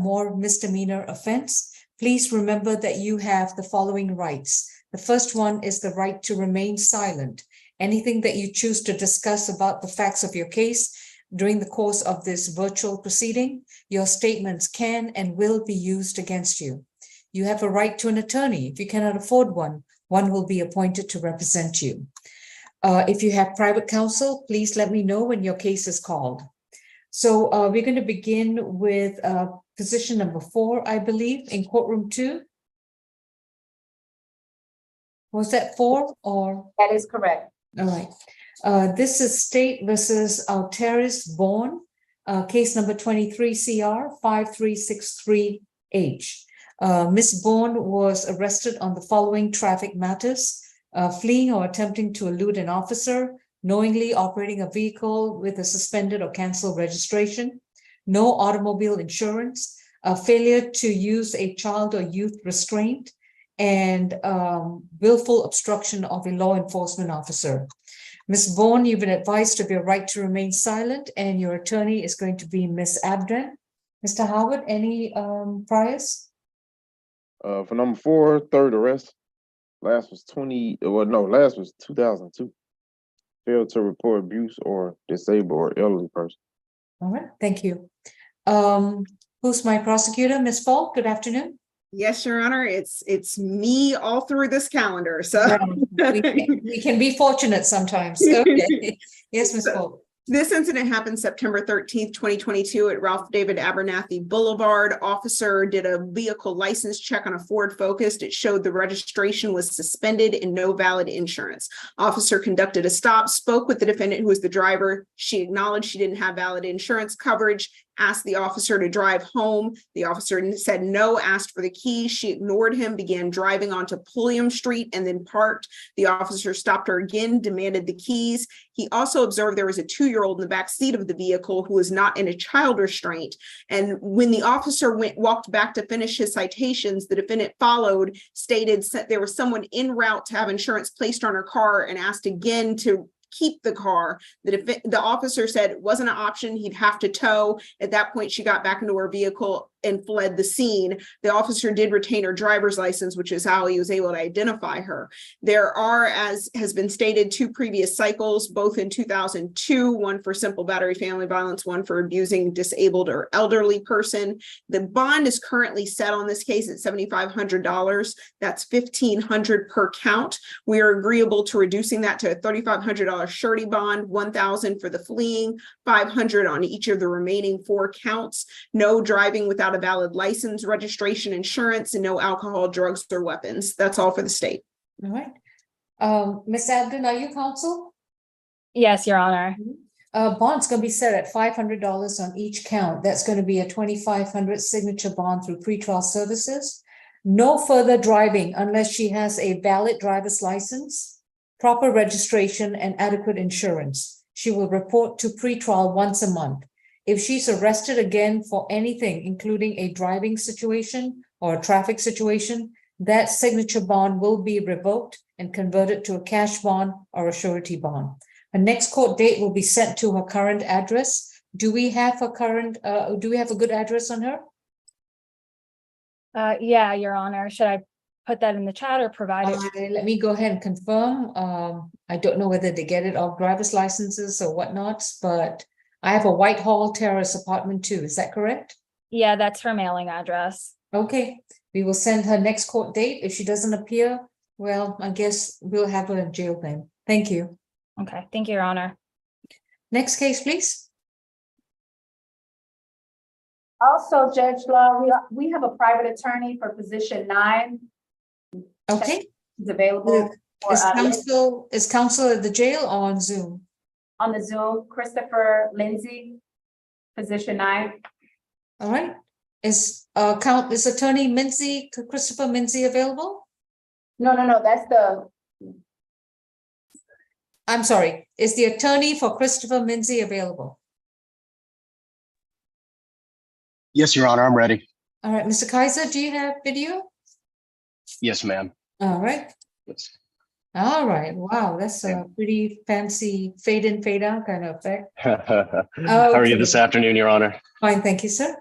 more misdemeanor offense, please remember that you have the following rights. The first one is the right to remain silent. Anything that you choose to discuss about the facts of your case during the course of this virtual proceeding, your statements can and will be used against you. You have a right to an attorney. If you cannot afford one, one will be appointed to represent you. If you have private counsel, please let me know when your case is called. So we're going to begin with position number 4, I believe, in courtroom 2. Was that 4 or? That is correct. All right. This is State versus Alteris Bourne, case number 23 CR 5363H. Ms. Bourne was arrested on the following traffic matters: fleeing or attempting to elude an officer, knowingly operating a vehicle with a suspended or canceled registration, no automobile insurance, a failure to use a child or youth restraint, and willful obstruction of a law enforcement officer. Ms. Bourne, you've been advised of your right to remain silent, and your attorney is going to be Ms. Abden. Mr. Howard, any priors? For number 4, third arrest. Last was 2002. Failed to report abuse or disabled or elderly person. All right, thank you. Who's my prosecutor? Ms. Falk, good afternoon. Yes, Your Honor, it's me all through this calendar. So we can be fortunate sometimes. Okay. Yes, Ms. Falk. This incident happened September 13th, 2022 at Ralph David Abernathy Boulevard. Officer did a vehicle license check on a Ford Focus. It showed the registration was suspended and no valid insurance. Officer conducted a stop, spoke with the defendant, who was the driver. She acknowledged she didn't have valid insurance coverage, asked the officer to drive home. The officer said no, asked for the keys. She ignored him, began driving onto Pulliam Street and then parked. The officer stopped her again, demanded the keys. He also observed there was a 2-year-old in the back seat of the vehicle who was not in a child restraint. And when the officer walked back to finish his citations, the defendant followed, stated there was someone en route to have insurance placed on her car, and asked again to keep the car. The officer said it wasn't an option, he'd have to tow. At that point, she got back into her vehicle and fled the scene. The officer did retain her driver's license, which is how he was able to identify her. There are, as has been stated, 2 previous cycles, both in 2002, one for simple battery family violence, one for abusing disabled or elderly person. The bond is currently set on this case at $7,500. That's $1,500 per count. We are agreeable to reducing that to a $3,500 surety bond, $1,000 for the fleeing, $500 on each of the remaining 4 counts. No driving without a valid license, registration, insurance, and no alcohol, drugs, or weapons. That's all for the state. All right. Ms. Abden, are you counsel? Yes, Your Honor. Bond's going to be set at $500 on each count. That's going to be a $2,500 signature bond through pretrial services. No further driving unless she has a valid driver's license, proper registration, and adequate insurance. She will report to pretrial once a month. If she's arrested again for anything, including a driving situation or a traffic situation, that signature bond will be revoked and converted to a cash bond or a surety bond. Her next court date will be sent to her current address. Do we have a good address on her? Yeah, Your Honor. Should I put that in the chat or provide it? Let me go ahead and confirm. I don't know whether they get it off driver's licenses or whatnot, but I have a Whitehall Terrace apartment 2. Is that correct? Yeah, that's her mailing address. Okay. We will send her next court date. If she doesn't appear, well, I guess we'll have her in jail then. Thank you. Okay. Thank you, Your Honor. Next case, please. Also, Judge Law, we have a private attorney for position 9. Okay. Is available. Is counsel at the jail or on Zoom? On the Zoom, Christopher Lindsay, position 9. All right. Is attorney Christopher Lindsay available? No, that's the. I'm sorry. Is the attorney for Christopher Lindsay available? Yes, Your Honor, I'm ready. All right, Mr. Kaiser, do you have video? Yes, ma'am. All right. Yes. All right. Wow, that's a pretty fancy fade in, fade out kind of effect. How are you this afternoon, Your Honor? Fine, thank you, sir.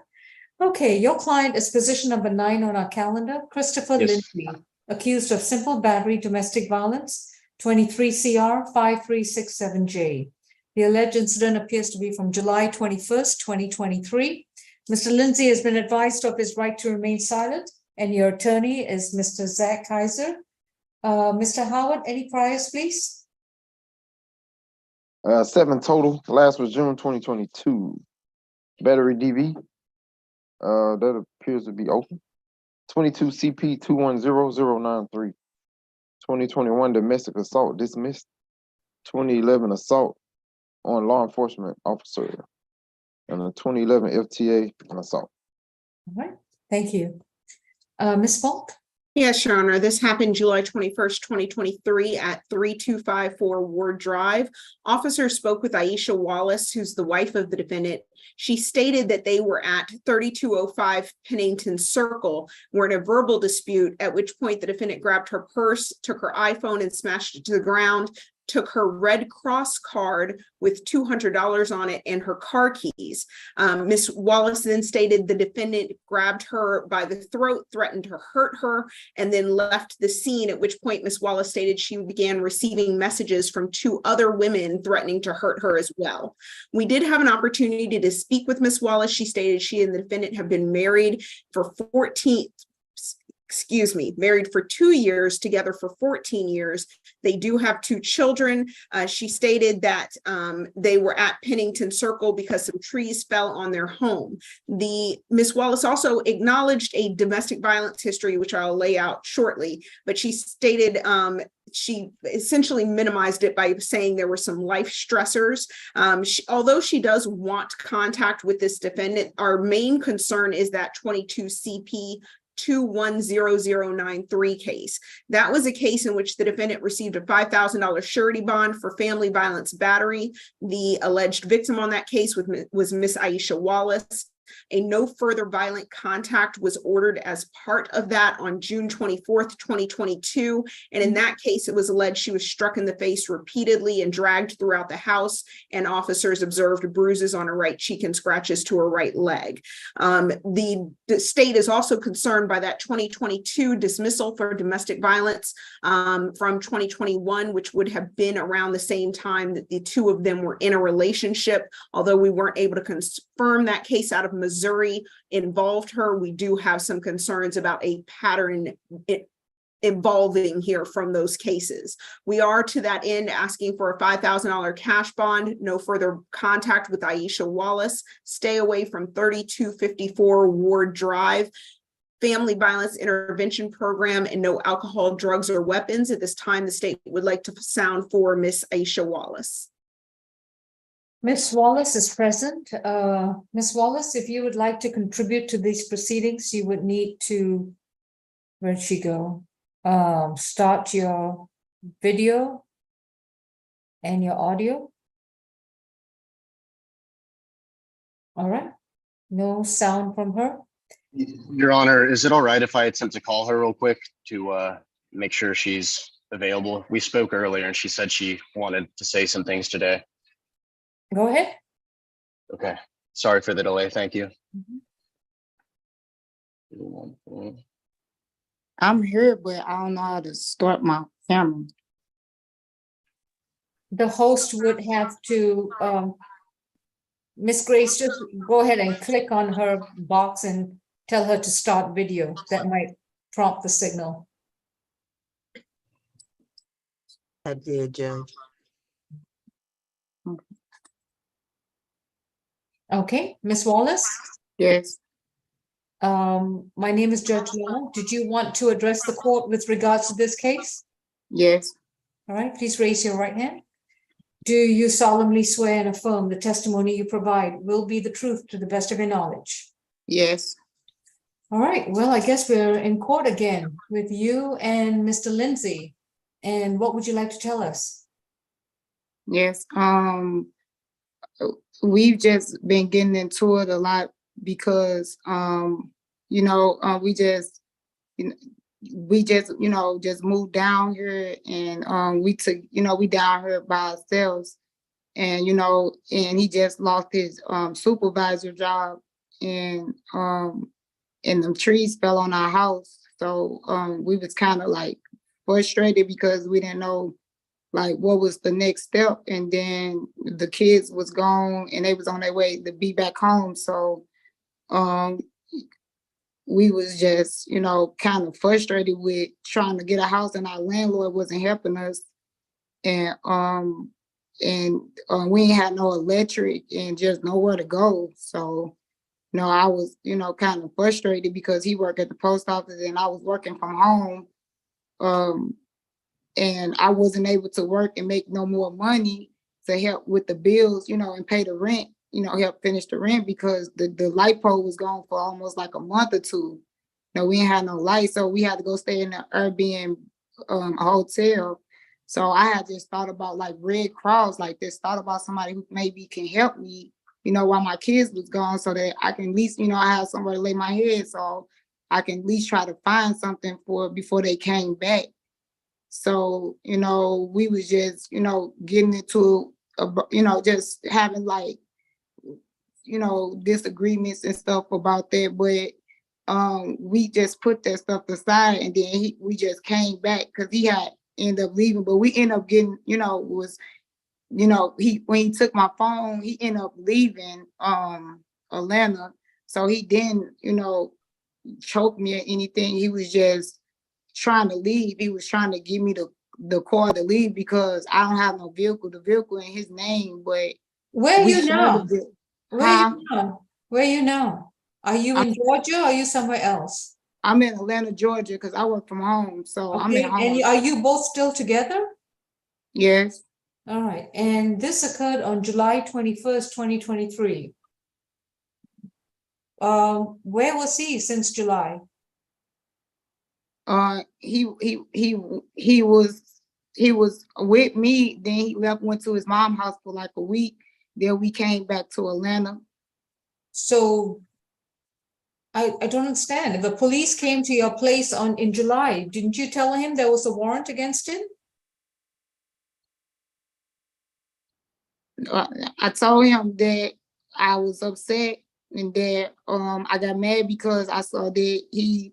Okay, your client is position number 9 on our calendar, Christopher Yes. Lindsay, accused of simple battery domestic violence, 23 CR 5367J. The alleged incident appears to be from July 21st, 2023. Mr. Lindsay has been advised of his right to remain silent, and your attorney is Mr. Zach Kaiser. Mr. Howard, any priors, please? 7 total. Last was June 2022. Battery DV. That appears to be open. 22 CP 210093. 2021 domestic assault dismissed. 2011 assault on law enforcement officer. And a 2011 FTA and assault. All right, thank you. Ms. Falk? Yes, Your Honor, this happened July 21st, 2023 at 3254 Ward Drive. Officers spoke with Aisha Wallace, who's the wife of the defendant. She stated that they were at 3205 Pennington Circle, were in a verbal dispute, at which point the defendant grabbed her purse, took her iPhone and smashed it to the ground, took her Red Cross card with $200 on it and her car keys. Ms. Wallace then stated the defendant grabbed her by the throat, threatened to hurt her, and then left the scene, at which point Ms. Wallace stated she began receiving messages from 2 other women threatening to hurt her as well. We did have an opportunity to speak with Ms. Wallace. She stated she and the defendant have been married for married for 2 years, together for 14 years. They do have 2 children. She stated that they were at Pennington Circle because some trees fell on their home. Ms. Wallace also acknowledged a domestic violence history, which I'll lay out shortly, but she stated she essentially minimized it by saying there were some life stressors. Although she does want contact with this defendant, our main concern is that 22 CP 210093 case. That was a case in which the defendant received a $5,000 surety bond for family violence battery. The alleged victim on that case was Miss Aisha Wallace. A no further violent contact was ordered as part of that on June 24th, 2022. And in that case, it was alleged she was struck in the face repeatedly and dragged throughout the house, and officers observed bruises on her right cheek and scratches to her right leg. The state is also concerned by that 2022 dismissal for domestic violence from 2021, which would have been around the same time that the 2 of them were in a relationship. Although we weren't able to confirm that case out of Missouri involved her, we do have some concerns about a pattern evolving here from those cases. We are to that end asking for a $5,000 cash bond, no further contact with Aisha Wallace, stay away from 3254 Ward Drive, family violence intervention program, and no alcohol, drugs, or weapons. At this time, the state would like to sound for Miss Aisha Wallace. Ms. Wallace is present. Ms. Wallace, if you would like to contribute to these proceedings, you would need to, where'd she go? Start your video and your audio. All right, no sound from her. Your Honor, is it all right if I attempt to call her real quick to make sure she's available? We spoke earlier and she said she wanted to say some things today. Go ahead. Okay, sorry for the delay. Thank you. I'm here, but I don't know how to start my camera. The host would have to, Miss Grace, just go ahead and click on her box and tell her to start video. That might prompt the signal. I did, Judge. Okay, Ms. Wallace? Yes, My name is Judge Long. Did you want to address the court with regards to this case? yes, All right, please raise your right hand. Do you solemnly swear and affirm the testimony you provide will be the truth to the best of your knowledge? yes. All right, well, I guess we're in court again with you and Mr. Lindsay. And what would you like to tell us? Yes, we've just been getting into it a lot because, we just moved down here and, we took, we down here by ourselves and, and he just lost his, supervisor job and them trees fell on our house. So we was kind of like frustrated because we didn't know like what was the next step. And then the kids was gone and they was on their way to be back home. So we was just, you know, kind of frustrated with trying to get a house, and our landlord wasn't helping us. And we ain't had no electric and just nowhere to go. So, you know, I was, you know, kind of frustrated because he worked at the post office and I was working from home. And I wasn't able to work and make no more money to help with the bills, you know, and pay the rent, you know, help finish the rent because the light pole was gone for almost like a month or two. You know, we ain't had no light, so we had to go stay in the Airbnb hotel. So I had just thought about like Red Cross, like this, thought about somebody who maybe can help me, you know, while my kids was gone, so that I can at least, you know, I have somewhere to lay my head, so I can at least try to find something for before they came back. So, you know, we was just, you know, getting into, you know, just having like, you know, disagreements and stuff about that. But we just put that stuff aside, and then we just came back because he had ended up leaving. But we ended up getting, you know, when he took my phone, he ended up leaving Atlanta. So he didn't, you know, choke me or anything. He was just trying to leave. He was trying to give me the car to leave because I don't have no vehicle. The vehicle in his name, but Where are we you now? shared it. Where are Huh? you now? Where are you now? Are you in Georgia or are you somewhere else? I'm in Atlanta, Georgia, because I work from home. So I'm at Okay, home. and are you both still together? Yes. All right, and this occurred on July 21st, 2023. Where was he since July? He was with me. Then he went to his mom's house for like a week. Then we came back to Atlanta. So I don't understand. If the police came to your place in July, didn't you tell him there was a warrant against him? I told him that I was upset and that I got mad because I saw that he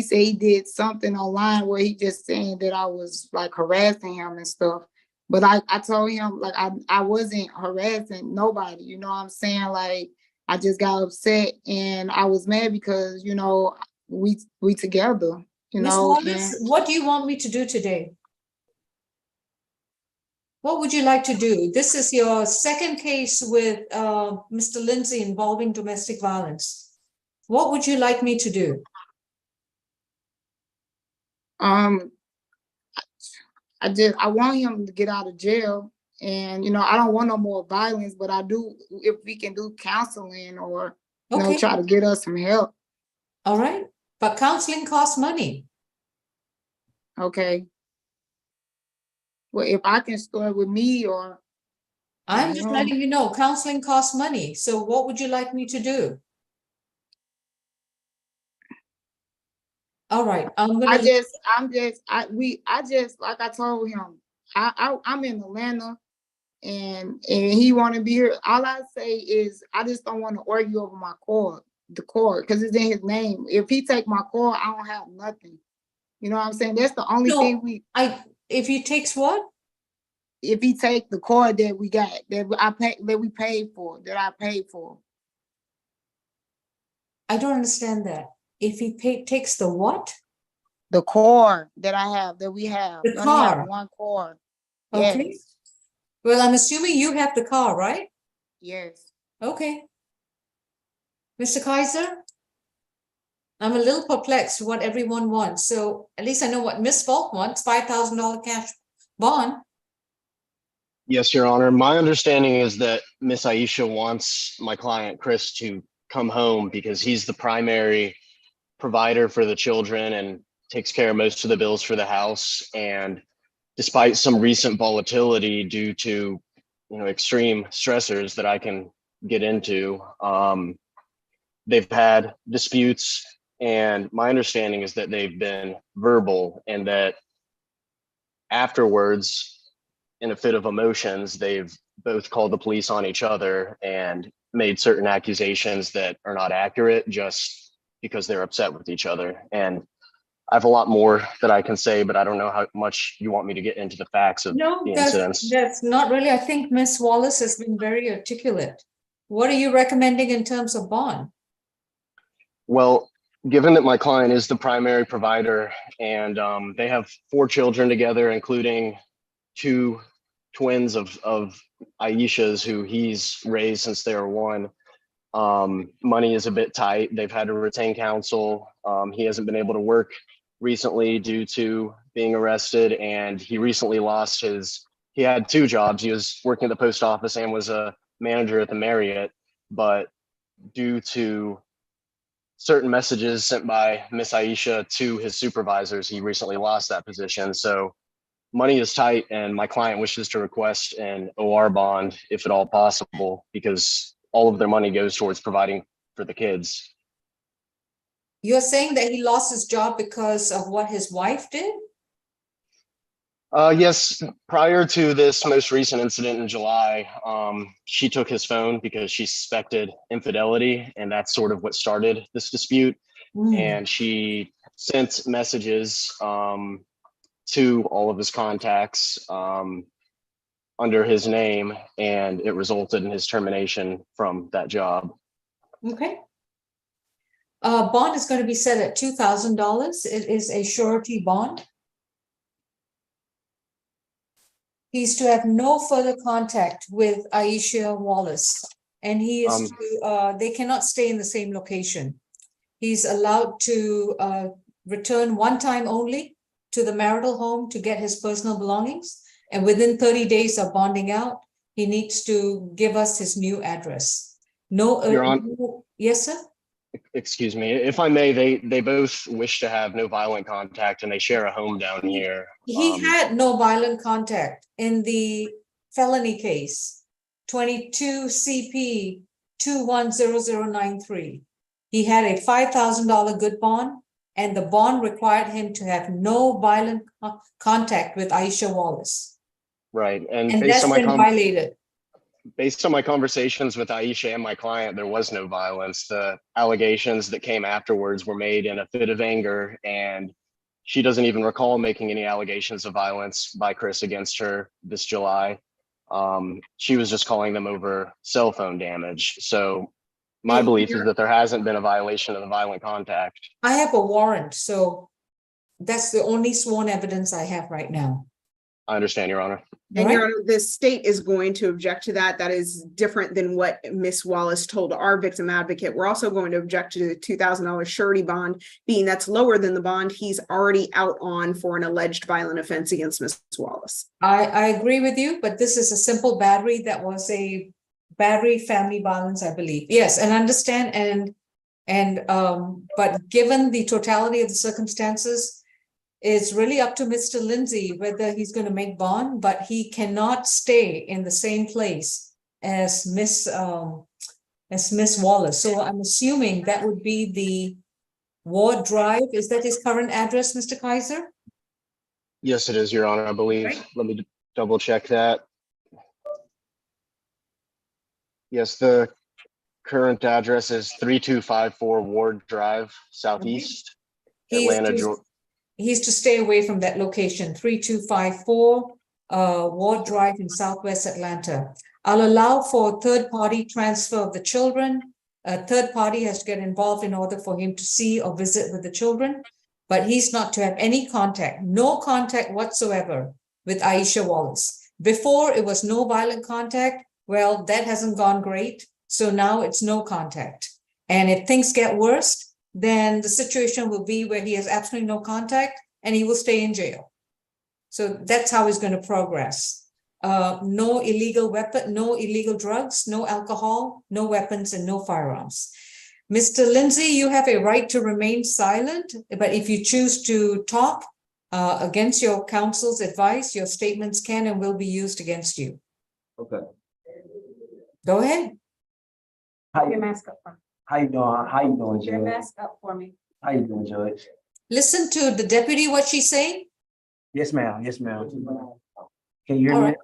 said he did something online where he just saying that I was like harassing him and stuff. But I told him like I wasn't harassing nobody, you know what I'm saying? Like I just got upset and I was mad because, you know, we together, you Ms. know, Wallace, and what do you want me to do today? What would you like to do? This is your second case with Mr. Lindsay involving domestic violence. What would you like me to do? I want him to get out of jail, and you know I don't want no more violence, but I do if we can do counseling or you know Okay, try to get us some help. all right. But counseling costs money. Okay. Well, if I can start with me or I'm just letting you know, counseling costs money. So what would you like me to do? All right, I'm I gonna, just like I told him, I'm in Atlanta and he want to be here. All I say is I just don't want to argue over my car, the car, because it's in his name. If he take my car, I don't have nothing. You know what I'm saying? That's the only thing if he takes what? If he take the car that we got, that we paid for, that I paid for. I don't understand that. If he takes the what? The car that I have, that we have. The We only have car. one car. Okay. Yes. Well, I'm assuming you have the car, right? Yes. Okay. Mr. Kaiser? I'm a little perplexed what everyone wants. So at least I know what Miss Falk wants, $5,000 cash bond. Yes, Your Honor. My understanding is that Miss Aisha wants my client Chris to come home because he's the primary provider for the children and takes care of most of the bills for the house. And despite some recent volatility due to, you know, extreme stressors that I can get into, they've had disputes. And my understanding is that they've been verbal and that afterwards, in a fit of emotions, they've both called the police on each other and made certain accusations that are not accurate just because they're upset with each other. And I have a lot more that I can say, but I don't know how much you want me to get into the facts of No, the incidents. that's not really. I think Miss Wallace has been very articulate. What are you recommending in terms of bond? Well, given that my client is the primary provider and they have 4 children together, including 2 twins of Aisha's who he's raised since they were 1. Money is a bit tight. They've had to retain counsel. He hasn't been able to work recently due to being arrested, and he recently lost he had 2 jobs. He was working at the post office and was a manager at the Marriott, but due to certain messages sent by Miss Aisha to his supervisors, he recently lost that position. So money is tight, and my client wishes to request an OR bond if at all possible, because all of their money goes towards providing for the kids. You're saying that he lost his job because of what his wife did? Yes, prior to this most recent incident in July, she took his phone because she suspected infidelity, and that's sort of what started this dispute. And she sent messages to all of his contacts under his name, and it resulted in his termination from that job. Okay. Bond is going to be set at $2,000. It is a surety bond. He's to have no further contact with Aisha Wallace, and he is they cannot stay in the same location. He's allowed to return one time only to the marital home to get his personal belongings, and within 30 days of bonding out, he needs to give us his new address. Yes, sir? Excuse me, if I may, they both wish to have no violent contact, and they share a home down here. He had no violent contact in the felony case, 22 CP 210093. He had a $5,000 good bond, and the bond required him to have no violent contact with Aisha Wallace. Right, and that's been violated. Based on my conversations with Aisha and my client, there was no violence. The allegations that came afterwards were made in a fit of anger, and she doesn't even recall making any allegations of violence by Chris against her this July. She was just calling them over cell phone damage. So my belief is that there hasn't been a violation of the violent contact. I have a warrant, so that's the only sworn evidence I have right now. I understand, Your Honor. And Your Honor, the state is going to object to that. That is different than what Miss Wallace told our victim advocate. We're also going to object to the $2,000 surety bond, being that's lower than the bond he's already out on for an alleged violent offense against Miss Wallace. I agree with you, but this is a simple battery that was a battery family violence, I believe. Yes, and understand but given the totality of the circumstances, it's really up to Mr. Lindsay whether he's going to make bond, but he cannot stay in the same place as Miss Wallace. So I'm assuming that would be the Ward Drive. Is that his current address, Mr. Kaiser? Yes, it is, Your Honor, I believe. Right. Let me double check that. Yes, the current address is 3254 Ward Drive, Southeast, Atlanta, Georgia. He's to stay away from that location, 3254 Ward Drive in Southwest Atlanta. I'll allow for third-party transfer of the children. A third party has to get involved in order for him to see or visit with the children, but he's not to have any contact, no contact whatsoever with Aisha Wallace. Before, it was no violent contact. Well, that hasn't gone great, so now it's no contact. And if things get worse, then the situation will be where he has absolutely no contact and he will stay in jail. So that's how he's going to progress. No illegal weapon, no illegal drugs, no alcohol, no weapons, and no firearms. Mr. Lindsay, you have a right to remain silent, but if you choose to talk against your counsel's advice, your statements can and will be used against you. Okay. Go ahead. Put your mask up for me. How you doing? How you doing, Put your Judge? mask up for me. How you doing, Judge? Listen to the deputy, what she's saying. Yes, ma'am. Yes, ma'am. Can you hear All me? right.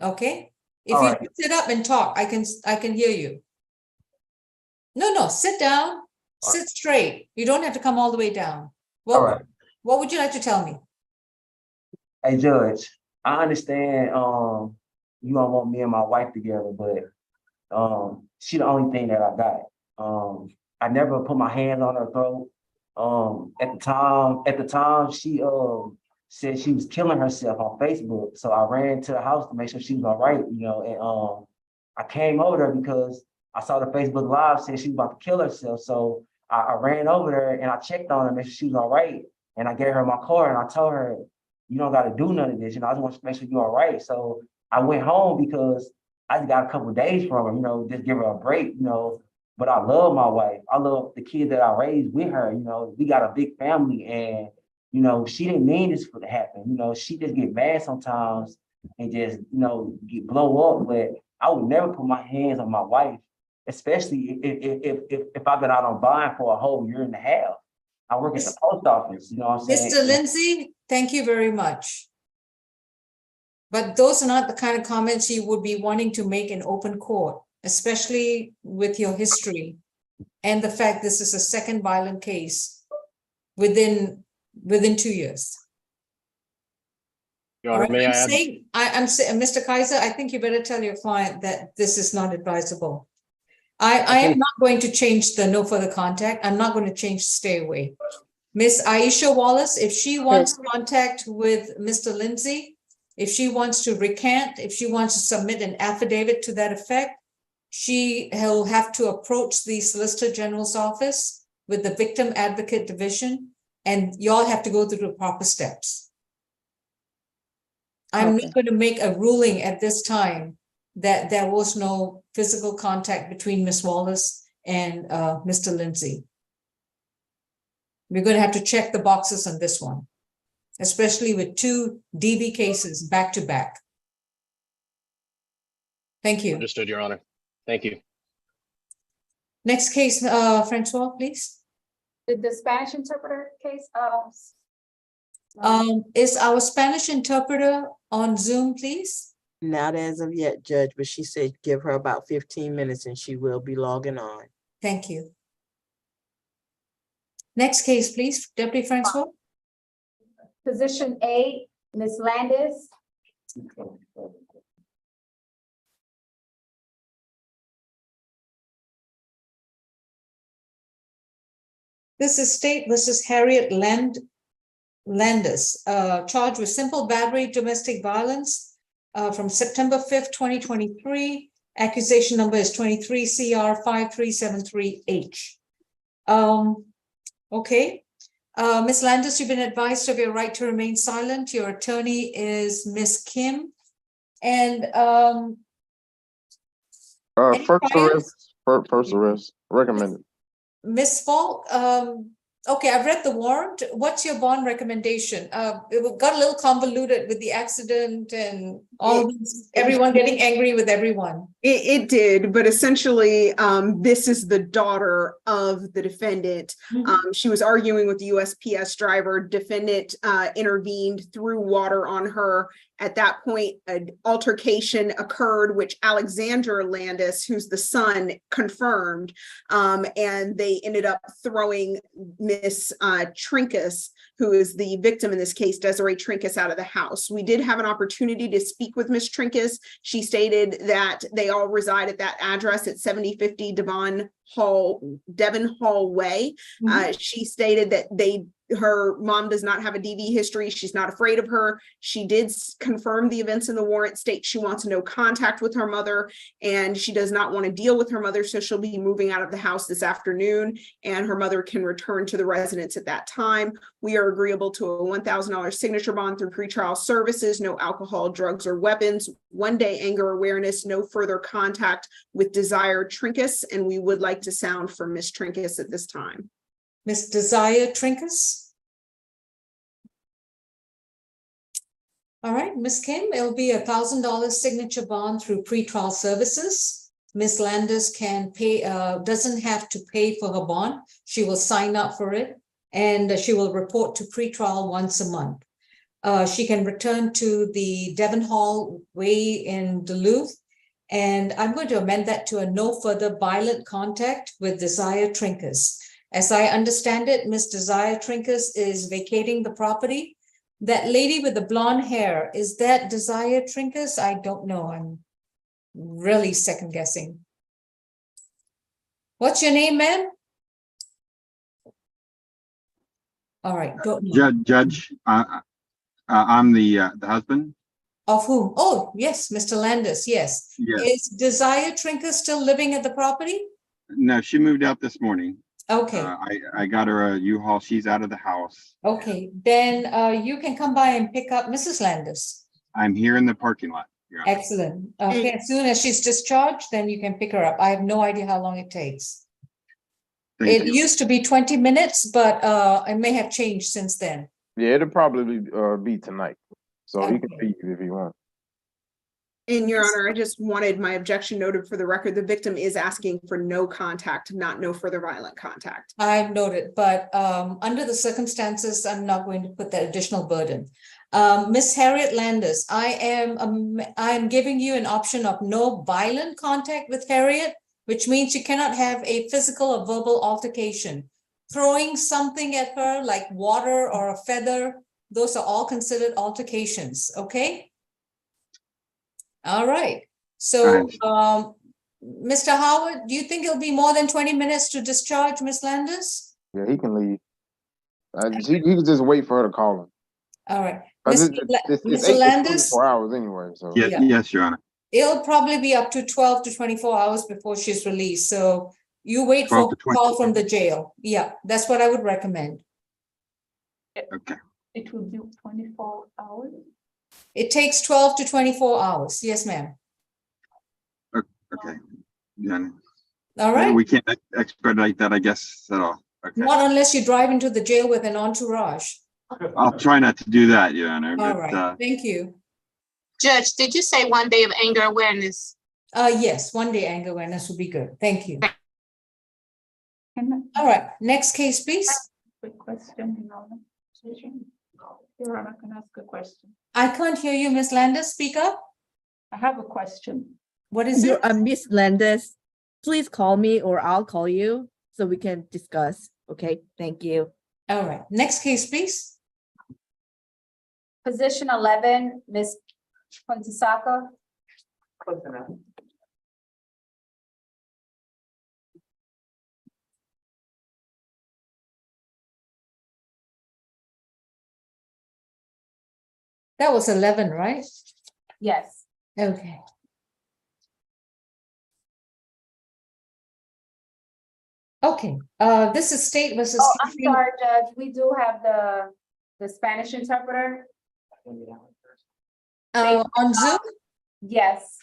Okay. If All you right. sit up and talk, I can hear you. No, sit down, sit straight. You don't have to come all the way down. All right. What would you like to tell me? Hey, Judge, I understand, you don't want me and my wife together, but, she the only thing that I got. I never put my hands on her throat. At the time, she, said she was killing herself on Facebook. So I ran to the house to make sure she was all right, you know, and, I came over there because I saw the Facebook Live said she was about to kill herself. So I ran over there and I checked on her, make sure she was all right. And I gave her my car and I told her, you don't got to do none of this. You know, I just want to make sure you're all right. So I went home because I just got a couple of days from her, you know, just give her a break, you know. But I love my wife. I love the kids that I raised with her. You know, we got a big family and, you know, she didn't mean this to happen. You know, she just get mad sometimes and just, you know, blow up. But I would never put my hands on my wife, especially if I've been out on bond for a whole year and a half. I work at the post office, you know what I'm saying? Mr. Lindsay, thank you very much. But those are not the kind of comments you would be wanting to make in open court, especially with your history and the fact this is a second violent case within 2 years. Your All Honor, right, may I I'm add? saying, I'm saying, Mr. Kaiser, I think you better tell your client that this is not advisable. I am not going to change the no further contact. I'm not going to change stay away. Miss Aisha Wallace, if she wants contact with Mr. Lindsay, if she wants to recant, if she wants to submit an affidavit to that effect, he'll have to approach the Solicitor General's office with the Victim Advocate Division, and y'all have to go through the proper steps. I'm not going to make a ruling at this time that there was no physical contact between Ms. Wallace and Mr. Lindsay. We're going to have to check the boxes on this one, especially with 2 DV cases back to back. Thank you. Understood, Your Honor. Thank you. Next case, Francois, please. The Spanish interpreter case, Is our Spanish interpreter on Zoom, please? Not as of yet, Judge, but she said give her about 15 minutes and she will be logging on. Thank you. Next case, please, Deputy Francois. position A, Ms. Landis. This is State versus Harriet Landis, charged with simple battery domestic violence from September 5th, 2023. Accusation number is 23 CR 5373H. Okay. Ms. Landis, you've been advised of your right to remain silent. Your attorney is Ms. Kim. And first arrest, recommended. Ms. Falk, okay, I've read the warrant. What's your bond recommendation? It got a little convoluted with the accident and all of this, everyone getting angry with everyone. It did, but essentially, this is the daughter of the defendant. She was arguing with the USPS driver. Defendant intervened, threw water on her. At that point, an altercation occurred, which Alexander Landis, who's the son, confirmed, and they ended up throwing Miss Trinkus, who is the victim in this case, Desiree Trinkus, out of the house. We did have an opportunity to speak with Miss Trinkus. She stated that they all reside at that address at 7050 Devon Hall Way. She stated that her mom does not have a DV history. She's not afraid of her. She did confirm the events in the warrant, state she wants no contact with her mother, and she does not want to deal with her mother, so she'll be moving out of the house this afternoon, and her mother can return to the residence at that time. We are agreeable to a $1,000 signature bond through pretrial services, no alcohol, drugs, or weapons, 1-day anger awareness, no further contact with Desire Trinkus, and we would like to sound from Miss Trinkus at this time. Ms. Desire Trinkus. All right, Ms. Kim, it'll be a $1,000 signature bond through pretrial services. Ms. Landis can pay, doesn't have to pay for her bond. She will sign up for it and she will report to pretrial once a month. She can return to the Devon Hall Way in Duluth And I'm going to amend that to a no further violent contact with Desire Trinkus. As I understand it, Miss Desire Trinkus is vacating the property. That lady with the blonde hair, is that Desire Trinkus? I don't know. I'm really second guessing. What's your name, ma'am? All right, don't know. Judge, I'm the husband. Of whom? Oh, yes, Mr. Landis, yes. Yes. Is Desire Trinkus still living at the property? No, she moved out this morning. Okay, I got her a U-Haul. She's out of the house. okay, then you can come by and pick up Mrs. Landis. I'm here in the parking lot. Yeah. Excellent. Okay, as soon as she's discharged, then you can pick her up. I have no idea how long it takes. Thank It you. used to be 20 minutes, but it may have changed since then. Yeah, it'll probably be tonight. So he can Okay. leave if he wants. In your honor, I just wanted my objection noted for the record. The victim is asking for no contact, not no further violent contact. I've noted, but under the circumstances, I'm not going to put that additional burden. Miss Harriet Landis, I'm giving you an option of no violent contact with Harriet, which means you cannot have a physical or verbal altercation. Throwing something at her like water or a feather, those are all considered altercations, okay? All right, so Mr. Howard, do you think it'll be more than 20 minutes to discharge Miss Landis? Yeah, he can leave. He can just wait for her to call him. All right, 'Cause Mr. it's Landis, 24 hours anyway. So Yes, Yeah. yes, Your Honor. it'll probably be up to 12 to 24 hours before she's released, so you wait 12 for to a call from the jail. Yeah, that's what I would recommend. Okay. It will be 24 hours. It takes 12 to 24 hours. Yes, ma'am. Okay. Then All right, we can't expedite that, I guess, at all. Okay. not unless you drive into the jail with an entourage. I'll try not to do that, Your Honor. All But right, thank you. Judge, did you say 1 day of anger awareness? Yes, 1 day anger awareness would be good. Thank you. Can All right, next case, please. quick question, Your Honor? Your Honor, can I ask a question? I can't hear you, Miss Landis. Speak up. I have a question. What is it? Miss Landis, please call me or I'll call you so we can discuss. Okay, thank you. All right, next case, please. Position 11, Ms. Puntaseca. That was 11, right? Yes. Okay. Okay, this is state versus. Oh, I'm sorry, Judge. We do have the Spanish interpreter. On Zoom, Yes.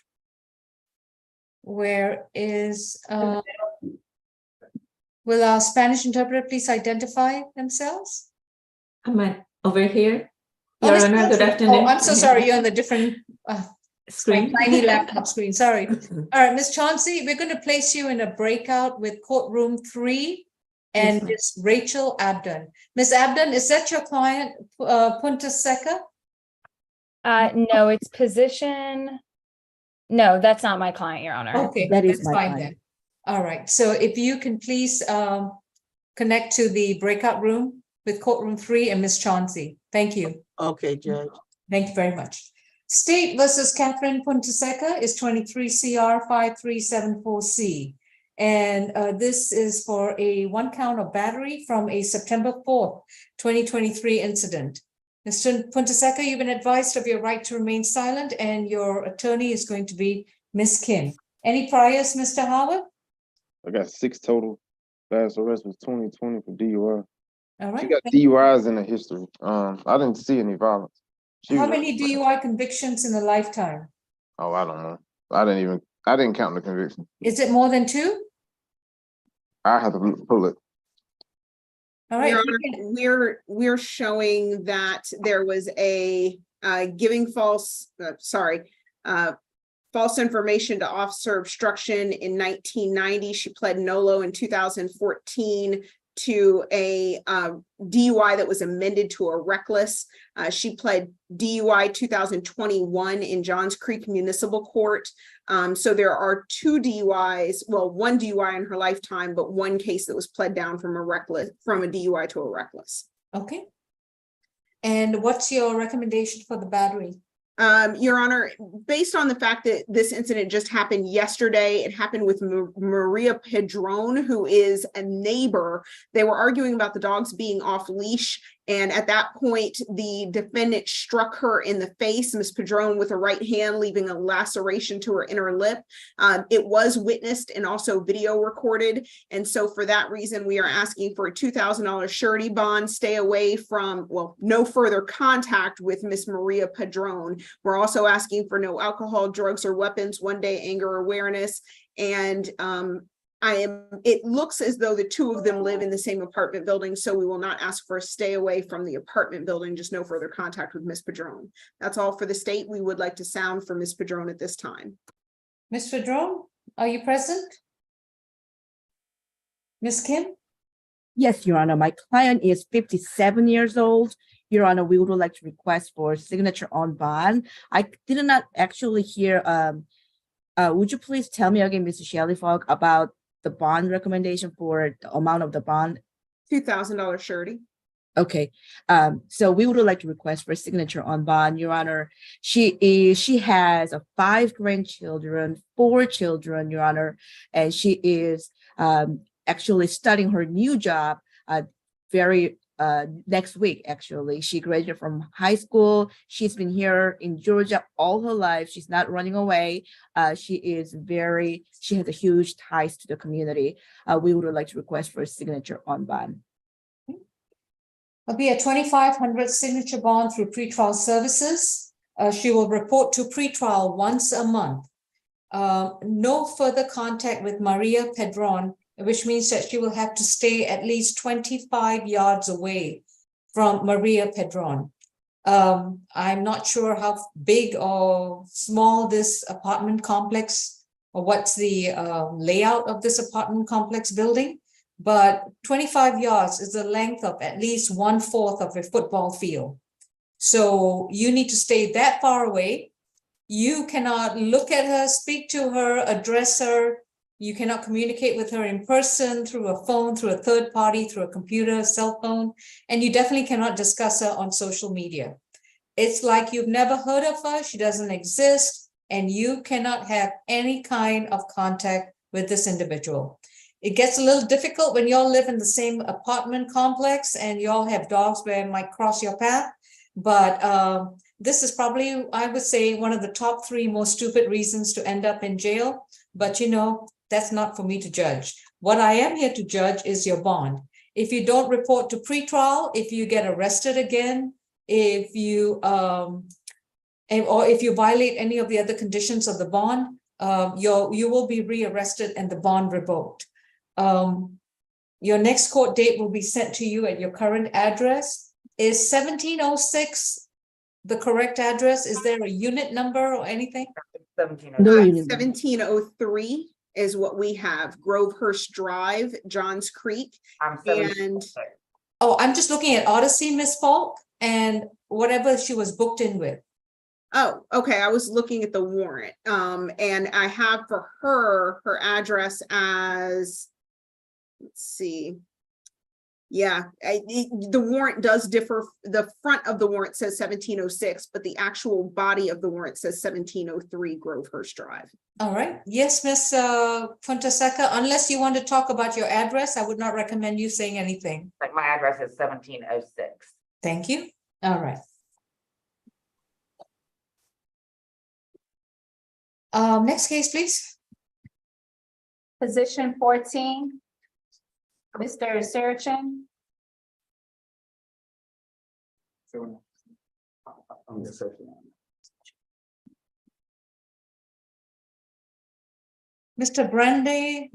where is, will our Spanish interpreter please identify themselves? I'm over here. Oh, Your Miss Honor, good Johnson. afternoon. Oh, I'm so sorry, you're on the different Screen. tiny laptop screen, sorry. All right, Miss Chauncey, we're going to place you in a breakout with courtroom 3 and Yes, ma'am. Miss Rachel Abdon. Miss Abdon, is that your client, Puntaseca? No, it's position. No, that's not my client, Your Honor. Okay, That is that's my fine client. then. All right, so if you can please connect to the breakout room with courtroom 3 and Miss Chauncey. Thank you. Okay, Judge. Thank you very much. State versus Catherine Puntaseca is 23 CR 5374C. And this is for a 1 count of battery from a September 4th, 2023 incident. Mr. Puntaseca, you've been advised of your right to remain silent and your attorney is going to be Ms. Kim. Any priors, Mr. Howard? I got 6 total. Last arrest was 2020 for DUI. All She right. got DUIs in the history. I didn't see any violence. She How was- many DUI convictions in a lifetime? Oh, I don't know. I didn't count the conviction. Is it more than 2? I have to pull it. All right. Your you Honor, can- we're showing that there was a giving false information to officer obstruction in 1990. She pled nolo in 2014. to a DUI that was amended to a reckless. She pled DUI 2021 in Johns Creek Municipal Court. So there are 2 DUIs, well, 1 DUI in her lifetime, but 1 case that was pled down from a DUI to a reckless. Okay. And what's your recommendation for the battery? Your Honor, based on the fact that this incident just happened yesterday, it happened with Maria Pedron, who is a neighbor. They were arguing about the dogs being off leash. And at that point, the defendant struck her in the face, Ms. Pedron, with a right hand, leaving a laceration to her inner lip. It was witnessed and also video recorded. And so for that reason, we are asking for a $2,000 surety bond, stay away from, well, no further contact with Ms. Maria Pedron. We're also asking for no alcohol, drugs, or weapons, 1-day anger awareness. And it looks as though the 2 of them live in the same apartment building, so we will not ask for a stay away from the apartment building, just no further contact with Ms. Pedron. That's all for the state. We would like to sound for Ms. Pedron at this time. Ms. Pedron, are you present? Ms. Kim? Yes, Your Honor, my client is 57 years old. Your Honor, we would like to request for signature on bond. I did not actually hear, would you please tell me again, Mr. Shelley Fogg, about the bond recommendation for the amount of the bond? $2,000 surety. Okay, so we would like to request for signature on bond, Your Honor. She has 5 grandchildren, 4 children, Your Honor, and she is actually starting her new job next week. Actually, she graduated from high school. She's been here in Georgia all her life. She's not running away. She has a huge ties to the community. We would like to request for a signature on bond. It'll be a 2,500 signature bond through pretrial services. She will report to pretrial once a month. No further contact with Maria Pedron, which means that she will have to stay at least 25 yards away from Maria Pedron. I'm not sure how big or small this apartment complex, or what's the layout of this apartment complex building, but 25 yards is the length of at least 1/4 of a football field. So you need to stay that far away. You cannot look at her, speak to her, address her. You cannot communicate with her in person, through a phone, through a third party, through a computer, cell phone, and you definitely cannot discuss her on social media. It's like you've never heard of her, she doesn't exist, and you cannot have any kind of contact with this individual. It gets a little difficult when y'all live in the same apartment complex and y'all have dogs where it might cross your path, but this is probably, I would say, one of the top 3 most stupid reasons to end up in jail, but you know, that's not for me to judge. What I am here to judge is your bond. If you don't report to pretrial, if you get arrested again, if you or if you violate any of the other conditions of the bond, you will be rearrested and the bond revoked. Your next court date will be sent to you at your current address. Is 1706 the correct address? Is there a unit number or anything? 1703 is what we have. Grovehurst Drive, Johns Creek. And I'm just looking at Odyssey, Miss Falk, and whatever she was booked in with. Oh, okay. I was looking at the warrant. And I have for her address as, let's see. Yeah, the warrant does differ. The front of the warrant says 1706, but the actual body of the warrant says 1703 Grovehurst Drive. All right. Yes, Miss Puntaseca, unless you want to talk about your address, I would not recommend you saying anything. Like my address is 1706. Thank you. All right. Next case, please. Position 14. Mr. Serchin. Mr. Brandray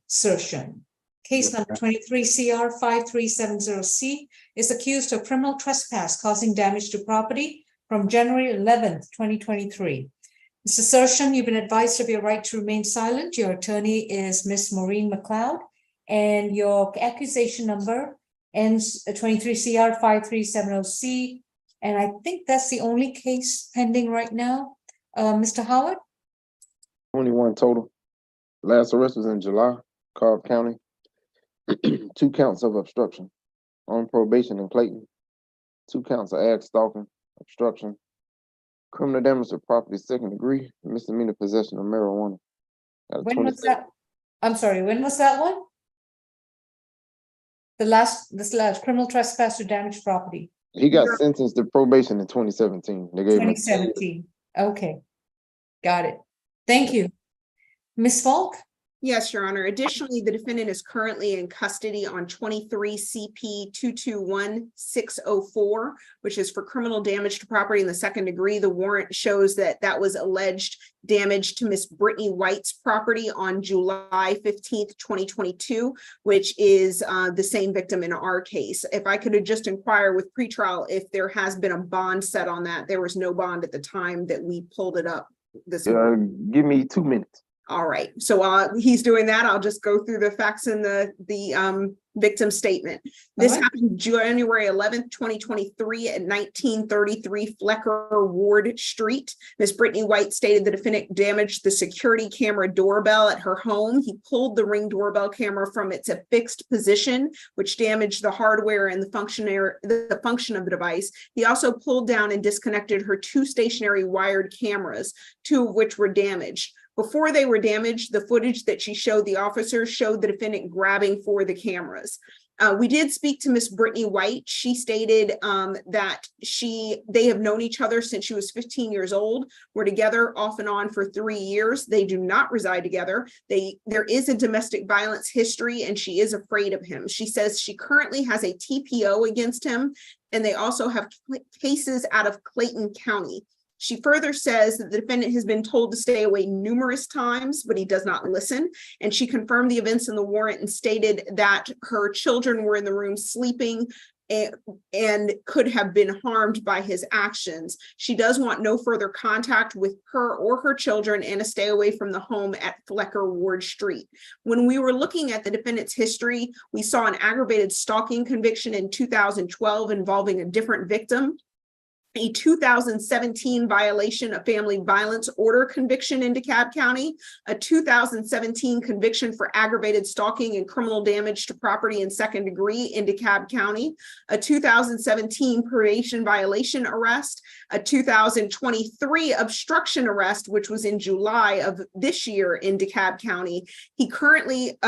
Serchin, case number 23 CR 5370C, is accused of criminal trespass causing damage to property from January 11th, 2023. Mr. Serchin, you've been advised of your right to remain silent. Your attorney is Ms. Maureen McLeod, and your accusation number ends 23 CR 5370C. And I think that's the only case pending right now. Mr. Howard? 21 total. Last arrest was in July, Cobb County. 2 counts of obstruction. On probation in Clayton. 2 counts of ag stalking, obstruction. Criminal damage to property, 2nd degree, misdemeanor possession of marijuana. When was that? I'm sorry, when was that one? This last criminal trespass to damaged property, He got sentenced to probation in 2017. They gave him 2017. Okay, got it. Thank you. Ms. Falk? Yes, Your Honor. Additionally, the defendant is currently in custody on 23 CP 221604, which is for criminal damage to property in the 2nd degree. The warrant shows that that was alleged damage to Miss Brittany White's property on July 15th, 2022, which is the same victim in our case. If I could just inquire with pretrial if there has been a bond set on that. There was no bond at the time that we pulled it up this morning. Give me 2 minutes. All right, so he's doing that. I'll just go through the facts in the victim statement. This happened January 11th, 2023 at 1933 Flecker Ward Street. Miss Brittany White stated the defendant damaged the security camera doorbell at her home. He pulled the Ring doorbell camera from its affixed position, which damaged the hardware and the function of the device. He also pulled down and disconnected her 2 stationary wired cameras, 2 of which were damaged. Before they were damaged, the footage that she showed the officers showed the defendant grabbing for the cameras. We did speak to Miss Brittany White. She stated that they have known each other since she was 15 years old. We're together off and on for 3 years. They do not reside together. There is a domestic violence history and she is afraid of him. She says she currently has a TPO against him, and they also have cases out of Clayton County. She further says that the defendant has been told to stay away numerous times, but he does not listen. And she confirmed the events in the warrant and stated that her children were in the room sleeping and could have been harmed by his actions. She does want no further contact with her or her children and to stay away from the home at Flecker Ward Street. When we were looking at the defendant's history, we saw an aggravated stalking conviction in 2012 involving a different victim, a 2017 violation of family violence order conviction in DeKalb County, a 2017 conviction for aggravated stalking and criminal damage to property in 2nd degree in DeKalb County, a 2017 probation violation arrest, a 2023 obstruction arrest, which was in July of this year in DeKalb County. He currently,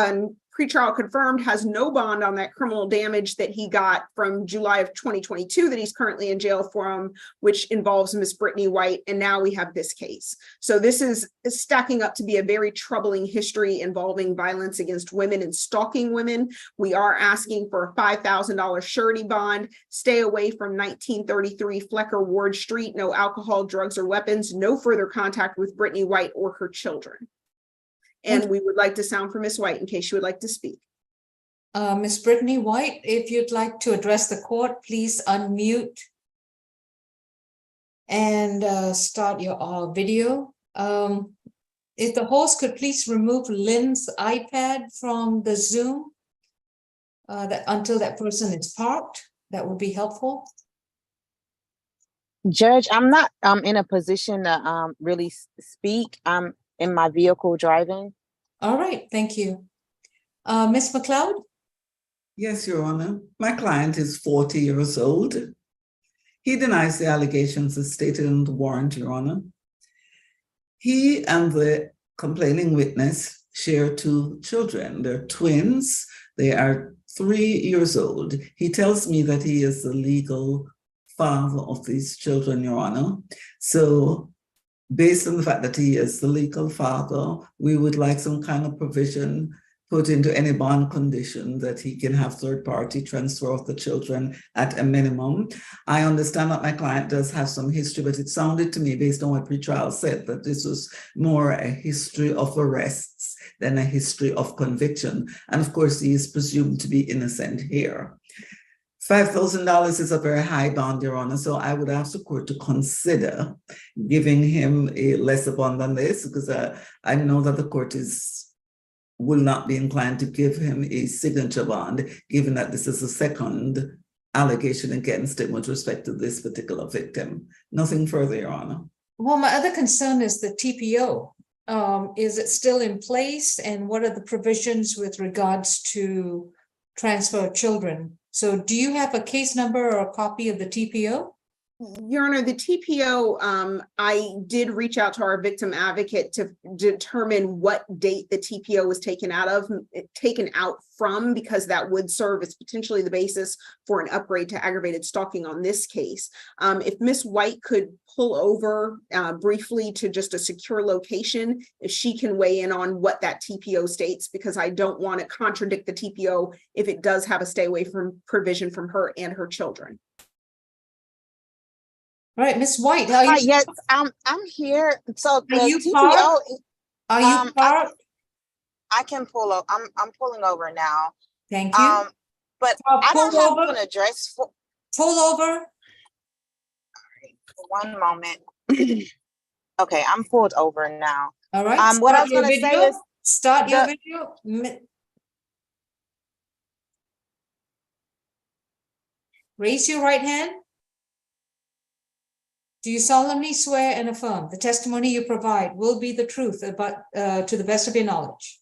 pretrial confirmed, has no bond on that criminal damage that he got from July of 2022 that he's currently in jail for, which involves Miss Brittany White. And now we have this case. So this is stacking up to be a very troubling history involving violence against women and stalking women. We are asking for a $5,000 surety bond, stay away from 1933 Flecker Ward Street, no alcohol, drugs, or weapons, no further contact with Brittany White or her children. And we would like to sound for Miss White in case she would like to speak. Miss Brittany White, if you'd like to address the court, please unmute and start your video. If the host could please remove Lynn's iPad from the Zoom until that person is parked, that would be helpful. Judge, I'm not in a position to really speak. I'm in my vehicle driving. All right, thank you. Ms. McLeod? Yes, Your Honor. My client is 40 years old. He denies the allegations as stated in the warrant, Your Honor. He and the complaining witness share 2 children. They're twins. They are 3 years old. He tells me that he is the legal father of these children, Your Honor. So based on the fact that he is the legal father, we would like some kind of provision put into any bond condition that he can have third-party transfer of the children at a minimum. I understand that my client does have some history, but it sounded to me, based on what pretrial said, that this was more a history of arrests than a history of conviction. And of course, he is presumed to be innocent here. $5,000 is a very high bond, Your Honor, so I would ask the court to consider giving him a lesser bond than this, because I know that the court is will not be inclined to give him a signature bond, given that this is the second allegation against him with respect to this particular victim. Nothing further, Your Honor. Well, my other concern is the TPO. Is it still in place? And what are the provisions with regards to transfer of children? So do you have a case number or a copy of the TPO? Your Honor, the TPO, I did reach out to our victim advocate to determine what date the TPO was taken out from, because that would serve as potentially the basis for an upgrade to aggravated stalking on this case. If Ms. White could pull over briefly to just a secure location, if she can weigh in on what that TPO states, because I don't want to contradict the TPO if it does have a stay away from provision from her and her children. All right, Ms. White, are you? Hi, yes, I'm here. So the Are you TPO, parked? Are you parked? I can pull up. I'm pulling over now. Thank you. But I don't pull have over. an address for. Pull over. One moment. Okay, I'm pulled over now. All right. What I start was your going to say video. is Start your video. Raise your right hand. Do you solemnly swear and affirm the testimony you provide will be the truth about to the best of your knowledge?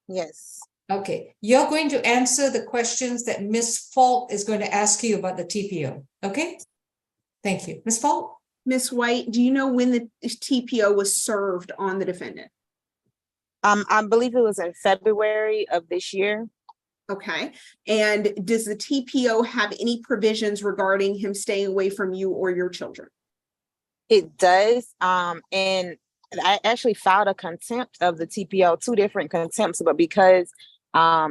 Yes. Okay, you're going to answer the questions that Ms. Falk is going to ask you about the TPO. Okay, thank you. Ms. Falk? Ms. White, do you know when the TPO was served on the defendant? I believe it was in February of this year. Okay, and does the TPO have any provisions regarding him staying away from you or your children? It does. And I actually filed a contempt of the TPO, 2 different contempts, but because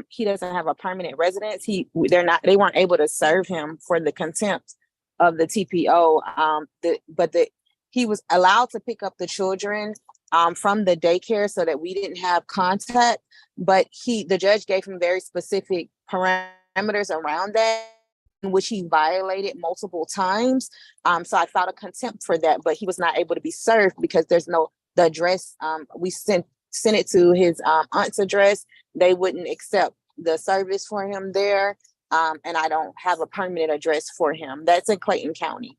he doesn't have a permanent residence, they weren't able to serve him for the contempt of the TPO. He was allowed to pick up the children from the daycare so that we didn't have contact, but the judge gave him very specific parameters around that, which he violated multiple times. So I filed a contempt for that, but he was not able to be served because there's the address. We sent it to his aunt's address. They wouldn't accept the service for him there. And I don't have a permanent address for him. That's in Clayton County.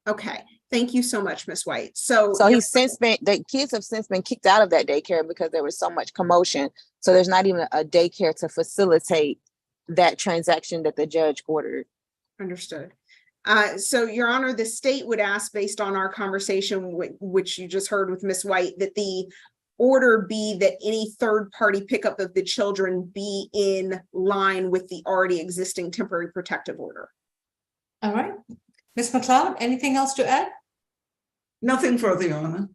Okay, thank you so much, Ms. White. So the kids have since been kicked out of that daycare because there was so much commotion. So there's not even a daycare to facilitate that transaction that the judge ordered. Understood. So, Your Honor, the state would ask, based on our conversation, which you just heard with Ms. White, that the order be that any third-party pickup of the children be in line with the already existing temporary protective order. All right. Ms. McLeod, anything else to add? Nothing further, Your Honor.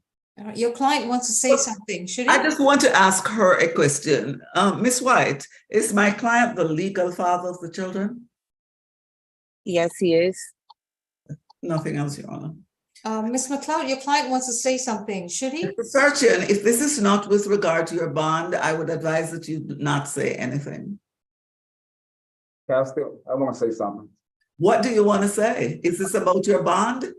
Your client wants to say something. Should he? I just want to ask her a question. Ms. White, is my client the legal father of the children? Yes, he is. Nothing else, Your Honor. Ms. McLeod, your client wants to say something. Should he? Mr. Sergeant, if this is not with regard to your bond, I would advise that you do not say anything. I want to say something. What do you want to say? Is this about your bond?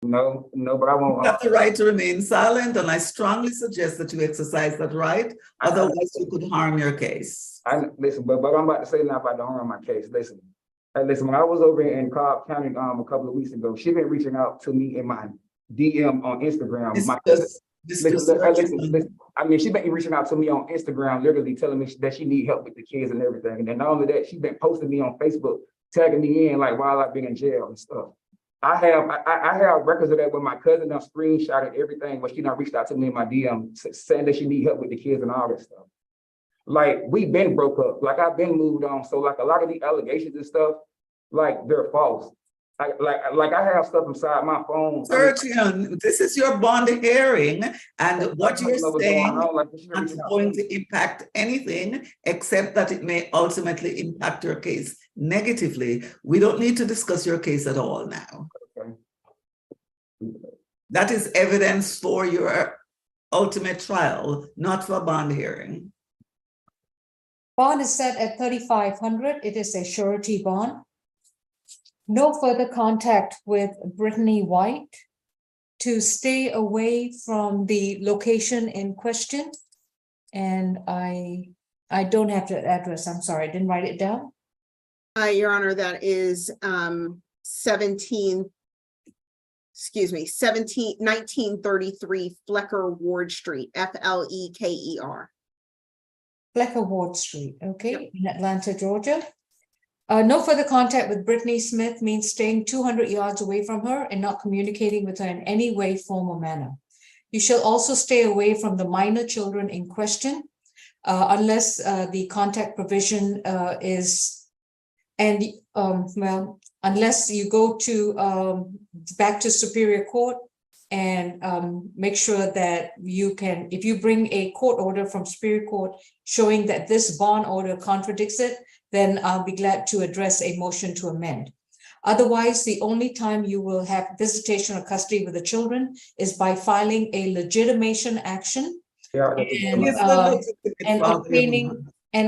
No, but I won't. You have the right to remain silent, and I strongly suggest that you exercise that right. Otherwise, you could harm your case. Listen, but I'm about to say now about the harm my case. Listen, when I was over in Cobb County a couple of weeks ago, she been reaching out to me in my DM on Instagram. Listen, I mean, she been reaching out to me on Instagram, literally telling me that she need help with the kids and everything. And then not only that, she been posting me on Facebook, tagging me in like while I've been in jail and stuff. I have records of that when my cousin done screenshotted everything when she done reached out to me in my DM saying that she need help with the kids and all that stuff. Like, we been broke up. Like, I've been moved on. So like a lot of the allegations and stuff, like, they're false. Like I have stuff inside my phone. Sergeant, this is your bond hearing, and what you're saying is not going to impact anything except that it may ultimately impact your case negatively. We don't need to discuss your case at all now. Okay. That is evidence for your ultimate trial, not for bond hearing. Bond is set at $3,500. It is a surety bond. No further contact with Brittany White, to stay away from the location in question, And I don't have the address. I'm sorry, I didn't write it down. Your Honor, that is 1933 Flecker Ward Street, Fleker. Flecker Ward Street, okay, in Atlanta, Georgia. No further contact with Brittany Smith means staying 200 yards away from her and not communicating with her in any way, form, or manner. You shall also stay away from the minor children in question unless the contact provision unless you go to back to Superior Court and make sure that you can, if you bring a court order from Superior Court showing that this bond order contradicts it, then I'll be glad to address a motion to amend. Otherwise, the only time you will have visitation or custody with the children is by filing a legitimation action and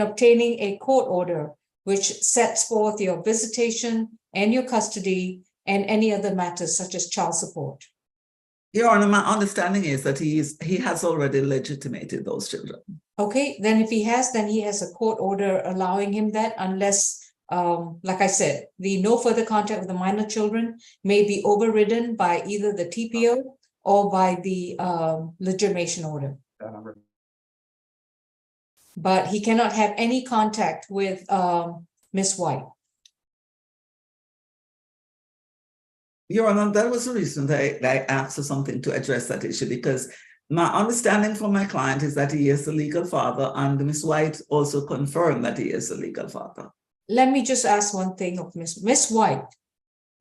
obtaining a court order which sets forth your visitation and your custody and any other matters such as child support. Your Honor, my understanding is that he has already legitimated those children. Okay, then if he has, then he has a court order allowing him that unless, like I said, the no further contact with the minor children may be overridden by either the TPO or by the legitimation order. But he cannot have any contact with Miss White. Your Honor, that was the reason that I asked for something to address that issue, because my understanding from my client is that he is the legal father, and Miss White also confirmed that he is the legal father. Let me just ask one thing of Miss White.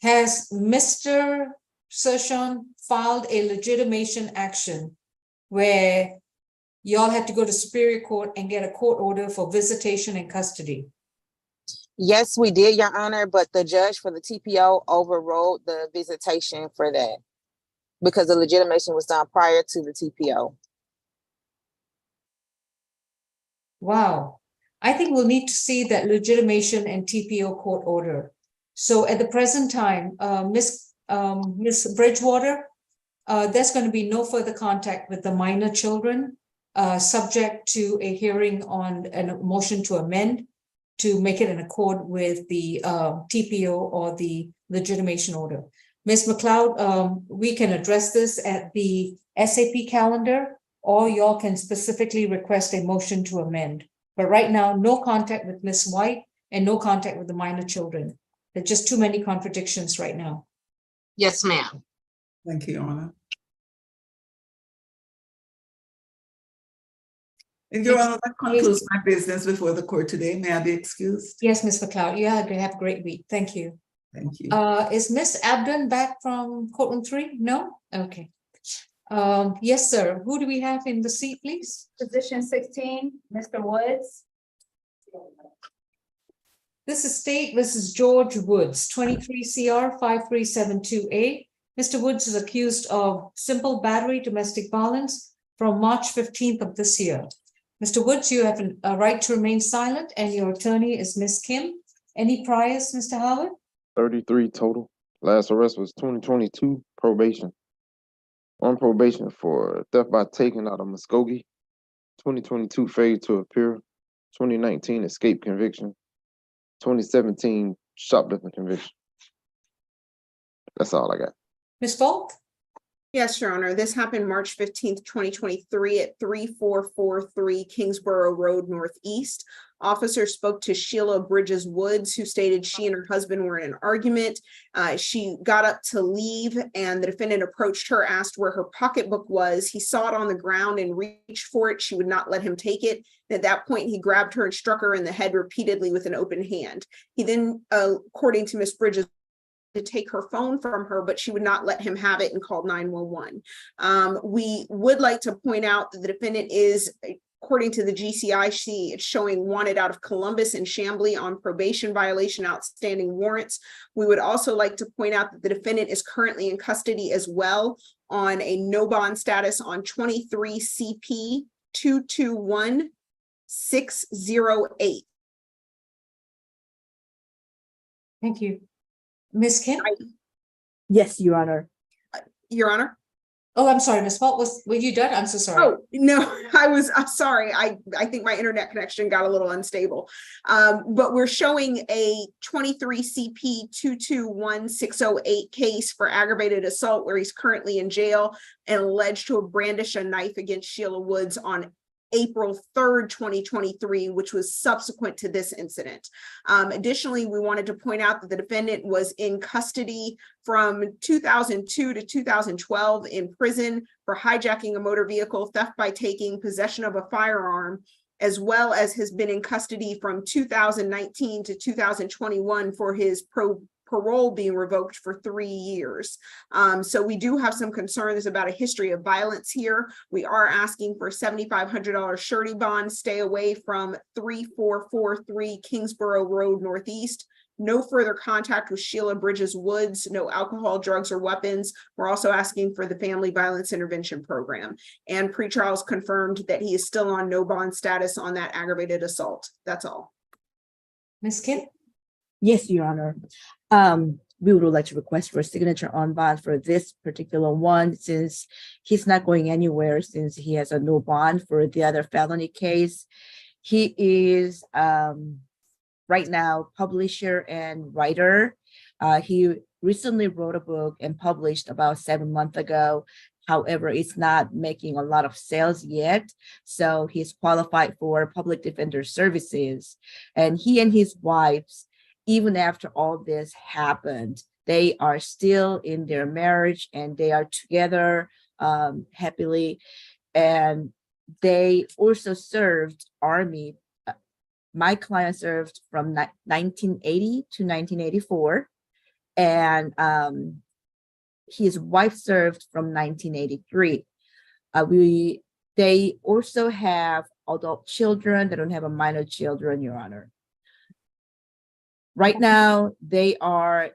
Has Mr. Sershan filed a legitimation action where y'all had to go to Superior Court and get a court order for visitation and custody? Yes, we did, Your Honor, but the judge for the TPO overrode the visitation for that because the legitimation was done prior to the TPO. Wow. I think we'll need to see that legitimation and TPO court order. So at the present time, Miss Bridgewater, there's going to be no further contact with the minor children, subject to a hearing on a motion to amend to make it in accord with the TPO or the legitimation order. Ms. McLeod, we can address this at the SAP calendar, or y'all can specifically request a motion to amend. But right now, no contact with Ms. White and no contact with the minor children. There are just too many contradictions right now. Yes, ma'am. Thank you, Your Honor. And Your Honor, that concludes my business before the court today. May I be excused? Yes, Ms. McLeod. You have a great week. Thank you. Thank you. Is Ms. Abdon back from courtroom 3? No? Okay. Yes, sir. Who do we have in the seat, please? Position 16, Mr. Woods. This is State versus George Woods, 23 CR 5372A. Mr. Woods is accused of simple battery domestic violence from March 15th of this year. Mr. Woods, you have a right to remain silent, and your attorney is Ms. Kim. Any priors, Mr. Howard? 33 total. Last arrest was 2022, probation. On probation for theft by taking out of Muskogee. 2022, failure to appear. 2019, escape conviction. 2017, shoplifting conviction. That's all I got. Ms. Volk? Yes, Your Honor. This happened March 15th, 2023 at 3443 Kingsborough Road Northeast. Officer spoke to Sheila Bridges Woods, who stated she and her husband were in an argument. She got up to leave and the defendant approached her, asked where her pocketbook was. He saw it on the ground and reached for it. She would not let him take it. At that point, he grabbed her and struck her in the head repeatedly with an open hand. He then, according to Ms. Bridges, to take her phone from her, but she would not let him have it and called 911. We would like to point out that the defendant is, according to the GCIC, it's showing wanted out of Columbus and Chamblee on probation violation, outstanding warrants. We would also like to point out that the defendant is currently in custody as well on a no bond status on 23 CP 221608. Thank you. Ms. Kim? Yes, Your Honor. Your Honor? Oh, I'm sorry, Ms. Holt, were you done? I'm so sorry. Oh, no, I was sorry. I think my internet connection got a little unstable. But we're showing a 23 CP 221608 case for aggravated assault where he's currently in jail and alleged to have brandished a knife against Sheila Woods on April 3rd, 2023, which was subsequent to this incident. Additionally, we wanted to point out that the defendant was in custody from 2002 to 2012 in prison for hijacking a motor vehicle, theft by taking, possession of a firearm, as well as has been in custody from 2019 to 2021 for his parole being revoked for 3 years. So we do have some concerns about a history of violence here. We are asking for $7,500 surety bond, stay away from 3443 Kingsborough Road Northeast. No further contact with Sheila Bridges Woods, no alcohol, drugs, or weapons. We're also asking for the Family Violence Intervention Program. And pretrial's confirmed that he is still on no bond status on that aggravated assault. That's all. Ms. Kim? Yes, Your Honor. We would like to request for a signature on bond for this particular one, since he's not going anywhere, since he has a no bond for the other felony case. He is right now publisher and writer. He recently wrote a book and published about 7 months ago. However, it's not making a lot of sales yet. So he's qualified for public defender services. And he and his wives, even after all this happened, they are still in their marriage and they are together happily. And they also served Army. My client served from 1980 to 1984. And his wife served from 1983. They also have adult children. They don't have a minor children, Your Honor. Right now, they are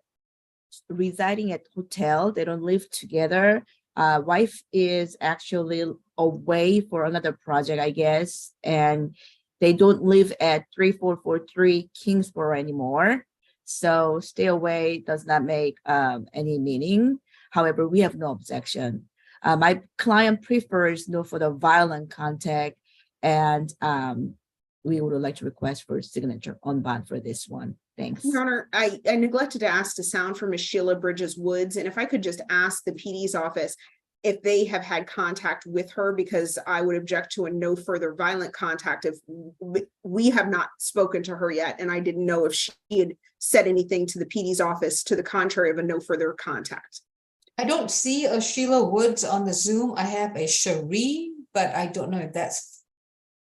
residing at hotel. They don't live together. Wife is actually away for another project, I guess, and they don't live at 3443 Kingsborough anymore. So stay away does not make any meaning. However, we have no objection. My client prefers no further violent contact, and we would like to request for signature on bond for this one. Thanks. Your Honor, I neglected to ask to sound for Ms. Sheila Bridges Woods, and if I could just ask the PD's office if they have had contact with her, because I would object to a no further violent contact if we have not spoken to her yet, and I didn't know if she had said anything to the PD's office to the contrary of a no further contact. I don't see a Sheila Woods on the Zoom. I have a Cherie, but I don't know if that's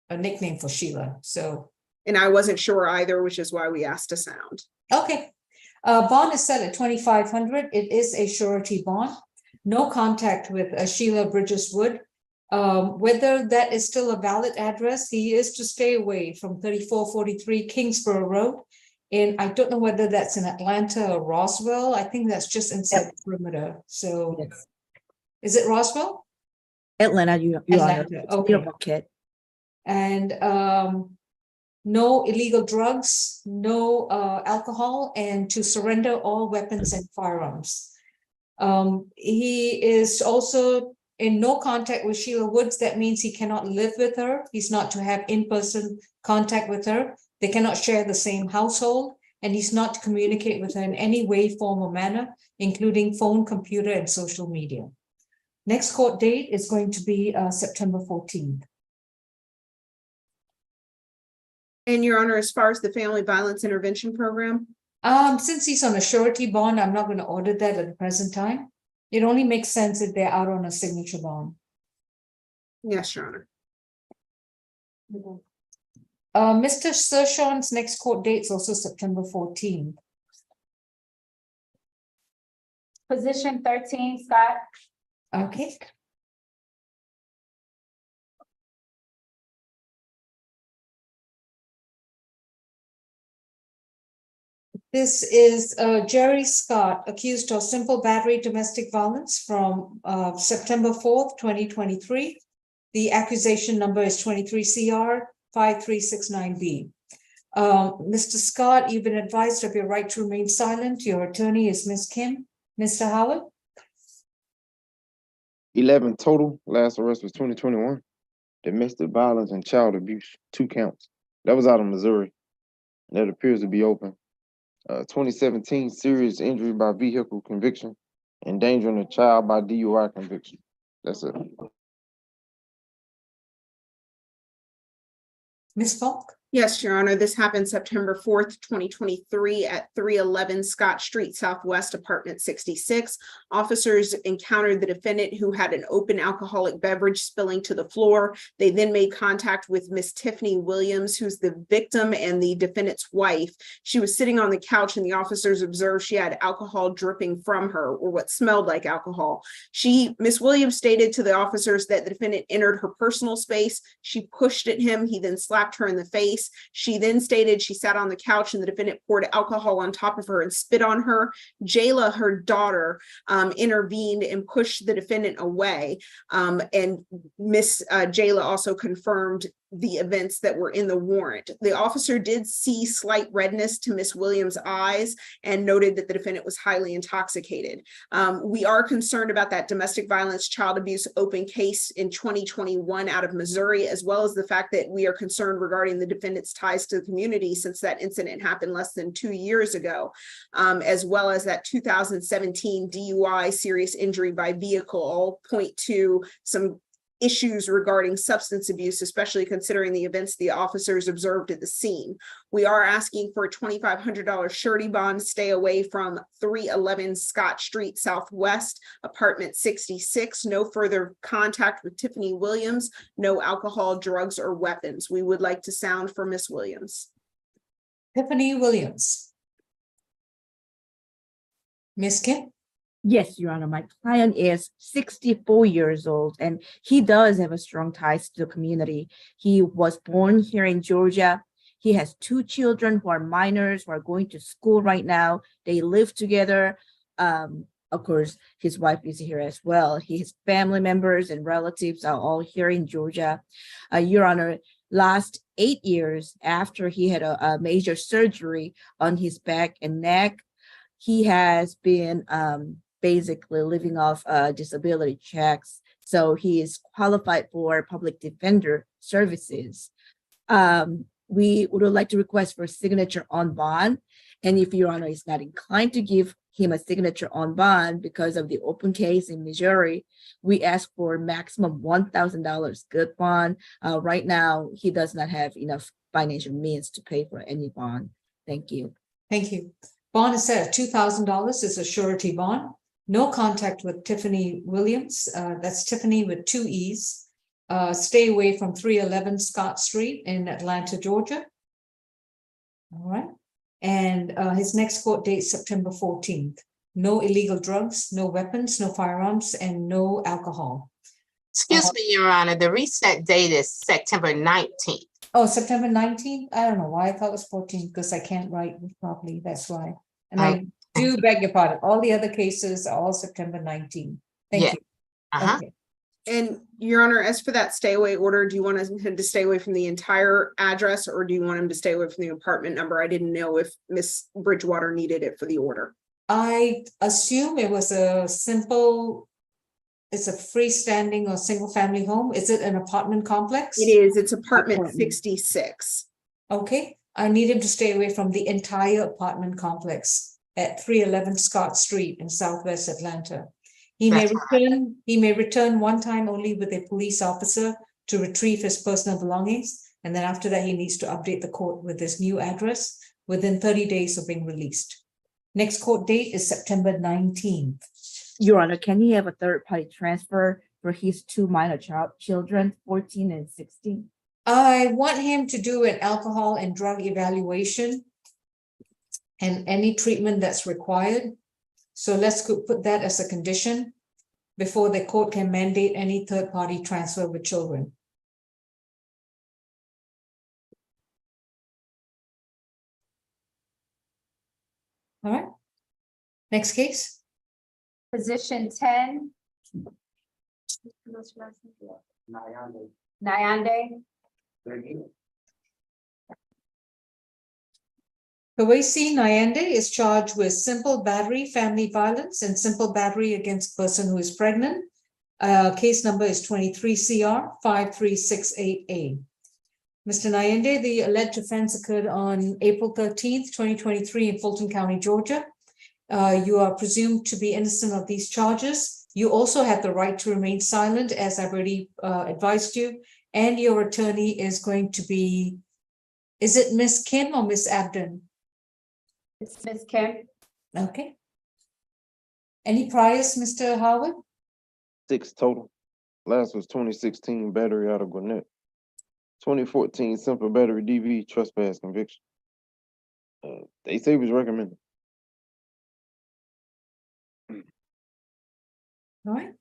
a nickname for Sheila, so. And I wasn't sure either, which is why we asked to sound. Okay. Bond is set at 2,500. It is a surety bond. No contact with Sheila Bridges Wood. Whether that is still a valid address, he is to stay away from 3443 Kingsborough Road. And I don't know whether that's in Atlanta or Roswell. I think that's just inside the perimeter. So yes. Is it Roswell? Atlanta, you Atlanta. are. Okay. And no illegal drugs, no alcohol, and to surrender all weapons and firearms. He is also in no contact with Sheila Woods. That means he cannot live with her. He's not to have in-person contact with her. They cannot share the same household, and he's not to communicate with her in any way, form, or manner, including phone, computer, and social media. Next court date is going to be September 14th. And Your Honor, as far as the Family Violence Intervention Program? Since he's on a surety bond, I'm not going to order that at the present time. It only makes sense if they're out on a signature bond. Yes, Your Honor. Mr. Sershon's next court date is also September 14th. Position 13, Scott. Okay. This is Jerry Scott, accused of simple battery domestic violence from September 4th, 2023. The accusation number is 23 CR 5369B. Mr. Scott, you've been advised of your right to remain silent. Your attorney is Ms. Kim. Mr. Howard? 11 total. Last arrest was 2021. Domestic violence and child abuse, 2 counts. That was out of Missouri. That appears to be open. 2017 serious injury by vehicle conviction, endangering a child by DUI conviction. That's it. Ms. Falk? Yes, Your Honor, this happened September 4th, 2023 at 311 Scott Street Southwest, apartment 66. Officers encountered the defendant who had an open alcoholic beverage spilling to the floor. They then made contact with Miss Tiffany Williams, who's the victim and the defendant's wife. She was sitting on the couch and the officers observed she had alcohol dripping from her, or what smelled like alcohol. Miss Williams stated to the officers that the defendant entered her personal space. She pushed at him. He then slapped her in the face. She then stated she sat on the couch and the defendant poured alcohol on top of her and spit on her. Jayla, her daughter, intervened and pushed the defendant away. And Miss Jayla also confirmed the events that were in the warrant. The officer did see slight redness to Miss Williams' eyes and noted that the defendant was highly intoxicated. We are concerned about that domestic violence, child abuse open case in 2021 out of Missouri, as well as the fact that we are concerned regarding the defendant's ties to the community since that incident happened less than 2 years ago, as well as that 2017 DUI serious injury by vehicle, all point to some issues regarding substance abuse, especially considering the events the officers observed at the scene. We are asking for a $2,500 surety bond to stay away from 311 Scott Street Southwest, apartment 66. No further contact with Tiffany Williams, no alcohol, drugs, or weapons. We would like to sound for Miss Williams. Tiffany Williams. Ms. Kim? Yes, Your Honor, my client is 64 years old and he does have a strong ties to the community. He was born here in Georgia. He has 2 children who are minors, who are going to school right now. They live together. Of course, his wife is here as well. His family members and relatives are all here in Georgia. Your Honor, last 8 years after he had a major surgery on his back and neck, he has been basically living off disability checks. So he is qualified for public defender services. We would like to request for a signature on bond. And if Your Honor is not inclined to give him a signature on bond because of the open case in Missouri, we ask for maximum $1,000 good bond. Right now, he does not have enough financial means to pay for any bond. Thank you. Thank you. Bond is set at $2,000. It's a surety bond. No contact with Tiffany Williams. That's Tiffany with 2 E's. Stay away from 311 Scott Street in Atlanta, Georgia. All right. And his next court date, September 14th. No illegal drugs, no weapons, no firearms, and no alcohol. Excuse me, Your Honor, the reset date is September 19th. Oh, September 19th? I don't know why I thought it was 14th because I can't write properly. That's why. And I do beg your pardon. All the other cases are all September 19th. Thank you. Okay. And Your Honor, as for that stay away order, do you want him to stay away from the entire address or do you want him to stay away from the apartment number? I didn't know if Miss Bridgewater needed it for the order. I assume it was a simple, it's a freestanding or single family home. Is it an apartment complex? It is. It's apartment 66. Okay. I need him to stay away from the entire apartment complex at 311 Scott Street in Southwest Atlanta. He may return one time only with a police officer to retrieve his personal belongings. And then after that, he needs to update the court with his new address within 30 days of being released. Next court date is September 19th. Your Honor, can he have a third-party transfer for his 2 minor children, 14 and 16? I want him to do an alcohol and drug evaluation and any treatment that's required. So let's put that as a condition before the court can mandate any third-party transfer with children. All right. Next case. Position 10. Nyande. Kawesi Nyande is charged with simple battery, family violence, and simple battery against a person who is pregnant. Case number is 23 CR 5368A. Mr. Nyande, the alleged offense occurred on April 13th, 2023 in Fulton County, Georgia. You are presumed to be innocent of these charges. You also have the right to remain silent, as I've already advised you, and your attorney is going to be, is it Miss Kim or Miss Abden? It's Ms. Kim. Okay. Any priors, Mr. Howard? 6 total. Last was 2016 battery out of Gwinnett. 2014 simple battery DV trespass conviction. They say it was recommended. All right.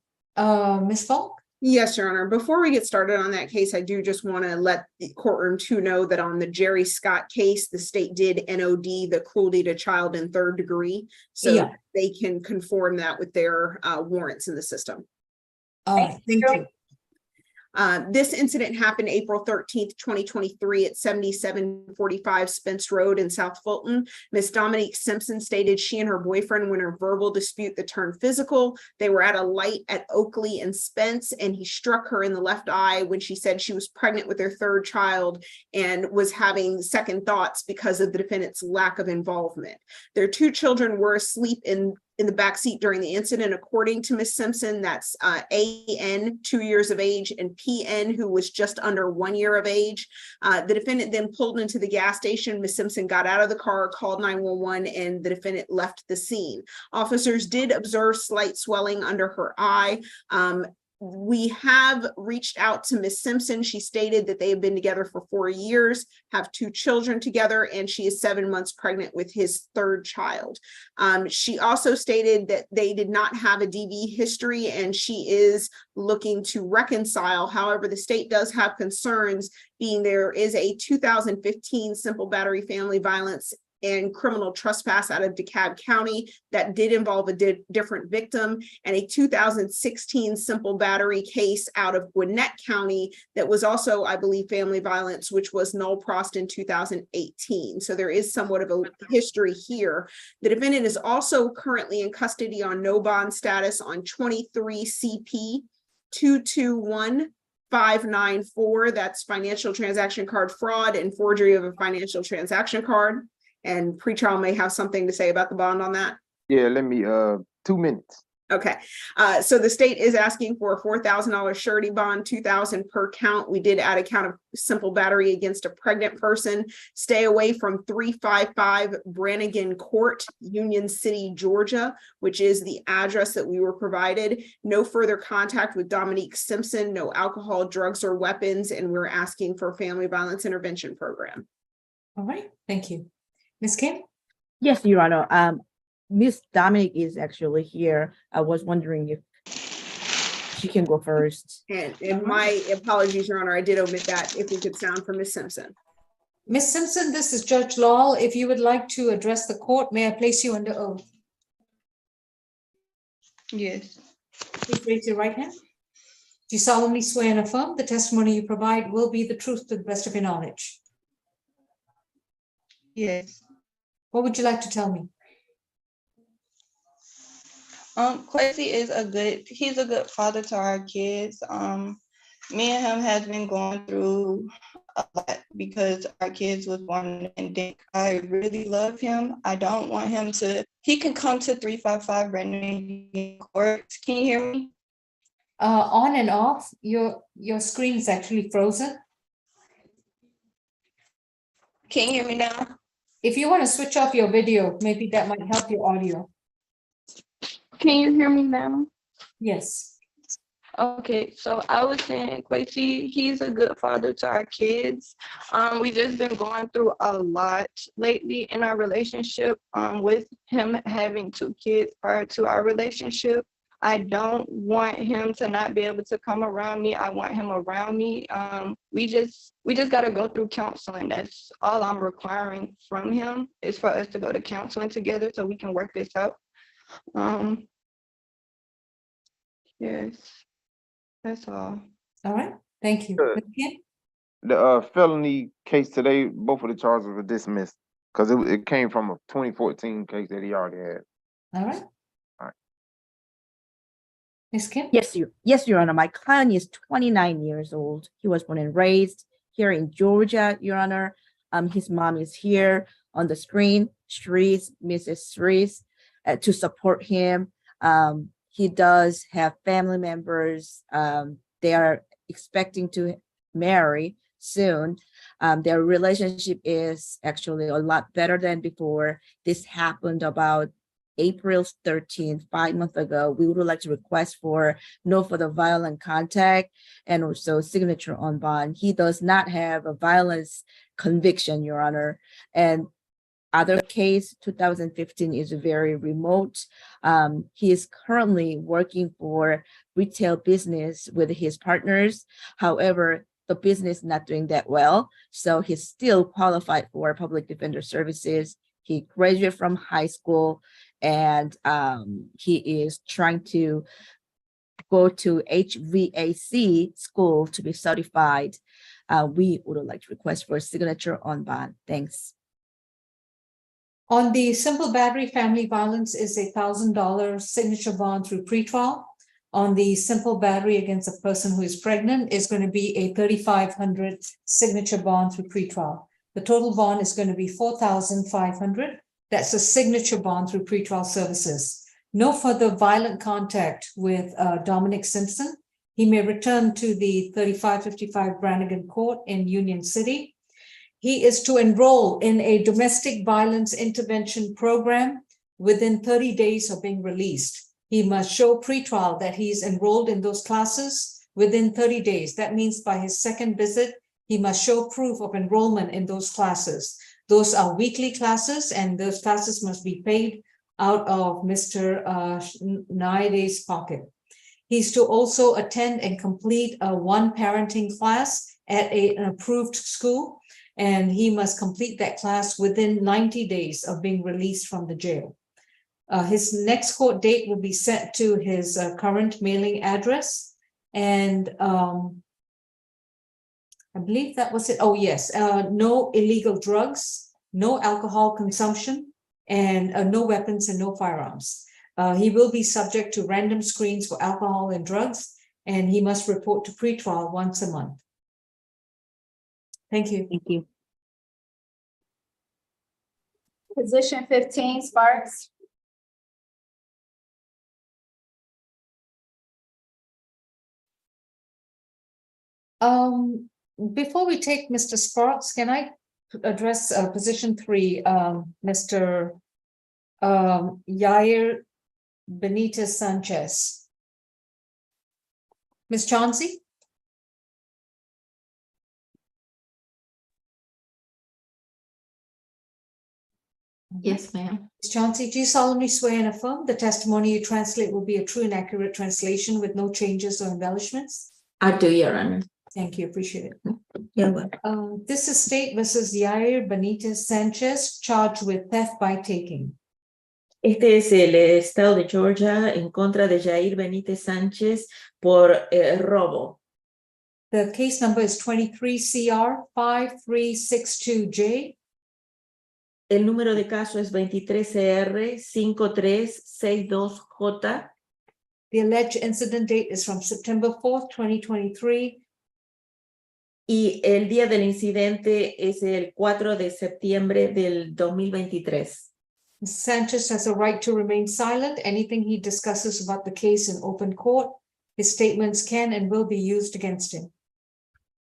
Ms. Falk? Yes, Your Honor. Before we get started on that case, I do just want to let the courtroom to know that on the Jerry Scott case, the state did NOD the cruelty to child in 3rd degree. So Yeah. they can conform that with their warrants in the system. All right, thank you. This incident happened April 13th, 2023 at 7745 Spence Road in South Fulton. Miss Dominique Simpson stated she and her boyfriend were in a verbal dispute that turned physical. They were at a light at Oakley and Spence, and he struck her in the left eye when she said she was pregnant with their 3rd child and was having second thoughts because of the defendant's lack of involvement. Their 2 children were asleep in the backseat during the incident. According to Miss Simpson, that's AN, 2 years of age, and PN, who was just under 1 year of age. The defendant then pulled into the gas station. Miss Simpson got out of the car, called 911, and the defendant left the scene. Officers did observe slight swelling under her eye. We have reached out to Miss Simpson. She stated that they have been together for 4 years, have 2 children together, and she is 7 months pregnant with his 3rd child. She also stated that they did not have a DV history and she is looking to reconcile. However, the state does have concerns, being there is a 2015 simple battery family violence and criminal trespass out of DeKalb County that did involve a different victim, and a 2016 simple battery case out of Gwinnett County that was also, I believe, family violence, which was null prost in 2018. So there is somewhat of a history here. The defendant is also currently in custody on no bond status on 23 CP 221594. That's financial transaction card fraud and forgery of a financial transaction card. And pretrial may have something to say about the bond on that. Yeah, let me 2 minutes. Okay, so the state is asking for a $4,000 surety bond, $2,000 per count. We did add a count of simple battery against a pregnant person. Stay away from 355 Brannigan Court, Union City, Georgia, which is the address that we were provided. No further contact with Dominique Simpson, no alcohol, drugs, or weapons, and we're asking for a family violence intervention program. All right, thank you. Ms. Kim? Yes, Your Honor. Miss Dominic is actually here. I was wondering if she can go first. And my apologies, Your Honor, I did omit that. If we could sound for Miss Simpson. Ms. Simpson, this is Judge Lawal. If you would like to address the court, may I place you under oath? Yes. Please raise your right hand. Do you solemnly swear and affirm the testimony you provide will be the truth to the best of your knowledge? Yes. What would you like to tell me? Quincy is he's a good father to our kids. Me and him has been going through a lot because our kids was born in Dick. I really love him. I don't want him he can come to 355 Brannigan Court. Can you hear me? On and off, your screen is actually frozen. Can you hear me now? If you want to switch off your video, maybe that might help your audio. Can you hear me now? Yes. Okay, so I was saying, Quincy, he's a good father to our kids. We just been going through a lot lately in our relationship. With him having 2 kids prior to our relationship, I don't want him to not be able to come around me. I want him around me. We just got to go through counseling. That's all I'm requiring from him, is for us to go to counseling together so we can work this out. Yes, that's all. All right, thank you. Good. The felony case today, both of the charges were dismissed because it came from a 2014 case that he already had. All right. Ms. Kim? Yes, Your Honor. My client is 29 years old. He was born and raised here in Georgia, Your Honor. His mom is here on the screen, Mrs. Shrees, to support him. He does have family members. They are expecting to marry soon. Their relationship is actually a lot better than before. This happened about April 13th, 5 months ago. We would like to request for no further violent contact and also signature on bond. He does not have a violence conviction, Your Honor. And other case, 2015, is very remote. He is currently working for retail business with his partners. However, the business not doing that well, so he's still qualified for public defender services. He graduated from high school, and he is trying to go to HVAC school to be certified. We would like to request for a signature on bond. Thanks. On the simple battery, family violence is $1,000 signature bond through pretrial. On the simple battery against a person who is pregnant is going to be a $3,500 signature bond through pretrial. The total bond is going to be $4,500. That's a signature bond through pretrial services. No further violent contact with Dominic Simpson. He may return to the 3555 Brannigan Court in Union City. He is to enroll in a domestic violence intervention program within 30 days of being released. He must show pretrial that he's enrolled in those classes within 30 days. That means by his second visit, he must show proof of enrollment in those classes. Those are weekly classes, and those classes must be paid out of Mr. Nyande's pocket. He's to also attend and complete a one parenting class at an approved school, and he must complete that class within 90 days of being released from the jail. His next court date will be set to his current mailing address. And I believe that was it. Oh, yes. No illegal drugs, no alcohol consumption, and no weapons and no firearms. He will be subject to random screens for alcohol and drugs, and he must report to pretrial once a month. Thank you. Thank you. Position 15, Sparks. Before we take Mr. Sparks, can I address position 3, Mr. Yair Benitez Sanchez? Ms. Chauncey? Yes, ma'am. Ms. Chauncey, do you solemnly swear and affirm the testimony you translate will be a true and accurate translation with no changes or embellishments? I do, Your Honor. Thank you, appreciate it. You're welcome. This is State versus Yair Benitez Sanchez, charged with theft by taking. Este es el estado de Georgia en contra de Yair Benitez Sánchez por robo. The case number is 23 CR 5362J. El número de caso es 23CR 5362J. The alleged incident date is from September 4th, 2023. Y el día del incidente es el 4 de septiembre del 2023. Sanchez has a right to remain silent. Anything he discusses about the case in open court, his statements can and will be used against him.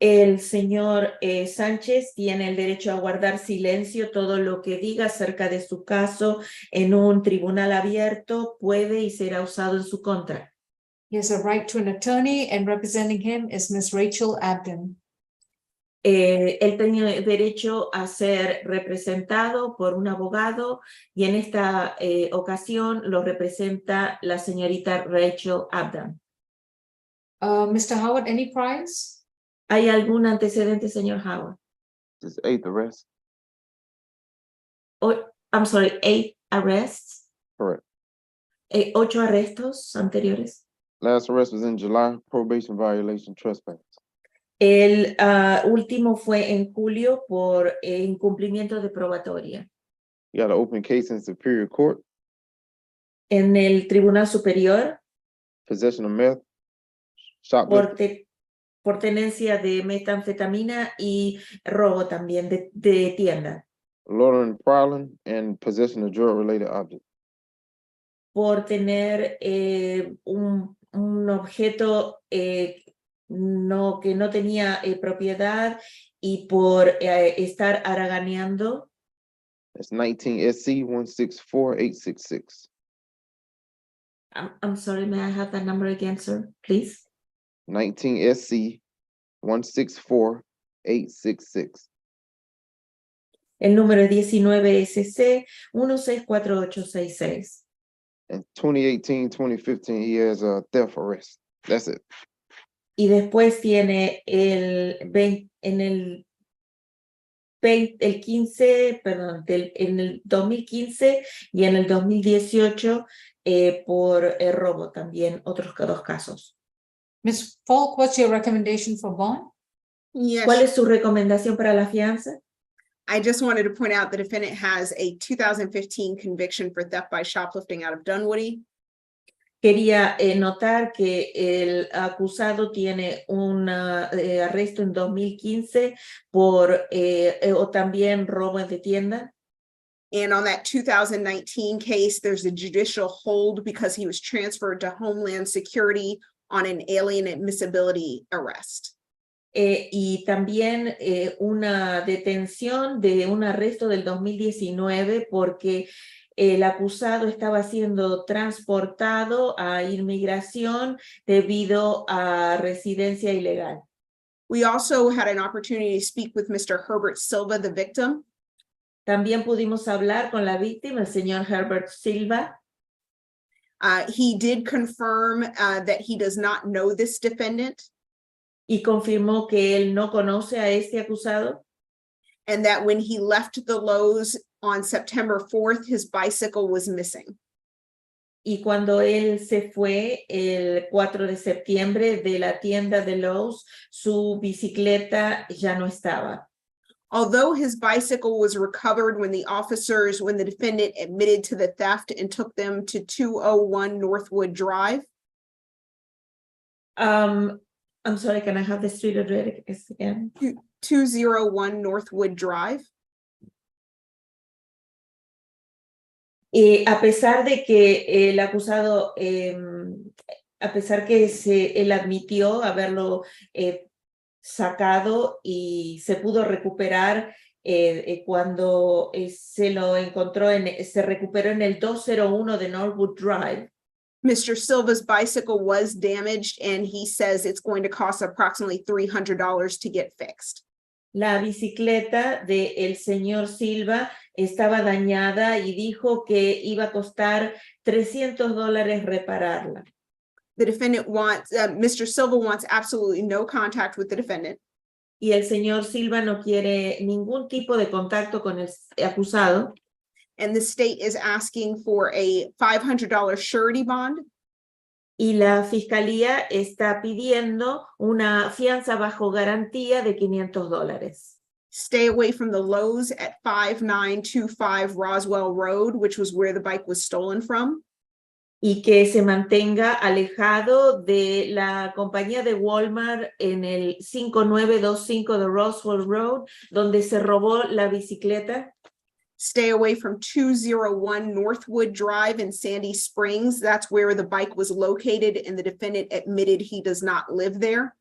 El señor Sánchez tiene el derecho a guardar silencio. Todo lo que diga acerca de su caso en un tribunal abierto puede y será usado en su contra. He has a right to an attorney, and representing him is Ms. Rachel Abden. Él tiene derecho a ser representado por un abogado y en esta ocasión lo representa la señorita Rachel Abden. Mr. Howard, any priors? ¿Hay algún antecedente, señor Howard? Just 8 arrests. I'm sorry, 8 arrests? Correct. 8 arrestos anteriores. Last arrest was in July, probation violation, trespass. El último fue en julio por incumplimiento de probatoria. You got an open case in Superior Court. En el Tribunal Superior. possession of meth, por, shoplifting, por tenencia de metanfetamina y robo también de tienda, loitering, prowling, and possession of drug-related objects. por tener un objeto que no tenía propiedad y por estar haraganeando. That's 19 SC 164866. I'm sorry, may I have that number again, sir, please? 19 SC 164866. El número es 19 SC 164866. In 2018-2015, he has a theft arrest. That's it. Y después tiene el 15, perdón, en el 2015 y en el 2018 por robo también, otros 2 casos. Ms. Falk, what's your recommendation for bond? Yes. ¿Cuál es su recomendación para la fianza? I just wanted to point out the defendant has a 2015 conviction for theft by shoplifting out of Dunwoody. Quería notar que el acusado tiene un arresto en 2015 por o también robo de tienda. And on that 2019 case, there's a judicial hold because he was transferred to Homeland Security on an alien admissibility arrest. Y también una detención de un arresto del 2019 porque el acusado estaba siendo transportado a inmigración debido a residencia ilegal. We also had an opportunity to speak with Mr. Herbert Silva, the victim. También pudimos hablar con la víctima, el señor Herbert Silva. He did confirm that he does not know this defendant. Y confirmó que él no conoce a este acusado. And that when he left the Lowe's on September 4th, his bicycle was missing. Y cuando él se fue el 4 de septiembre de la tienda de Lowe's, su bicicleta ya no estaba. Although his bicycle was recovered when the defendant admitted to the theft and took them to 201 Northwood Drive. I'm sorry, can I have the street address again? 201 Northwood Drive. A pesar de que el acusado, a pesar que él admitió haberlo sacado y se pudo recuperar cuando se lo encontró, se recuperó en el 201 de Northwood Drive. Mr. Silva's bicycle was damaged and he says it's going to cost approximately $300 to get fixed. La bicicleta del señor Silva estaba dañada y dijo que iba a costar $300 repararla. The defendant wants, Mr. Silva wants absolutely no contact with the defendant. Y el señor Silva no quiere ningún tipo de contacto con el acusado. And the state is asking for a $500 surety bond. Y la fiscalía está pidiendo una fianza bajo garantía de $500. Stay away from the Lowe's at 5925 Roswell Road, which was where the bike was stolen from. Y que se mantenga alejado de la compañía de Walmart en el 5925 de Roswell Road, donde se robó la bicicleta. Stay away from 201 Northwood Drive in Sandy Springs. That's where the bike was located and the defendant admitted he does not live there.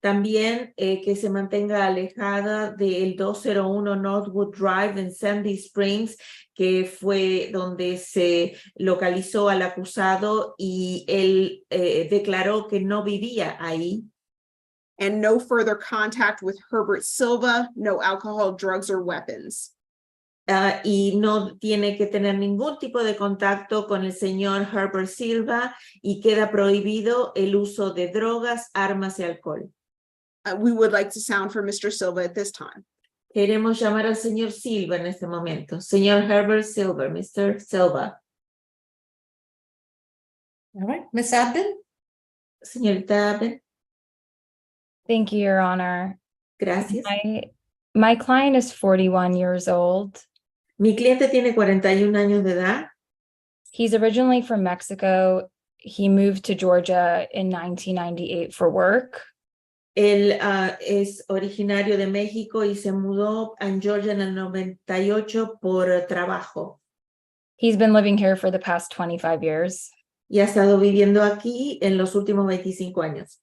También que se mantenga alejada del 201 Northwood Drive en Sandy Springs, que fue donde se localizó al acusado y él declaró que no vivía ahí. And no further contact with Herbert Silva, no alcohol, drugs, or weapons. Y no tiene que tener ningún tipo de contacto con el señor Herbert Silva y queda prohibido el uso de drogas, armas y alcohol. We would like to sound for Mr. Silva at this time. Queremos llamar al señor Silva en este momento. Señor Herbert Silva, Mr. Silva. All right, Ms. Abden? Señorita Abden. Thank you, Your Honor. Gracias. My client is 41 years old. Mi cliente tiene 41 años de edad. He's originally from Mexico. he moved to Georgia in 1998 for work. Él es originario de México y se mudó a Georgia en el 98 por trabajo. He's been living here for the past 25 years. Y ha estado viviendo aquí en los últimos 25 años.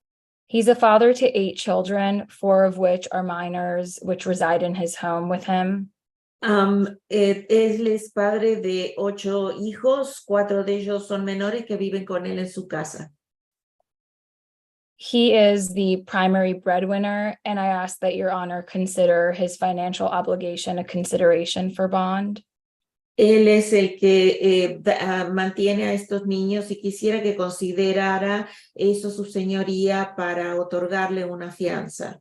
He's a father to 8 children, 4 of which are minors, which reside in his home with him. Él es padre de 8 hijos, 4 de ellos son menores que viven con él en su casa. He is the primary breadwinner, and I ask that Your Honor consider his financial obligation a consideration for bond. Él es el que mantiene a estos niños y quisiera que considerara eso su señoría para otorgarle una fianza.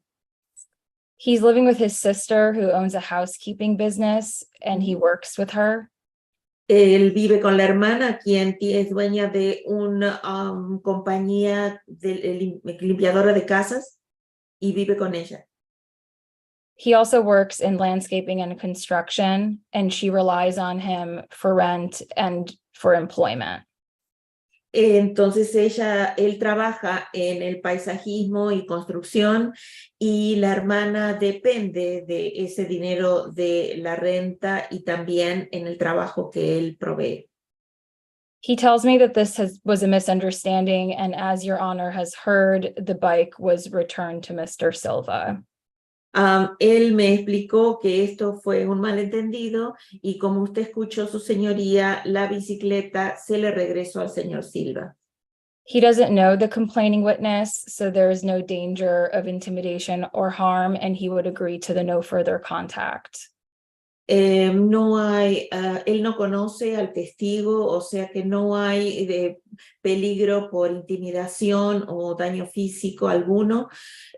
He's living with his sister who owns a housekeeping business, and he works with her. Él vive con la hermana, quien es dueña de una compañía de limpiadora de casas, y vive con ella. He also works in landscaping and construction, and she relies on him for rent and for employment. Entonces él trabaja en el paisajismo y construcción y la hermana depende de ese dinero de la renta y también en el trabajo que él provee. He tells me that this was a misunderstanding, and as Your Honor has heard, the bike was returned to Mr. Silva. Él me explicó que esto fue un malentendido y como usted escuchó, su señoría, la bicicleta se le regresó al señor Silva. He doesn't know the complaining witness, so there is no danger of intimidation or harm, and he would agree to the no further contact. Él no conoce al testigo, o sea que no hay peligro por intimidación o daño físico alguno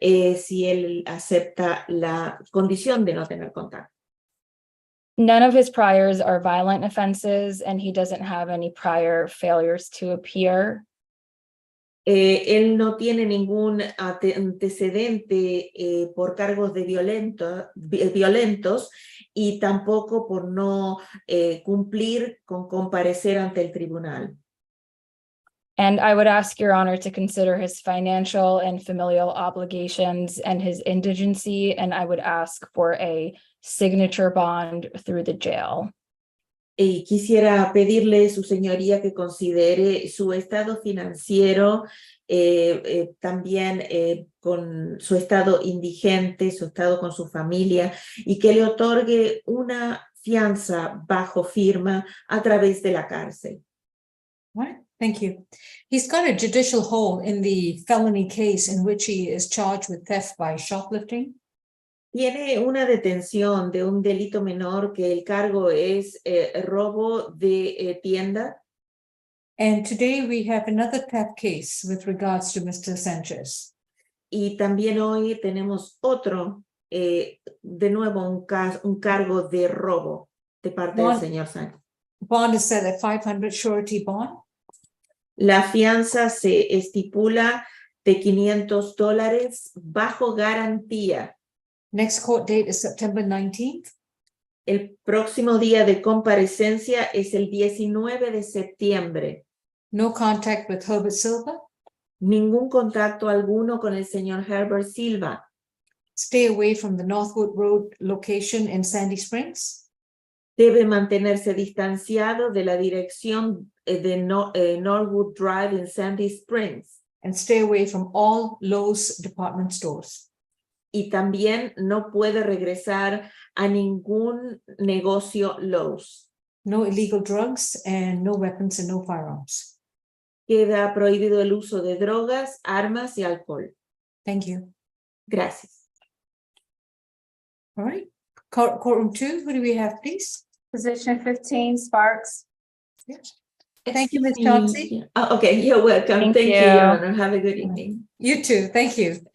si él acepta la condición de no tener contacto. None of his priors are violent offenses, and he doesn't have any prior failures to appear. Él no tiene ningún antecedente por cargos de violentos y tampoco por no cumplir con comparecer ante el tribunal. And I would ask Your Honor to consider his financial and familial obligations and his indigency, and I would ask for a signature bond through the jail. Y quisiera pedirle, su señoría, que considere su estado financiero, también con su estado indigente, su estado con su familia, y que le otorgue una fianza bajo firma a través de la cárcel. All right, thank you. He's got a judicial hold in the felony case in which he is charged with theft by shoplifting. Tiene una detención de un delito menor que el cargo es robo de tienda. And today we have another theft case with regards to Mr. Sanchez. Y también hoy tenemos otro, de nuevo un cargo de robo de parte del señor Sánchez. Bond is set at 500 surety bond. La fianza se estipula de $500 bajo garantía. Next court date is September 19th. El próximo día de comparecencia es el 19 de septiembre. No contact with Herbert Silva. Ningún contacto alguno con el señor Herbert Silva. Stay away from the Northwood Road location in Sandy Springs. Debe mantenerse distanciado de la dirección de Northwood Drive en Sandy Springs. And stay away from all Lowe's department stores. Y también no puede regresar a ningún negocio Lowe's. No illegal drugs and no weapons and no firearms. Queda prohibido el uso de drogas, armas y alcohol. Thank you. Gracias. All right. Courtroom 2, who do we have, please? Position 15, Sparks. Yes. Thank you, Ms. Chauncey. Oh, okay, you're welcome. Thank you, Your Honor. Have a good evening. You too. Thank you.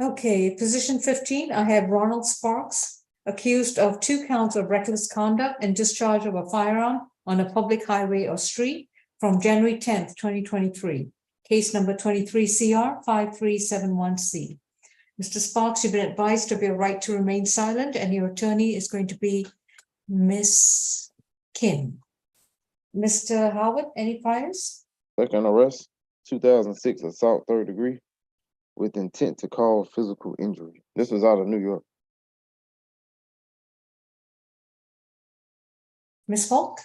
Okay, position 15, I have Ronald Sparks, accused of 2 counts of reckless conduct and discharge of a firearm on a public highway or street from January 10th, 2023. Case number 23 CR 5371C. Mr. Sparks, you've been advised of your right to remain silent, and your attorney is going to be Miss Kim. Mr. Howard, any priors? Second arrest, 2006 assault 3rd degree with intent to cause physical injury. This was out of New York. Ms. Falk?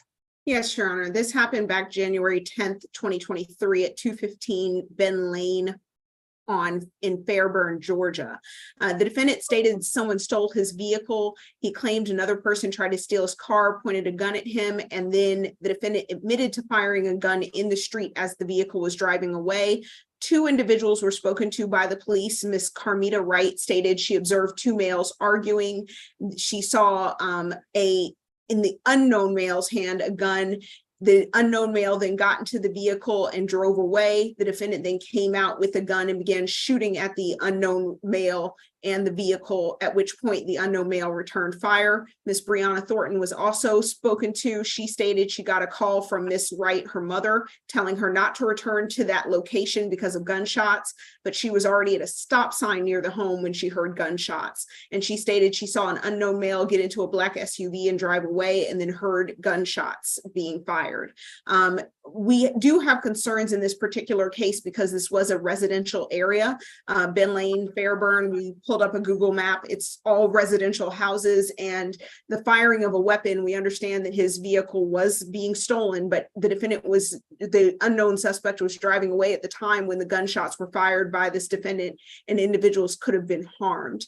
Yes, Your Honor. This happened back January 10th, 2023 at 215 Ben Lane in Fairburn, Georgia. The defendant stated someone stole his vehicle. He claimed another person tried to steal his car, pointed a gun at him, and then the defendant admitted to firing a gun in the street as the vehicle was driving away. 2 individuals were spoken to by the police. Miss Carmita Wright stated she observed 2 males arguing. She saw in the unknown male's hand a gun. The unknown male then got into the vehicle and drove away. The defendant then came out with a gun and began shooting at the unknown male and the vehicle, at which point the unknown male returned fire. Miss Brianna Thornton was also spoken to. She stated she got a call from Miss Wright, her mother, telling her not to return to that location because of gunshots, but she was already at a stop sign near the home when she heard gunshots. And she stated she saw an unknown male get into a black SUV and drive away and then heard gunshots being fired. We do have concerns in this particular case because this was a residential area. Ben Lane, Fairburn, we pulled up a Google map. It's all residential houses, and the firing of a weapon, we understand that his vehicle was being stolen, but the unknown suspect was driving away at the time when the gunshots were fired by this defendant, and individuals could have been harmed.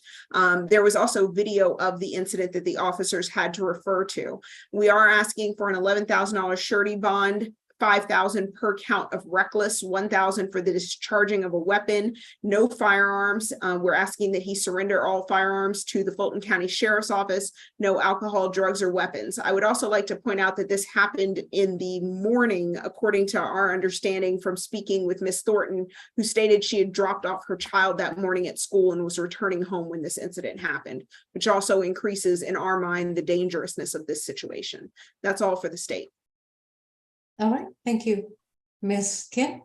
There was also video of the incident that the officers had to refer to. We are asking for an $11,000 surety bond, $5,000 per count of reckless, $1,000 for the discharging of a weapon, no firearms. We're asking that he surrender all firearms to the Fulton County Sheriff's Office, no alcohol, drugs, or weapons. I would also like to point out that this happened in the morning, according to our understanding from speaking with Miss Thornton, who stated she had dropped off her child that morning at school and was returning home when this incident happened, which also increases in our mind the dangerousness of this situation. That's all for the state. All right, thank you. Ms. Kim?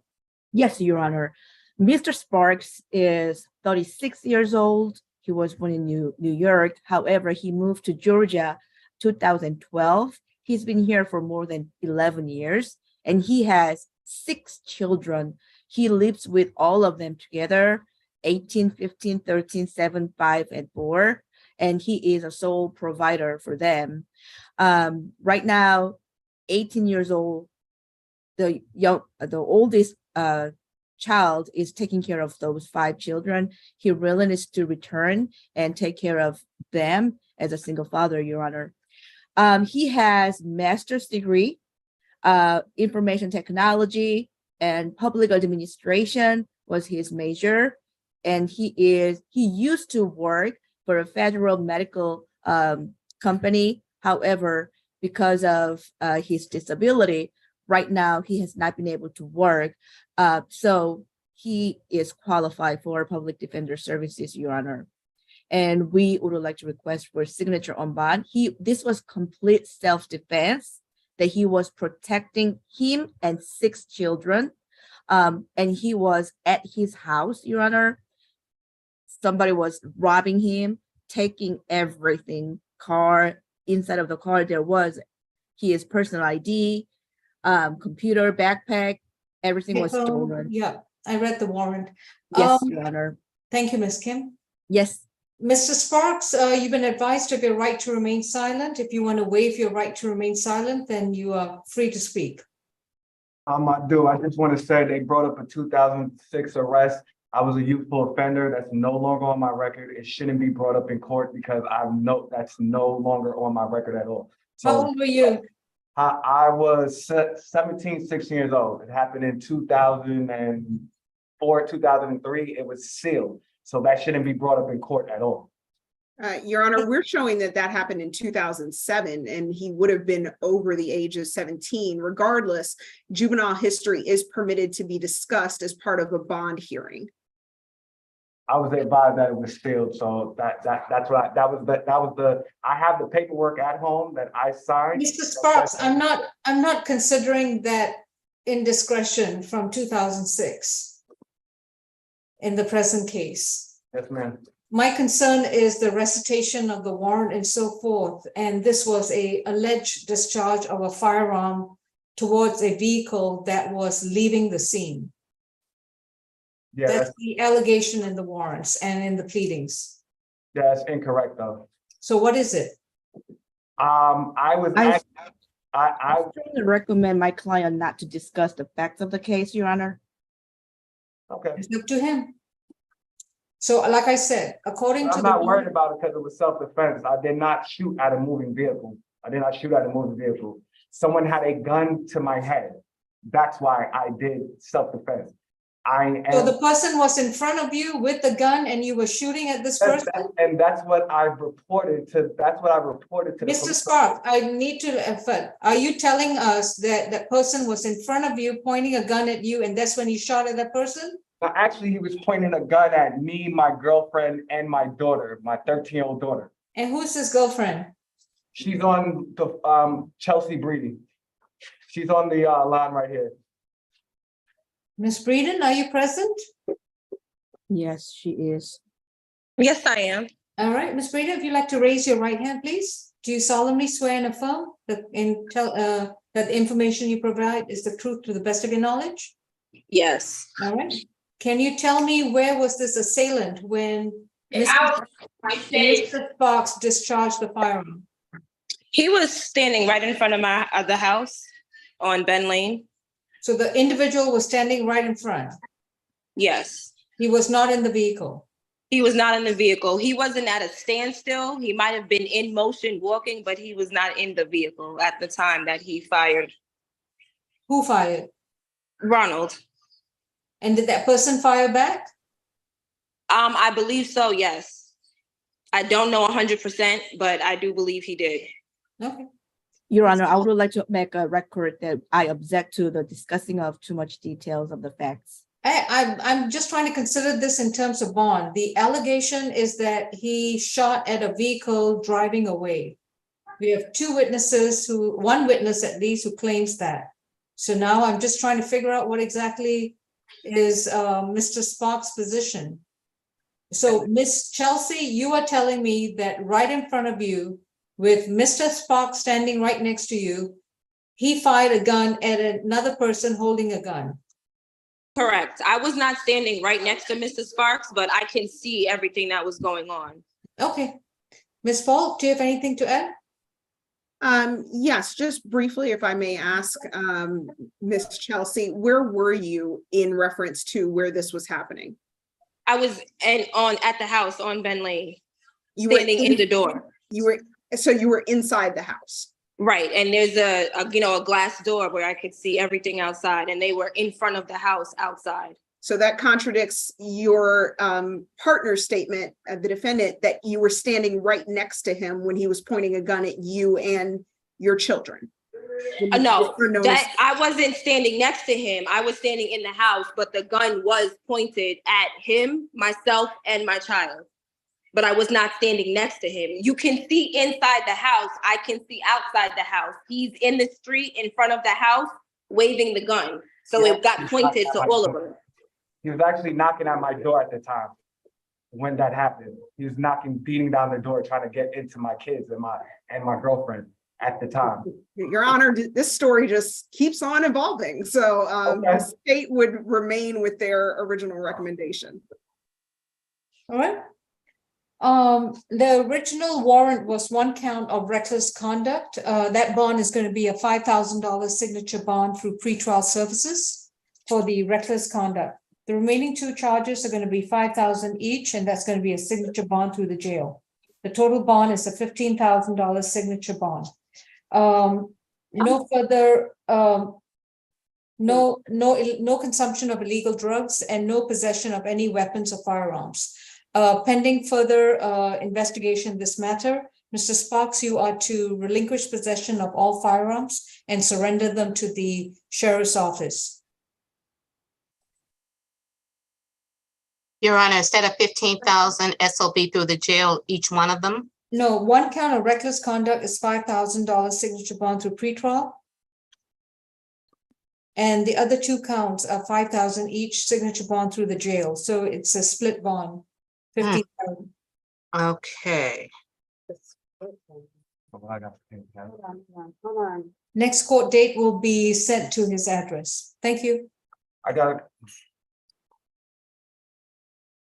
Yes, Your Honor. Mr. Sparks is 36 years old. He was born in New York. However, he moved to Georgia 2012. He's been here for more than 11 years, and he has 6 children. He lives with all of them together, 18, 15, 13, 7, 5, and 4, and he is a sole provider for them. Right now, 18 years old, the oldest child is taking care of those 5 children. He really needs to return and take care of them as a single father, Your Honor. He has master's degree, information technology and public administration was his major. And he used to work for a federal medical company. However, because of his disability, right now, he has not been able to work. So he is qualified for public defender services, Your Honor. And we would like to request for signature on bond. This was complete self-defense, that he was protecting him and 6 children. And he was at his house, Your Honor. Somebody was robbing him, taking everything, inside of the car, there was his personal ID, computer, backpack, everything was stolen. Yeah, I read the warrant. Yes, Your Honor. Thank you, Ms. Kim. Yes. Mr. Sparks, you've been advised of your right to remain silent. If you want to waive your right to remain silent, then you are free to speak. I do. I just want to say they brought up a 2006 arrest. I was a youthful offender. That's no longer on my record. It shouldn't be brought up in court because that's no longer on my record at all. So, how old were you? I was 16 years old. It happened in 2004, 2003. It was sealed. So that shouldn't be brought up in court at all. Your Honor, we're showing that happened in 2007 and he would have been over the age of 17. Regardless, juvenile history is permitted to be discussed as part of a bond hearing. I was advised that it was sealed, so that's what I have the paperwork at home that I signed. Mr. Sparks, I'm not considering that indiscretion from 2006 in the present case. Yes, ma'am. My concern is the recitation of the warrant and so forth, and this was a alleged discharge of a firearm towards a vehicle that was leaving the scene. Yeah, That's the allegation in the warrants and in the pleadings. that's incorrect though. So what is it? I was I strongly recommend my client not to discuss the facts of the case, Your Honor. okay. It's up to him. So like I said, according to I'm the. not worried about it because it was self-defense. I did not shoot at a moving vehicle. Someone had a gun to my head. That's why I did self-defense. So the person was in front of you with the gun and you were shooting at this person? And that's what I reported to, the Mr. police. Spark, I need to, are you telling us that that person was in front of you pointing a gun at you and that's when you shot at that person? Actually, he was pointing a gun at me, my girlfriend, and my daughter, my 13-year-old daughter. And who's his girlfriend? She's on the Chelsea Breedy. She's on the line right here. Miss Breeden, are you present? Yes, she is. Yes, I am. All right, Miss Breeden, if you'd like to raise your right hand, please. Do you solemnly swear and affirm that that the information you provide is the truth to the best of your knowledge? Yes. All right. Can you tell me where was this assailant when Mr. Fox discharged the firearm? He was standing right in front of the house on Ben Lane. So the individual was standing right in front? Yes. He was not in the vehicle? He was not in the vehicle. He wasn't at a standstill. He might have been in motion walking, but he was not in the vehicle at the time that he fired. Who fired? Ronald. And did that person fire back? I believe so, yes. I don't know 100%, but I do believe he did. Okay. Your Honor, I would like to make a record that I object to the discussing of too much details of the facts. I'm just trying to consider this in terms of bond. The allegation is that he shot at a vehicle driving away. We have two witnesses one witness at least who claims that. So now I'm just trying to figure out what exactly is Mr. Sparks' position. So Miss Chelsea, you are telling me that right in front of you, with Mr. Sparks standing right next to you, he fired a gun at another person holding a gun. Correct. I was not standing right next to Mr. Sparks, but I can see everything that was going on. Okay. Ms. Falk, do you have anything to add? Yes, just briefly, if I may ask, Miss Chelsea, where were you in reference to where this was happening? I was at the house on Ben Lane, Standing in the door. So you were inside the house? Right, and there's a glass door where I could see everything outside, and they were in front of the house outside. So that contradicts your partner's statement, the defendant, that you were standing right next to him when he was pointing a gun at you and your children. No, that I wasn't standing next to him. I was standing in the house, but the gun was pointed at him, myself, and my child. But I was not standing next to him. You can see inside the house. I can see outside the house. He's in the street in front of the house waving the gun. So it got pointed to all of us. He was actually knocking at my door at the time when that happened. He was beating down the door, trying to get into my kids and my girlfriend at the time. Your Honor, this story just keeps on evolving. So the state would remain with their original recommendation. All right. The original warrant was 1 count of reckless conduct. That bond is going to be a $5,000 signature bond through pretrial services for the reckless conduct. The remaining 2 charges are going to be $5,000 each, and that's going to be a signature bond through the jail. The total bond is a $15,000 signature bond. No further, no consumption of illegal drugs and no possession of any weapons or firearms. Pending further investigation in this matter, Mr. Sparks, you are to relinquish possession of all firearms and surrender them to the sheriff's office. Your Honor, instead of 15,000 SOB through the jail, each one of them? No, 1 count of reckless conduct is $5,000 signature bond through pretrial. And the other 2 counts are $5,000 each signature bond through the jail. So it's a split bond, 15,000. Okay. Hold on. Next court date will be sent to his address. Thank you. I got it.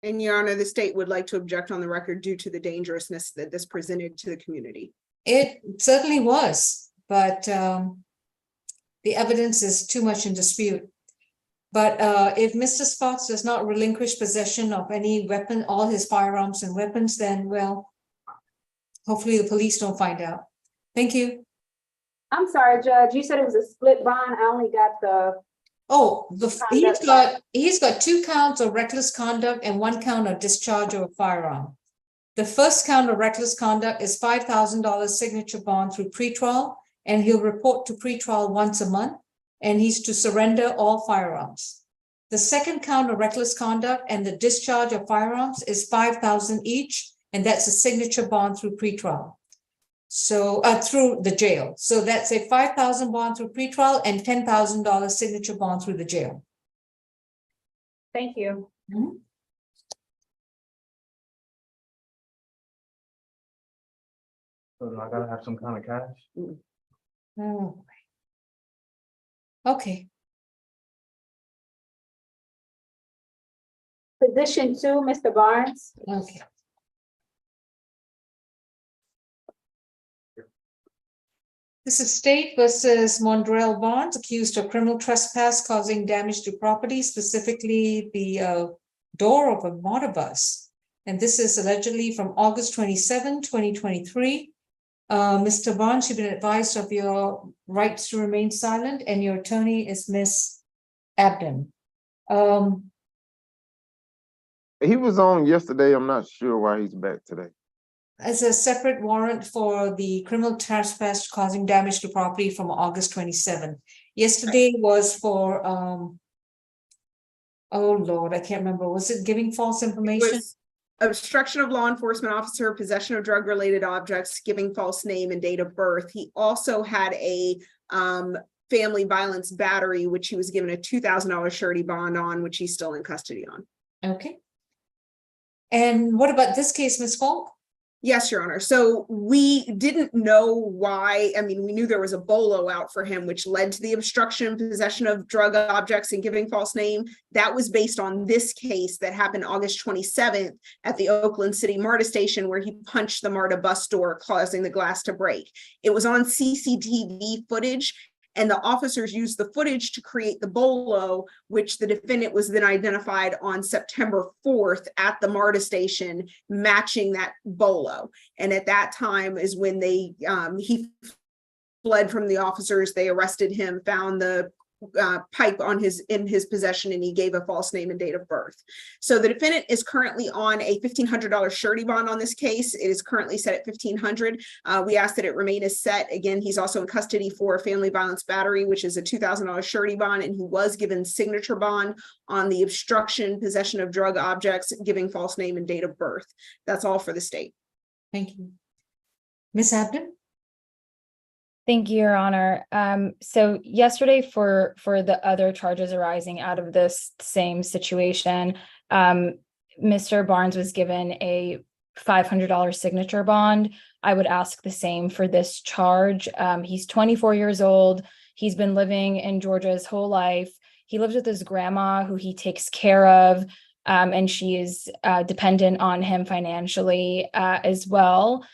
And Your Honor, the state would like to object on the record due to the dangerousness that this presented to the community. It certainly was, but the evidence is too much in dispute. But if Mr. Sparks does not relinquish possession of any weapon, all his firearms and weapons, then, well, hopefully the police don't find out. Thank you. I'm sorry, Judge, you said it was a split bond. I only got the. Oh, he's got 2 counts of reckless conduct and 1 count of discharge of a firearm. The first count of reckless conduct is $5,000 signature bond through pretrial, and he'll report to pretrial once a month, and he's to surrender all firearms. The second count of reckless conduct and the discharge of firearms is $5,000 each, and that's a signature bond through pretrial. So through the jail. So that's a $5,000 bond through pretrial and $10,000 signature bond through the jail. Thank you. Mhm. So I gotta have some kind of cash. Oh. Okay. Position 2, Mr. Barnes. Okay. This is State versus Montreal Barnes, accused of criminal trespass causing damage to property, specifically the door of a motor bus. And this is allegedly from August 27, 2023. Mr. Barnes, you've been advised of your rights to remain silent, and your attorney is Miss Abden. He was on yesterday. I'm not sure why he's back today. As a separate warrant for the criminal trespass causing damage to property from August 27. Yesterday was for, oh Lord, I can't remember. Was it giving false information? Obstruction of law enforcement officer, possession of drug-related objects, giving false name and date of birth. He also had a family violence battery, which he was given a $2,000 surety bond on, which he's still in custody on. Okay. And what about this case, Ms. Falk? Yes, Your Honor. So we didn't know why. I mean, we knew there was a BOLO out for him, which led to the obstruction, possession of drug objects, and giving false name. That was based on this case that happened August 27th at the Oakland City MARTA station, where he punched the MARTA bus door, causing the glass to break. It was on CCTV footage, and the officers used the footage to create the BOLO, which the defendant was then identified on September 4th at the MARTA station, matching that BOLO. And at that time is when he fled from the officers. They arrested him, found the pipe in his possession, and he gave a false name and date of birth. So the defendant is currently on a $1,500 surety bond on this case. It is currently set at $1,500. We ask that it remain as set. Again, he's also in custody for a family violence battery, which is a $2,000 surety bond, and he was given signature bond on the obstruction, possession of drug objects, giving false name and date of birth. That's all for the state. Thank you. Ms. Abden? Thank you, Your Honor. So yesterday for the other charges arising out of this same situation, Mr. Barnes was given a $500 signature bond. I would ask the same for this charge. He's 24 years old. He's been living in Georgia his whole life. He lives with his grandma, who he takes care of, and she is dependent on him financially as well.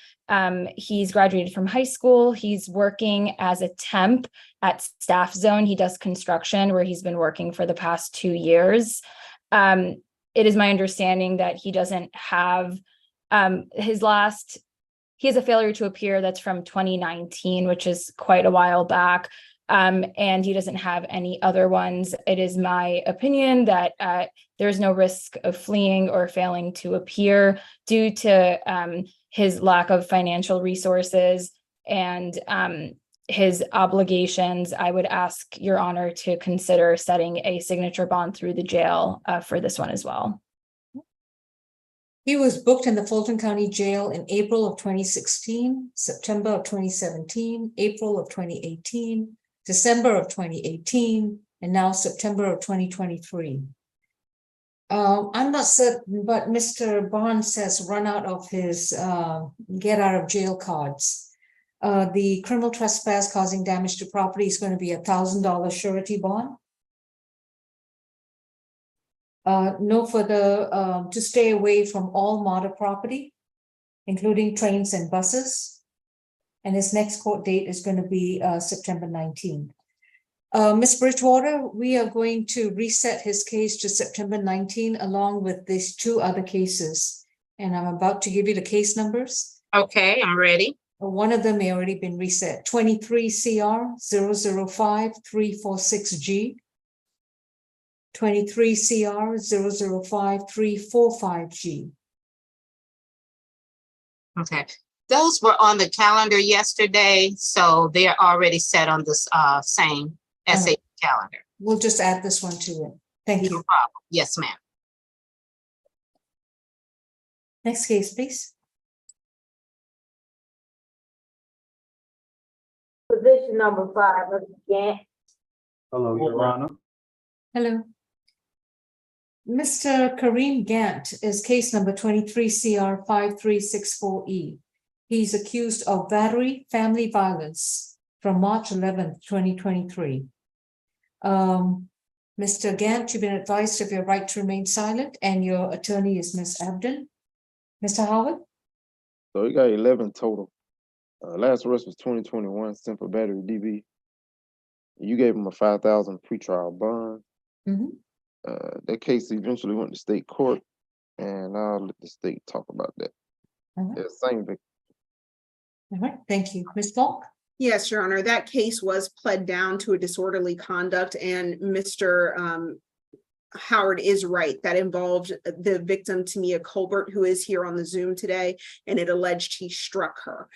He's graduated from high school. He's working as a temp at Staff Zone. He does construction, where he's been working for the past 2 years. It is my understanding that he doesn't have he has a failure to appear that's from 2019, which is quite a while back. And he doesn't have any other ones. It is my opinion that there's no risk of fleeing or failing to appear due to his lack of financial resources and his obligations. I would ask Your Honor to consider setting a signature bond through the jail for this one as well. He was booked in the Fulton County Jail in April of 2016, September of 2017, April of 2018, December of 2018, and now September of 2023. I'm not certain, but Mr. Barnes has run out of his get out of jail cards. The criminal trespass causing damage to property is going to be $1,000 surety bond. No further, to stay away from all MARTA property, including trains and buses. And his next court date is going to be September 19th. Ms. Bridgewater, we are going to reset his case to September 19 along with these two other cases. And I'm about to give you the case numbers. Okay, I'm ready. One of them may already been reset, 23 CR 005-346G. 23 CR 005-345G. Okay, those were on the calendar yesterday, so they're already set on this same SA calendar. We'll just add this one to it. Thank No you. problem. Yes, ma'am. Next case, please. Position number 5, Mr. Gantt. Hello, Your Honor. Hello. Mr. Kareem Gantt is case number 23 CR 5364E. He's accused of battery, family violence from March 11th, 2023. Mr. Gantt, you've been advised of your right to remain silent, and your attorney is Ms. Abden. Mr. Howard? So we got 11 total. Last arrest was 2021, simple battery DV. You gave him a $5,000 pretrial bond. That case eventually went to state court, and I'll let the state talk about that. Yeah, same victim. All right, thank you. Ms. Falk? Yes, Your Honor, that case was pled down to a disorderly conduct, and Mr. Howard is right. That involved the victim, Tamia Colbert, who is here on the Zoom today, and it alleged he struck her.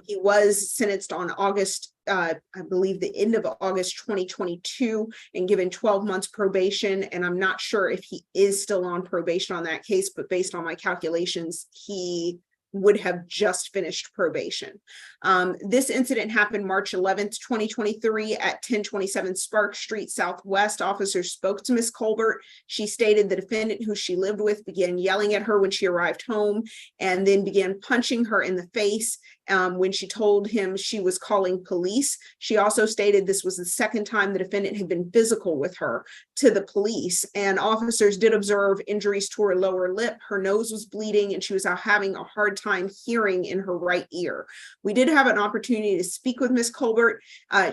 He was sentenced on August, I believe the end of August 2022, and given 12 months probation. And I'm not sure if he is still on probation on that case, but based on my calculations, he would have just finished probation. This incident happened March 11th, 2023 at 1027 Spark Street Southwest. Officers spoke to Ms. Colbert. She stated the defendant, who she lived with, began yelling at her when she arrived home and then began punching her in the face when she told him she was calling police. She also stated this was the second time the defendant had been physical with her to the police, and officers did observe injuries to her lower lip. Her nose was bleeding and she was having a hard time hearing in her right ear. We did have an opportunity to speak with Ms. Colbert.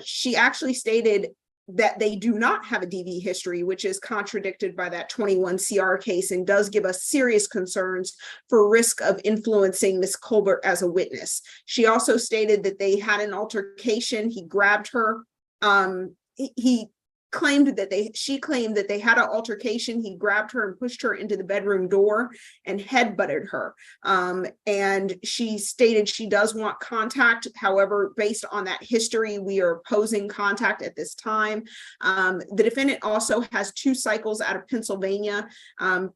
She actually stated that they do not have a DV history, which is contradicted by that 21 CR case, and does give us serious concerns for risk of influencing Ms. Colbert as a witness. She also stated that they had an altercation. He grabbed her. She claimed that they had an altercation. He grabbed her and pushed her into the bedroom door and headbutted her. And she stated she does want contact. However, based on that history, we are opposing contact at this time. The defendant also has 2 cycles out of Pennsylvania,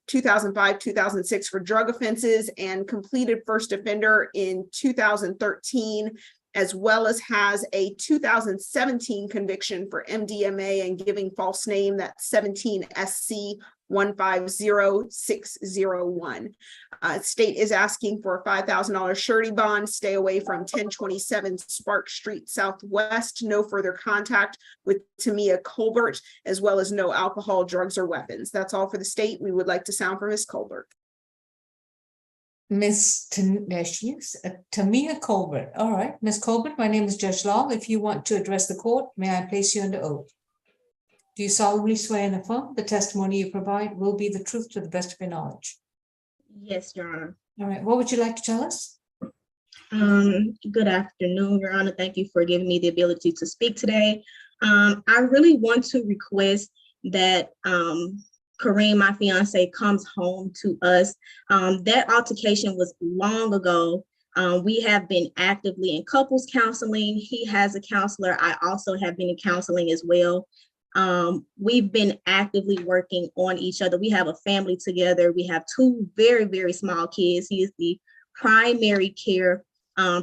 2005, 2006 for drug offenses, and completed first offender in 2013, as well as has a 2017 conviction for MDMA and giving false name, that's 17 SC 150601. State is asking for a $5,000 surety bond. Stay away from 1027 Spark Street Southwest. No further contact with Tamia Colbert, as well as no alcohol, drugs, or weapons. That's all for the state. We would like to sound for Ms. Colbert. Miss Tamia Colbert. All right, Miss Colbert, my name is Judge Law. If you want to address the court, may I place you under oath? Do you solemnly swear and affirm the testimony you provide will be the truth to the best of your knowledge? Yes, Your Honor. All right, what would you like to tell us? Good afternoon, Your Honor. Thank you for giving me the ability to speak today. I really want to request that Kareem, my fiance, comes home to us. That altercation was long ago. We have been actively in couples counseling. He has a counselor. I also have been in counseling as well. We've been actively working on each other. We have a family together. We have 2 very, very small kids. He is the primary care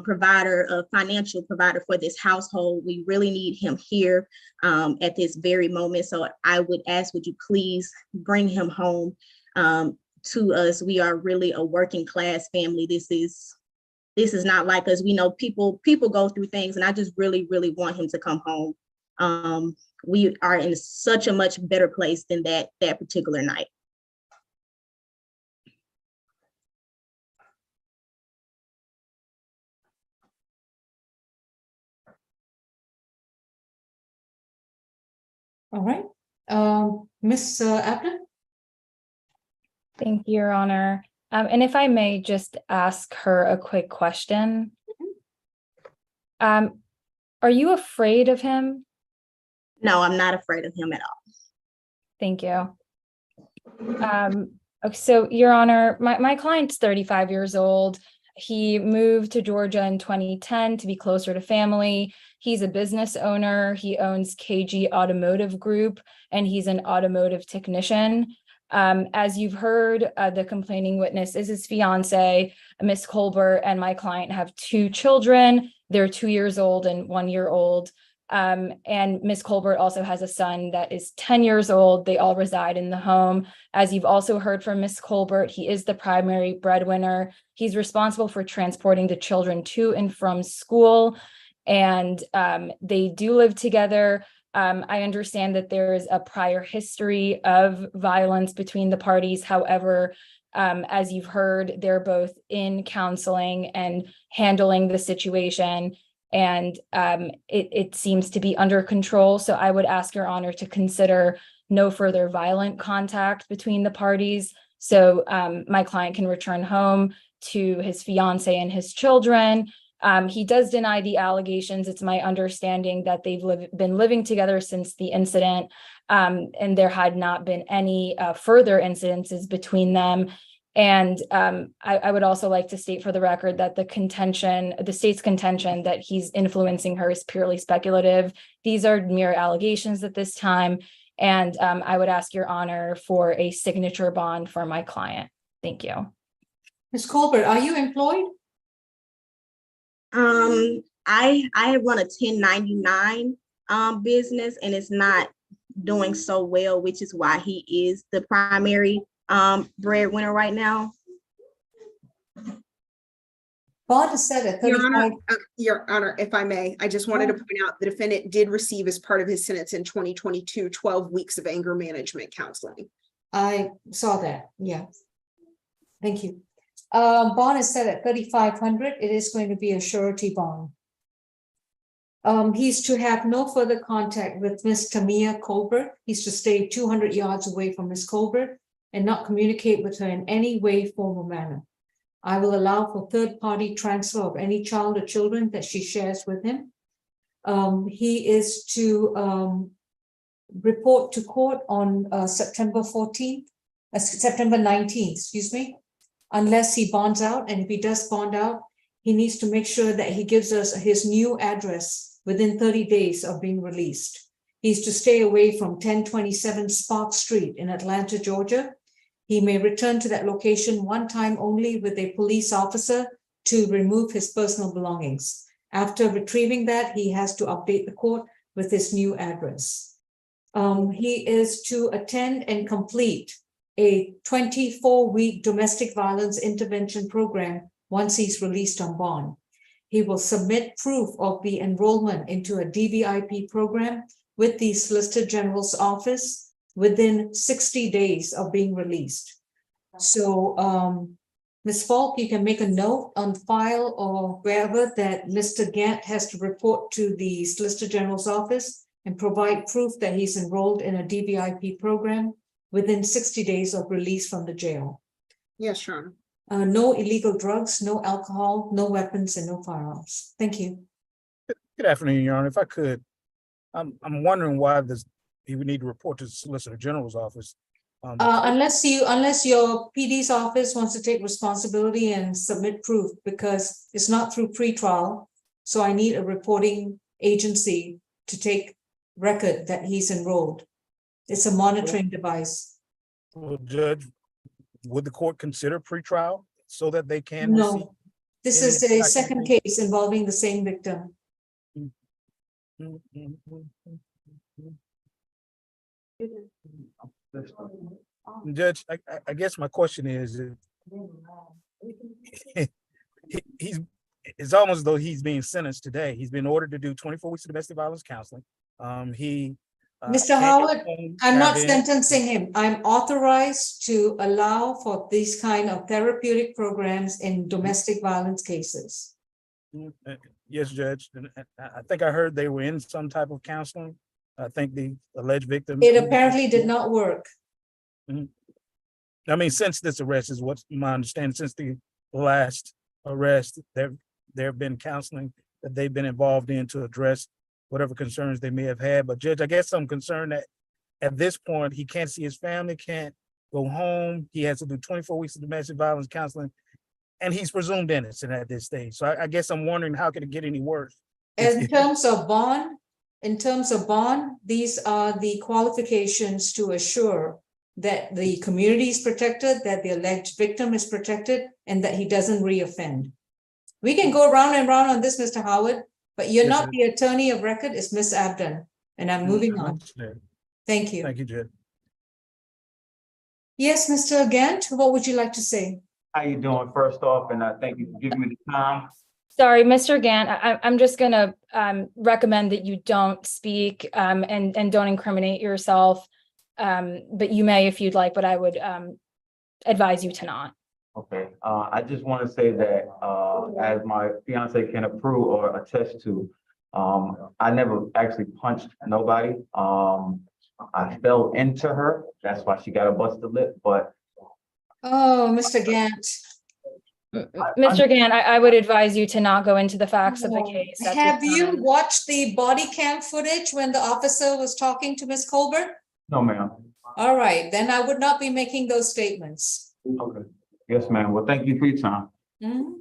provider, a financial provider for this household. We really need him here at this very moment. So I would ask, would you please bring him home to us? We are really a working class family. This this is not like us. We know people go through things, and I just really, really want him to come home. We are in such a much better place than that particular night. All right, Miss Abner? Thank you, Your Honor. And if I may just ask her a quick question. Are you afraid of him? No, I'm not afraid of him at all. Thank you. So, Your Honor, my client's 35 years old. He moved to Georgia in 2010 to be closer to family. He's a business owner. He owns KG Automotive Group, and he's an automotive technician. As you've heard, the complaining witness is his fiance, Miss Colbert, and my client have 2 children. They're 2 years old and 1 year old. And Miss Colbert also has a son that is 10 years old. They all reside in the home. As you've also heard from Miss Colbert, he is the primary breadwinner. He's responsible for transporting the children to and from school, and they do live together. I understand that there is a prior history of violence between the parties. However, as you've heard, they're both in counseling and handling the situation, and it seems to be under control. So I would ask Your Honor to consider no further violent contact between the parties, so my client can return home to his fiance and his children. He does deny the allegations. It's my understanding that they've been living together since the incident, and there had not been any further incidences between them. And I would also like to state for the record that the state's contention that he's influencing her is purely speculative. These are mere allegations at this time. And I would ask Your Honor for a signature bond for my client. Thank you. Ms. Colbert, are you employed? I run a 1099 business, and it's not doing so well, which is why he is the primary breadwinner right now. Bond is set at 35. Your Honor, if I may, I just wanted to point out the defendant did receive as part of his sentence in 2022, 12 weeks of anger management counseling. I saw that, yeah. Thank you. Bond is set at 3,500. It is going to be a surety bond. He's to have no further contact with Miss Tamia Colbert. He's to stay 200 yards away from Miss Colbert and not communicate with her in any way, form, or manner. I will allow for third-party transfer of any child or children that she shares with him. He is to report to court on September 19th, excuse me, unless he bonds out. And if he does bond out, he needs to make sure that he gives us his new address within 30 days of being released. He's to stay away from 1027 Spark Street in Atlanta, Georgia. He may return to that location one time only with a police officer to remove his personal belongings. After retrieving that, he has to update the court with his new address. He is to attend and complete a 24-week domestic violence intervention program once he's released on bond. He will submit proof of the enrollment into a DVIP program with the Solicitor General's office within 60 days of being released. So, Ms. Falk, you can make a note on file or wherever that Mr. Gantt has to report to the Solicitor General's office and provide proof that he's enrolled in a DVIP program within 60 days of release from the jail. Yes, Your No Honor. illegal drugs, no alcohol, no weapons, and no firearms. Thank you. Good afternoon, Your Honor. If I could, I'm wondering why he would need to report to the Solicitor General's office. Unless your PD's office wants to take responsibility and submit proof, because it's not through pretrial. So I need a reporting agency to take record that he's enrolled. It's a monitoring device. Well, Judge, would the court consider pretrial so that they can? No, this is a second case involving the same victim. Judge, I guess my question is, he's it's almost as though he's being sentenced today. He's been ordered to do 24 weeks of domestic violence counseling. Mr. can't Howard, I'm not have any- sentencing him. I'm authorized to allow for these kind of therapeutic programs in domestic violence cases. Yes, Judge. And I think I heard they were in some type of counseling. I think the alleged victim. It apparently did not work. I mean, since this arrest is what's my understanding, since the last arrest, there have been counseling that they've been involved in to address whatever concerns they may have had. But Judge, I guess I'm concerned that at this point, he can't see his family, can't go home. He has to do 24 weeks of domestic violence counseling, and he's presumed innocent at this stage. So I guess I'm wondering, how could it get any worse? In terms of bond, these are the qualifications to assure that the community is protected, that the alleged victim is protected, and that he doesn't reoffend. We can go round and round on this, Mr. Howard, but you're not the attorney of record, it's Miss Abden, and I'm moving on. Thank you. Thank you, Judge. Yes, Mr. Gantt, what would you like to say? How you doing? First off, and I thank you for giving me the time. Sorry, Mr. Gantt, I'm just gonna recommend that you don't speak and don't incriminate yourself. But you may if you'd like, but I would advise you to not. Okay, I just want to say that as my fiance can approve or attest to, I never actually punched nobody. I fell into her. That's why she got a busted lip. But oh, Mr. Gantt. Mr. Gantt, I would advise you to not go into the facts of the case. Have you watched the body cam footage when the officer was talking to Miss Colbert? no, ma'am. All right, then I would not be making those statements. Okay. Yes, ma'am. Well, thank you for your time. Mhm.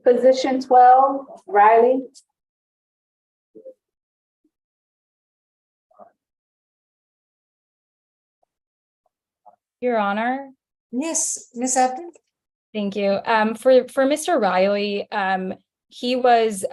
Position 12, Riley. Your Honor. Yes, Miss Abden. Thank you. For Mr. Riley, he was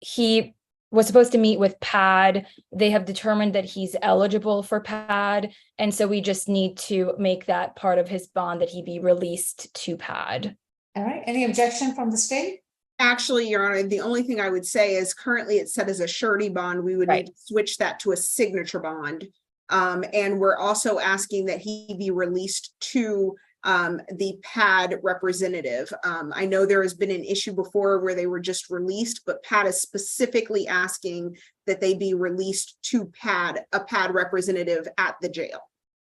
he was supposed to meet with PAD. They have determined that he's eligible for PAD, and so we just need to make that part of his bond that he be released to PAD. All right, any objection from the state? Actually, Your Honor, the only thing I would say is currently it's set as a surety bond. We would need to switch that to a signature bond. And we're also asking that he be released to the PAD representative. I know there has been an issue before where they were just released, but PAD is specifically asking that they be released to PAD, a PAD representative at the jail.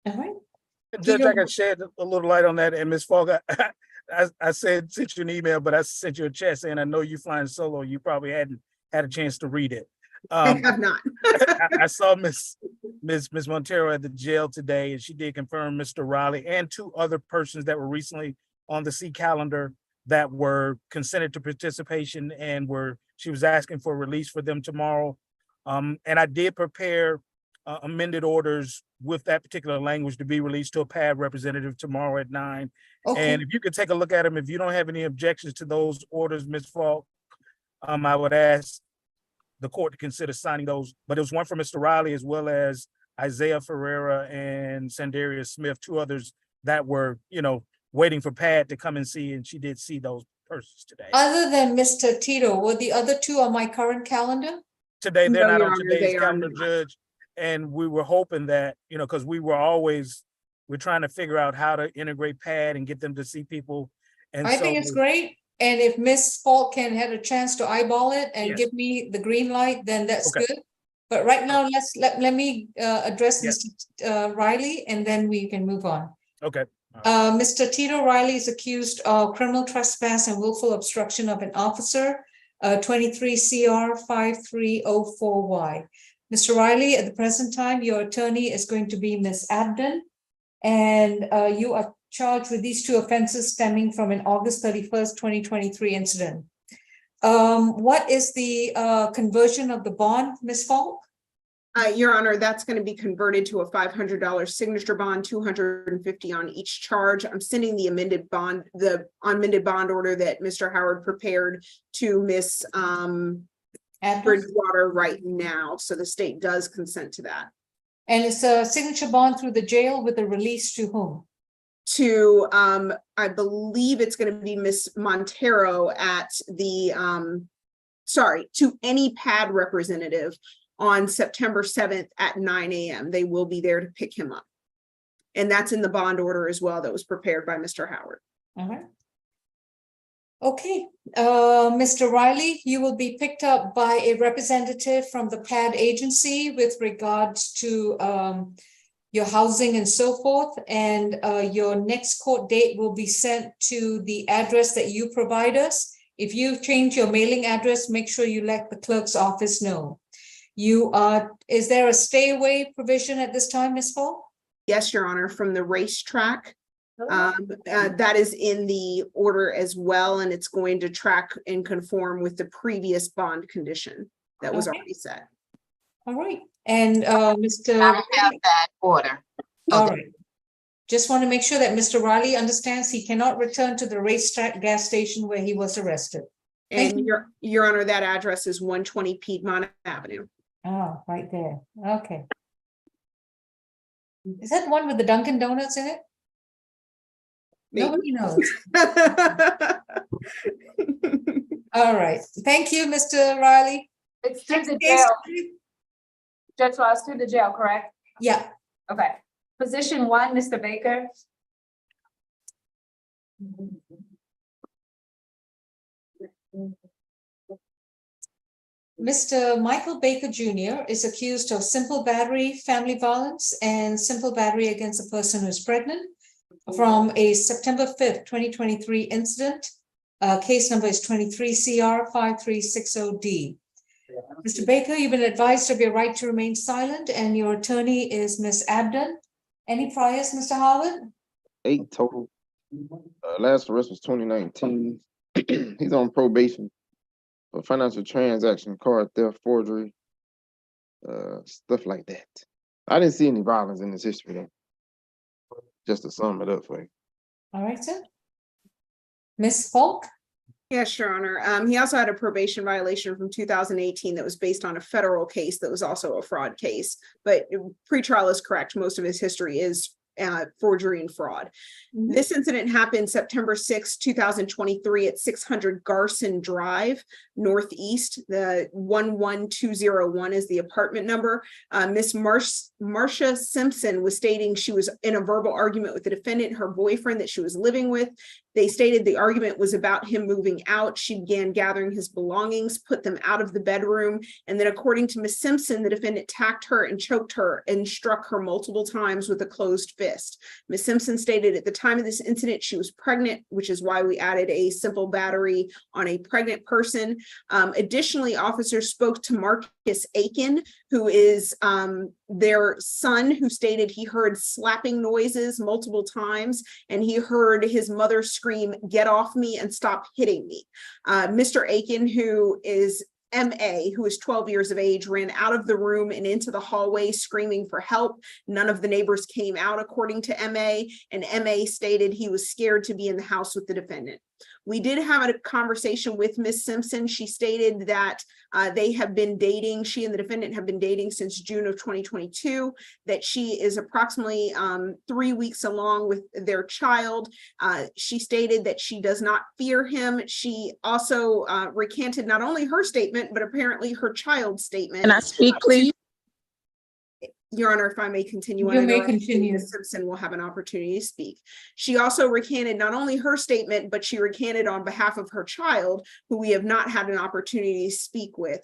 All right. Judge, I can shed a little light on that. And Ms. Falk, I sent you an email, but I sent you a chat saying I know you flying solo. You probably hadn't had a chance to read it. I have not. I saw Miss Montero at the jail today, and she did confirm Mr. Riley and two other persons that were recently on the C calendar that were consented to participation and she was asking for release for them tomorrow. And I did prepare amended orders with that particular language to be released to a PAD representative tomorrow at 9. Okay. And if you could take a look at them, if you don't have any objections to those orders, Ms. Falk, I would ask the court to consider signing those. But it was one for Mr. Riley as well as Isaiah Ferreira and Sandarius Smith, two others that were, waiting for PAD to come and see, and she did see those persons today. Other than Mr. Tito, were the other two on my current calendar? Today, they're No, not Your on Honor, today's they are calendar, not. Judge. And we were hoping that, because we're trying to figure out how to integrate PAD and get them to see people. And I think it's great. And if Miss Falk can have a chance to eyeball it and give me the green light, then that's good. But right now, let me address Mr. Riley, and then we can move on. Okay. Mr. Tito Riley is accused of criminal trespass and willful obstruction of an officer, 23 CR 5304Y. Mr. Riley, at the present time, your attorney is going to be Ms. Abden, and you are charged with these two offenses stemming from an August 31st, 2023 incident. What is the conversion of the bond, Ms. Falk? Your Honor, that's going to be converted to a $500 signature bond, $250 on each charge. I'm sending the amended bond order that Mr. Howard prepared to Ms. Bridgewater right now. So the state does consent to that. And it's a signature bond through the jail with a release to whom? to, I believe it's going to be Miss Montero at the, to any pad representative on September 7th at 9 a.m. They will be there to pick him up. And that's in the bond order as well that was prepared by Mr. Howard. All right. Okay, Mr. Riley, you will be picked up by a representative from the PAD agency with regards to your housing and so forth. And your next court date will be sent to the address that you provide us. If you change your mailing address, make sure you let the clerk's office know. Is there a stay away provision at this time, Ms. Falk? Yes, Your Honor, from the racetrack. That is in the order as well, and it's going to track and conform with the previous bond condition that was already set. All right, and Mr. I have that order. All right. Just want to make sure that Mr. Riley understands he cannot return to the racetrack gas station where he was arrested. And Your Honor, that address is 120 Piedmont Avenue. Oh, right there. Okay. Is that the one with the Dunkin' Donuts in it? Maybe. Nobody knows. All right. Thank you, Mr. Riley. It's to the jail. Judge Law, it's to the jail, correct? Yeah. Okay. Position 1, Mr. Baker. Mr. Michael Baker Jr. is accused of simple battery, family violence, and simple battery against a person who is pregnant from a September 5th, 2023 incident. Case number is 23 CR 5360D. Mr. Baker, you've been advised of your right to remain silent, and your attorney is Ms. Abden. Any priors, Mr. Howard? 8 total. Last arrest was 2019. He's on probation for financial transaction, card theft, forgery, stuff like that. I didn't see any violence in his history though. Just to sum it up for you. All right, sir. Ms. Falk? Yes, Your Honor. He also had a probation violation from 2018 that was based on a federal case that was also a fraud case. But pretrial is correct. Most of his history is forgery and fraud. This incident happened September 6, 2023 at 600 Garson Drive, Northeast. The 11201 is the apartment number. Miss Marcia Simpson was stating she was in a verbal argument with the defendant, her boyfriend that she was living with. They stated the argument was about him moving out. She began gathering his belongings, put them out of the bedroom. And then according to Miss Simpson, the defendant attacked her and choked her and struck her multiple times with a closed fist. Miss Simpson stated at the time of this incident, she was pregnant, which is why we added a simple battery on a pregnant person. Additionally, officers spoke to Marcus Aiken, who is their son, who stated he heard slapping noises multiple times and he heard his mother scream, "Get off me and stop hitting me." Mr. Aiken, who is MA, who is 12 years of age, ran out of the room and into the hallway screaming for help. None of the neighbors came out, according to MA, and MA stated he was scared to be in the house with the defendant. We did have a conversation with Miss Simpson. She stated that they have been dating, she and the defendant have been dating since June of 2022, that she is approximately 3 weeks along with their child. She stated that she does not fear him. She also recanted not only her statement, but apparently her child's statement. Can I speak, please? Your Honor, if I may continue. You may continue. Ms. Simpson will have an opportunity to speak. She also recanted not only her statement, but she recanted on behalf of her child, who we have not had an opportunity to speak with.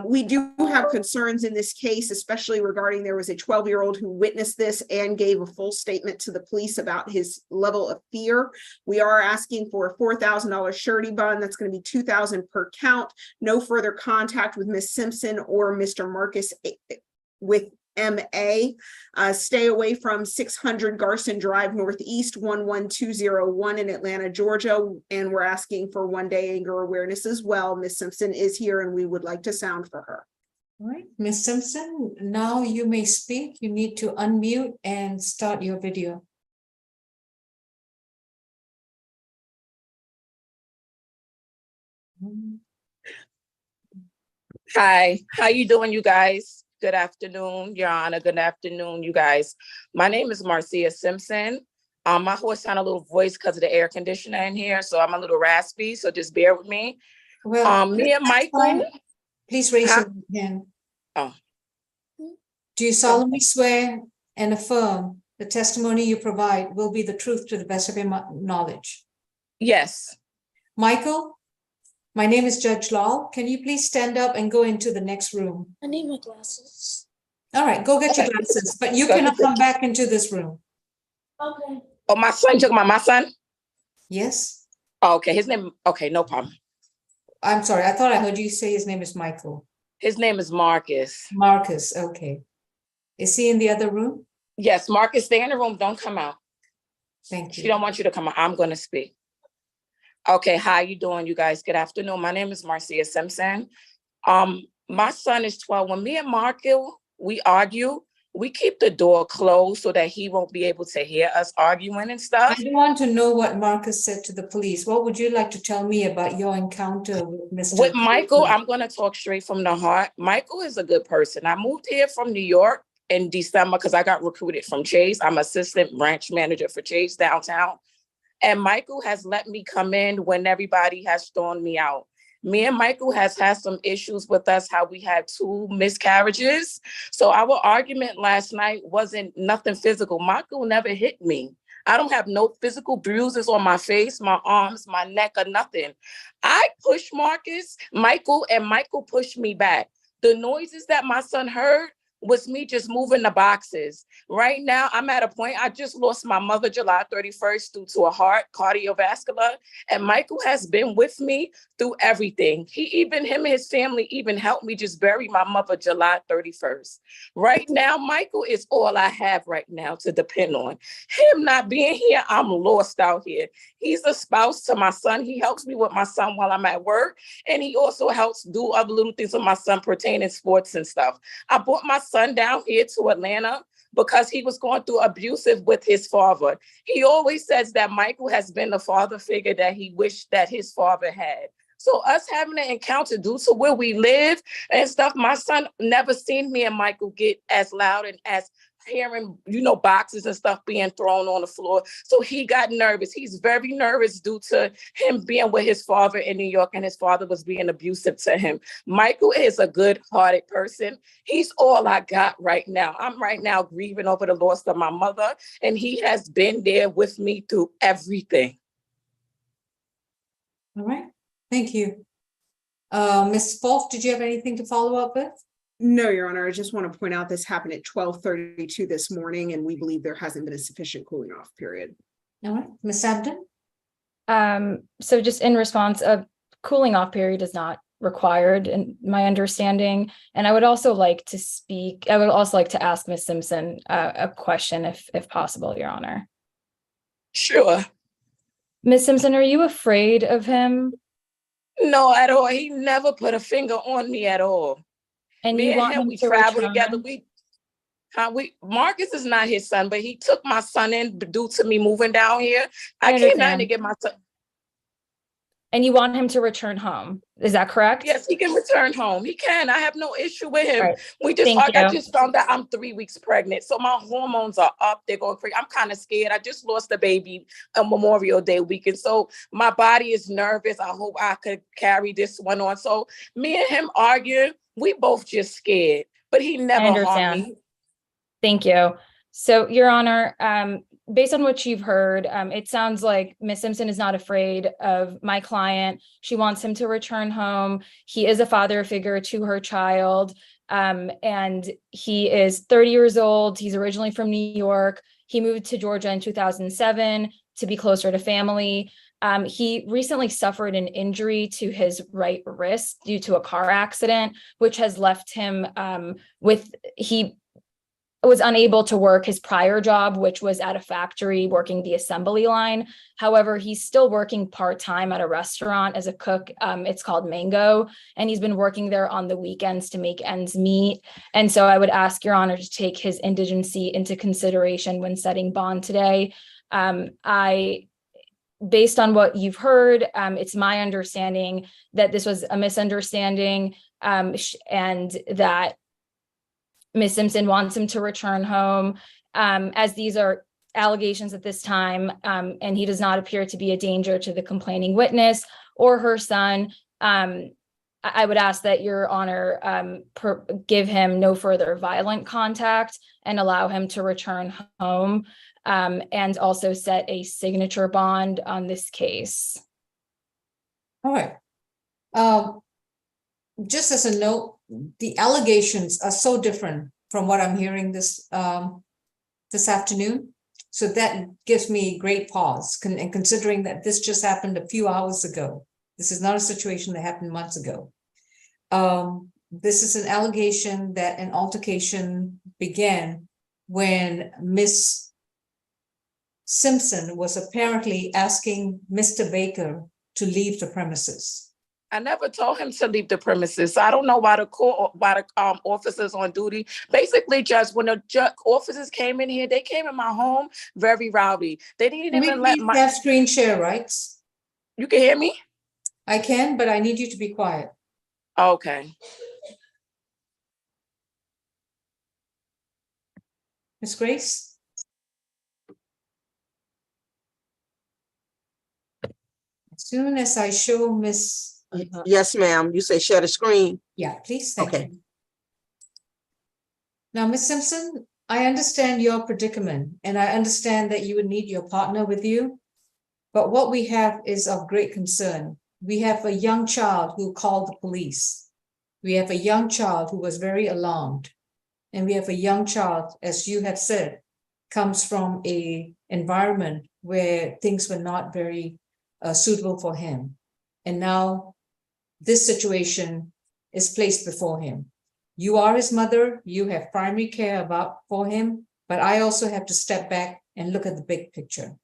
We do have concerns in this case, especially regarding there was a 12-year-old who witnessed this and gave a full statement to the police about his level of fear. We are asking for a $4,000 surety bond. That's going to be $2,000 per count. No further contact with Ms. Simpson or Mr. Marcus with MA. Stay away from 600 Garson Drive Northeast, 11201 in Atlanta, Georgia. And we're asking for 1 day anger awareness as well. Ms. Simpson is here and we would like to sound for her. All right, Ms. Simpson, now you may speak. You need to unmute and start your video. Hi, how you doing, you guys? Good afternoon, Your Honor. Good afternoon, you guys. My name is Marcia Simpson. My horse sound a little voice because of the air conditioner in here, so I'm a little raspy, so just bear with me. Well, Me and that's Michael. fine. Please raise Huh? your hand. Oh. Do you solemnly swear and affirm the testimony you provide will be the truth to the best of your knowledge? Yes. Michael, my name is Judge Lal. Can you please stand up and go into the next room? I need my glasses. All right, go get your Okay. glasses, but you Go cannot get come back into this room. Okay. Oh, my son, you talking about my son? Yes? Oh, okay, his name, okay, no problem. I'm sorry, I thought I heard you say his name is Michael. His name is Marcus. Marcus, okay. Is he in the other room? Yes, Marcus, stay in the room, don't come out. Thank She you. don't want you to come out, I'm gonna speak. Okay, how you doing, you guys? Good afternoon, my name is Marcia Simpson. My son is 12. When me and Michael, we argue, we keep the door closed so that he won't be able to hear us arguing and stuff. I want to know what Marcus said to the police. What would you like to tell me about your encounter with Mr. With Michael, I'm going to talk straight from the heart. Michael is a good person. I moved here from New York in December because I got recruited from Chase. I'm assistant branch manager for Chase downtown. And Michael has let me come in when everybody has thrown me out. Me and Michael has had some issues with us, how we had 2 miscarriages. So our argument last night wasn't nothing physical. Michael never hit me. I don't have no physical bruises on my face, my arms, my neck, or nothing. I pushed Michael, and Michael pushed me back. The noises that my son heard was me just moving the boxes. Right now, I'm at a point, I just lost my mother July 31st due to a heart cardiovascular, and Michael has been with me through everything. Him and his family even helped me just bury my mother July 31st. Right now, Michael is all I have right now to depend on. Him not being here, I'm lost out here. He's a spouse to my son. He helps me with my son while I'm at work, and he also helps do other little things with my son pertaining sports and stuff. I brought my son down here to Atlanta because he was going through abusive with his father. He always says that Michael has been the father figure that he wished that his father had. So us having an encounter due to where we live and stuff, my son never seen me and Michael get as loud and as hearing, boxes and stuff being thrown on the floor. So he got nervous. He's very nervous due to him being with his father in New York, and his father was being abusive to him. Michael is a good-hearted person. He's all I got right now. I'm right now grieving over the loss of my mother, and he has been there with me through everything. All right, thank you. Ms. Falk, did you have anything to follow up with? No, Your Honor, I just want to point out this happened at 12:32 this morning, and we believe there hasn't been a sufficient cooling off period. All right, Ms. Abden? So just in response, a cooling off period is not required in my understanding. And I would also like to ask Ms. Simpson a question if possible, Your Honor. Sure. Ms. Simpson, are you afraid of him? No, at all. He never put a finger on me at all. And me you and want him, him we to travel return? together. Marcus is not his son, but he took my son in due to me moving down here. I came down to get my son. And you want him to return home. Is that correct? Yes, he can return home. He can. I have no issue with him. Right. We just, Thank I you. just found out I'm 3 weeks pregnant. So my hormones are up. They're going crazy. I'm kind of scared. I just lost a baby on Memorial Day weekend. So my body is nervous. I hope I could carry this one on. So me and him arguing, we both just scared, but he never harmed me. Thank you. So, Your Honor, based on what you've heard, it sounds like Ms. Simpson is not afraid of my client. She wants him to return home. He is a father figure to her child, and he is 30 years old. He's originally from New York. He moved to Georgia in 2007 to be closer to family. He recently suffered an injury to his right wrist due to a car accident, which has left him he was unable to work his prior job, which was at a factory working the assembly line. However, he's still working part-time at a restaurant as a cook. It's called Mango, and he's been working there on the weekends to make ends meet. And so I would ask Your Honor to take his indigency into consideration when setting bond today. Based on what you've heard, it's my understanding that this was a misunderstanding, and that Ms. Simpson wants him to return home, as these are allegations at this time, and he does not appear to be a danger to the complaining witness or her son. I would ask that Your Honor give him no further violent contact and allow him to return home, and also set a signature bond on this case. All right. Just as a note, the allegations are so different from what I'm hearing this afternoon. So that gives me great pause, and considering that this just happened a few hours ago. This is not a situation that happened months ago. This is an allegation that an altercation began when Miss Simpson was apparently asking Mr. Baker to leave the premises. I never told him to leave the premises. I don't know why the officers on duty. Basically, Judge, when the officers came in here, they came in my home very rowdy. They didn't even let my have screen share rights. You can hear me? I can, but I need you to be quiet. Okay. Miss Grace? As soon as I show Miss... Yes, ma'am. You say share the screen. Yeah, please. Thank Okay. you. Now, Miss Simpson, I understand your predicament, and I understand that you would need your partner with you. But what we have is of great concern. We have a young child who called the police. We have a young child who was very alarmed. And we have a young child, as you have said, comes from an environment where things were not very suitable for him. And now this situation is placed before him. You are his mother, you have primary care for him, but I also have to step back and look at the big picture.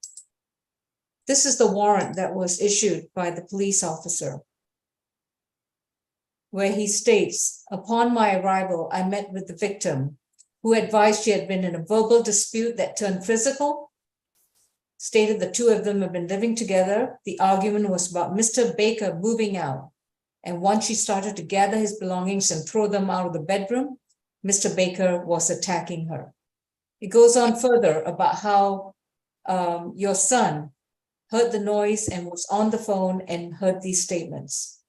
This is the warrant that was issued by the police officer, where he states, upon my arrival, I met with the victim, who advised she had been in a verbal dispute that turned physical, stated the two of them have been living together. The argument was about Mr. Baker moving out. And once she started to gather his belongings and throw them out of the bedroom, Mr. Baker was attacking her. It goes on further about how your son heard the noise and was on the phone and heard these statements.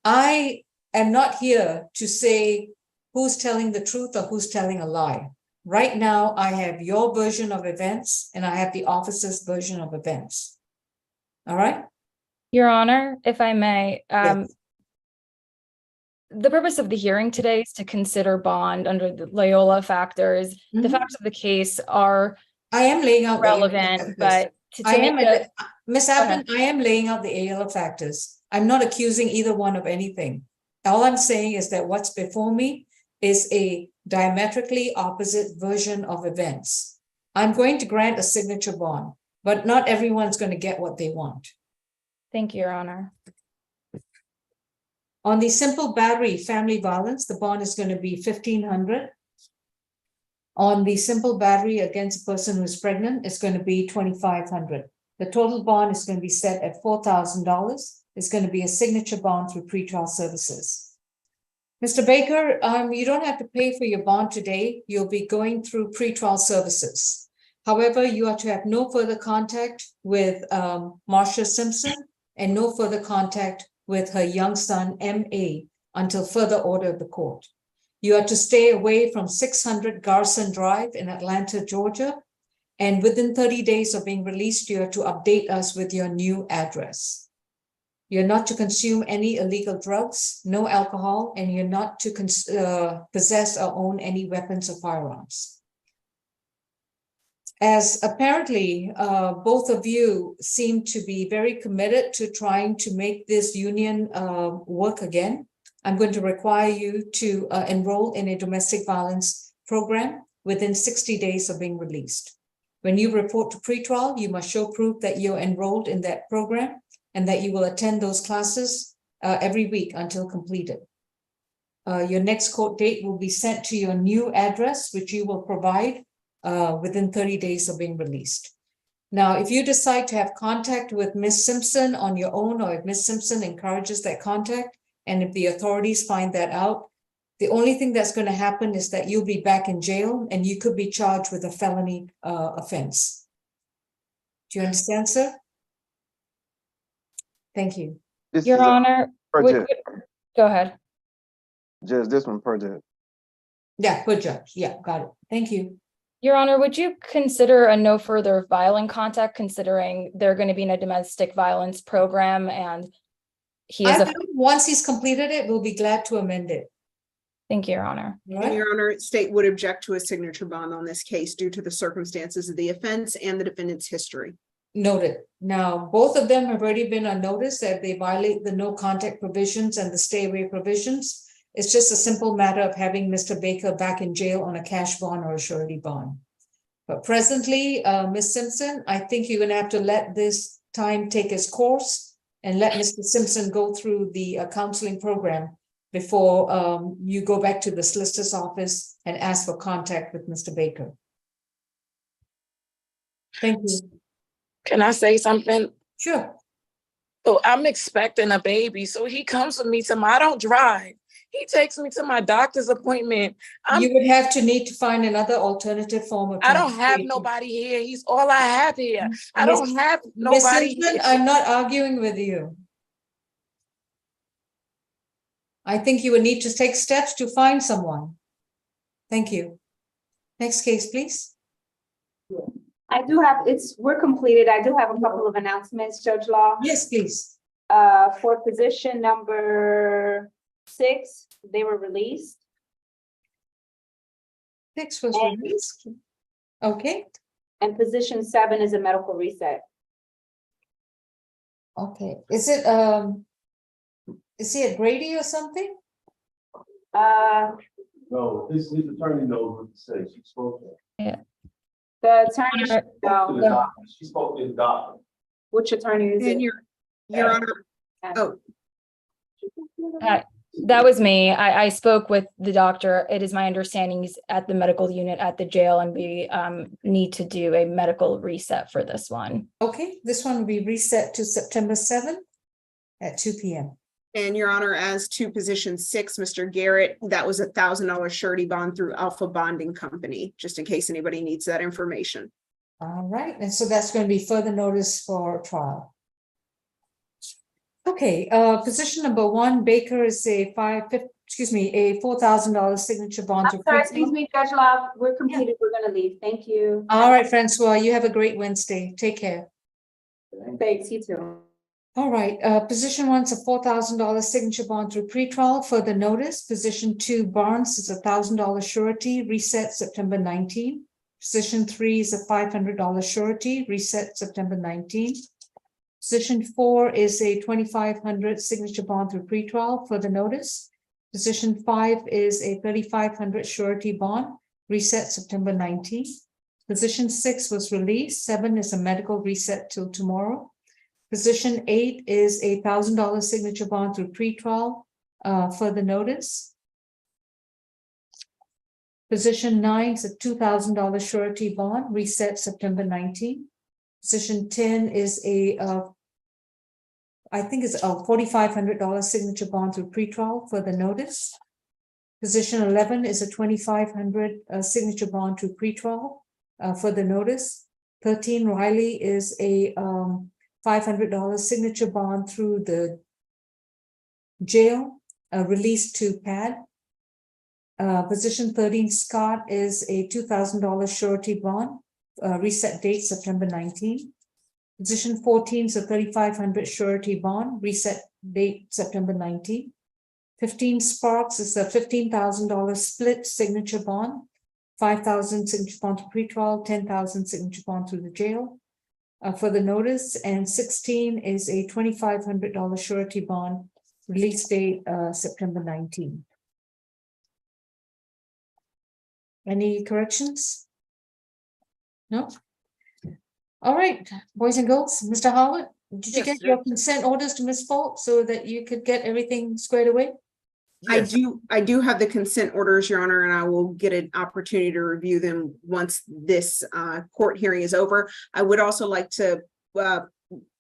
I am not here to say who's telling the truth or who's telling a lie. Right now, I have your version of events and I have the officer's version of events. All right? Your Honor, if I may, Yes. The purpose of the hearing today is to consider bond under the Loyola factors. The facts of the case are I am laying out relevant, but Ms. Abden, I am laying out the ALA factors. I'm not accusing either one of anything. All I'm saying is that what's before me is a diametrically opposite version of events. I'm going to grant a signature bond, but not everyone's going to get what they want. Thank you, Your Honor. On the simple battery family violence, the bond is going to be $1,500. On the simple battery against a person who's pregnant, it's going to be $2,500. The total bond is going to be set at $4,000. It's going to be a signature bond through pretrial services. Mr. Baker, you don't have to pay for your bond today. You'll be going through pretrial services. However, you are to have no further contact with Marcia Simpson and no further contact with her young son, M.A., until further order of the court. You are to stay away from 600 Garson Drive in Atlanta, Georgia, and within 30 days of being released, you are to update us with your new address. You're not to consume any illegal drugs, no alcohol, and you're not to possess or own any weapons or firearms. As apparently both of you seem to be very committed to trying to make this union work again, I'm going to require you to enroll in a domestic violence program within 60 days of being released. When you report to pretrial, you must show proof that you're enrolled in that program and that you will attend those classes every week until completed. Your next court date will be sent to your new address, which you will provide within 30 days of being released. Now, if you decide to have contact with Ms. Simpson on your own, or if Ms. Simpson encourages that contact, and if the authorities find that out, the only thing that's going to happen is that you'll be back in jail and you could be charged with a felony offense. Do you understand, sir? Thank you. This Your is a Honor, project. go ahead. Judge, this one project. Yeah, good judge. Yeah, got it. Thank you. Your Honor, would you consider a no further violent contact, considering they're going to be in a domestic violence program and he is I a, think once he's completed it, we'll be glad to amend it. thank you, Your Honor. All And right? Your Honor, state would object to a signature bond on this case due to the circumstances of the offense and the defendant's history. Noted. Now, both of them have already been on notice that they violate the no contact provisions and the stay away provisions. It's just a simple matter of having Mr. Baker back in jail on a cash bond or a surety bond. But presently, Ms. Simpson, I think you're gonna have to let this time take its course and let Mr. Simpson go through the counseling program before you go back to the solicitor's office and ask for contact with Mr. Baker. Thank you. Can I say something? Sure. So I'm expecting a baby. So he comes with me to I don't drive. He takes me to my doctor's appointment. You would have to need to find another alternative form of I don't have transportation. nobody here. He's all I have here. I Miss- don't have Miss nobody Simpson, here. I'm not arguing with you. I think you would need to take steps to find someone. Thank you. Next case, please. I do have, we're completed. I do have a couple of announcements, Judge Law. Yes, please. For position number 6, they were released. 6 was released. Okay. And position 7 is a medical reset. Okay. Is he at Grady or something? No, his attorney knows what to say. She spoke to him. Yeah. The attorney, should know. She spoke to his doctor. Which attorney is And it? Your Honor, oh, That was me. I spoke with the doctor. It is my understanding he's at the medical unit at the jail, and we need to do a medical reset for this one. Okay, this one will be reset to September 7th at 2 p.m. and Your Honor, as to position 6, Mr. Garrett, that was $1,000 surety bond through Alpha Bonding Company, just in case anybody needs that information. All right, and so that's going to be further notice for trial. Okay, position number 1, Baker is a $4,000 signature bond. I'm sorry, excuse me, Judge Law, we're completed. We're gonna leave. Thank you. All right, Francois, you have a great Wednesday. Take care. Thanks, you too. All right, position 1's a $4,000 signature bond through pretrial. Further notice. Position 2, Barnes is a $1,000 surety, reset September 19. Position 3 is a $500 surety, reset September 19. Position 4 is a $2,500 signature bond through pretrial. Further notice. Position 5 is a $3,500 surety bond, reset September 19. Position 6 was released. 7 is a medical reset till tomorrow. Position 8 is a $1,000 signature bond through pretrial. Further notice. Position 9 is a $2,000 surety bond, reset September 19. Position 10 is I think it's a $4,500 signature bond through pretrial. Further notice. Position 11 is a $2,500 signature bond through pretrial. Further notice. 13, Riley is a $500 signature bond through the jail, released to PAD. Position 13, Scott is a $2,000 surety bond, reset date September 19. Position 14 is a $3,500 surety bond, reset date September 19. 15, Sparks is a $15,000 split signature bond, 5,000 signature bond to pretrial, 10,000 signature bond through the jail. Further notice. And 16 is a $2,500 surety bond, release date September 19. Any corrections? No? All right, boys and girls, Mr. Howard, did you Yes, get your consent orders to Ms. Falk so that you could get everything squared away? I do have the consent orders, Your Honor, and I will get an opportunity to review them once this court hearing is over. I would also like to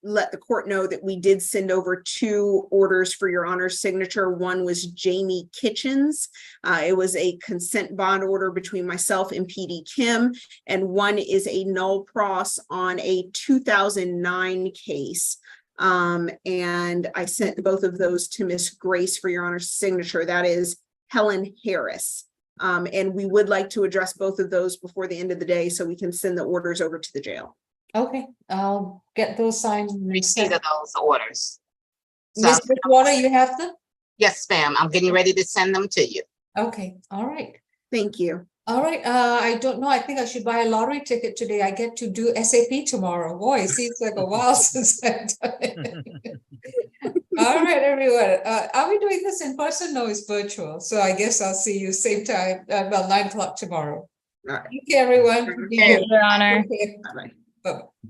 let the court know that we did send over 2 orders for your honor's signature. One was Jamie Kitchens. It was a consent bond order between myself and PD Kim, and one is a null pros on a 2009 case. And I sent both of those to Miss Grace for your honor's signature. That is Helen Harris. And we would like to address both of those before the end of the day so we can send the orders over to the jail. Okay, I'll get those signed. Receipt of those orders. So, Ms. Water, you have them? yes, ma'am. I'm getting ready to send them to you. Okay, all right. Thank you. All right, I don't know. I think I should buy a lottery ticket today. I get to do SAP tomorrow. Boy, it seems like a while since I've done it. All right, everyone. Are we doing this in person? No, it's virtual. So I guess I'll see you same time, about 9 o'clock tomorrow. All right. Thank you, everyone. Thank you, Your Honor. Okay. Bye-bye. Bye-bye.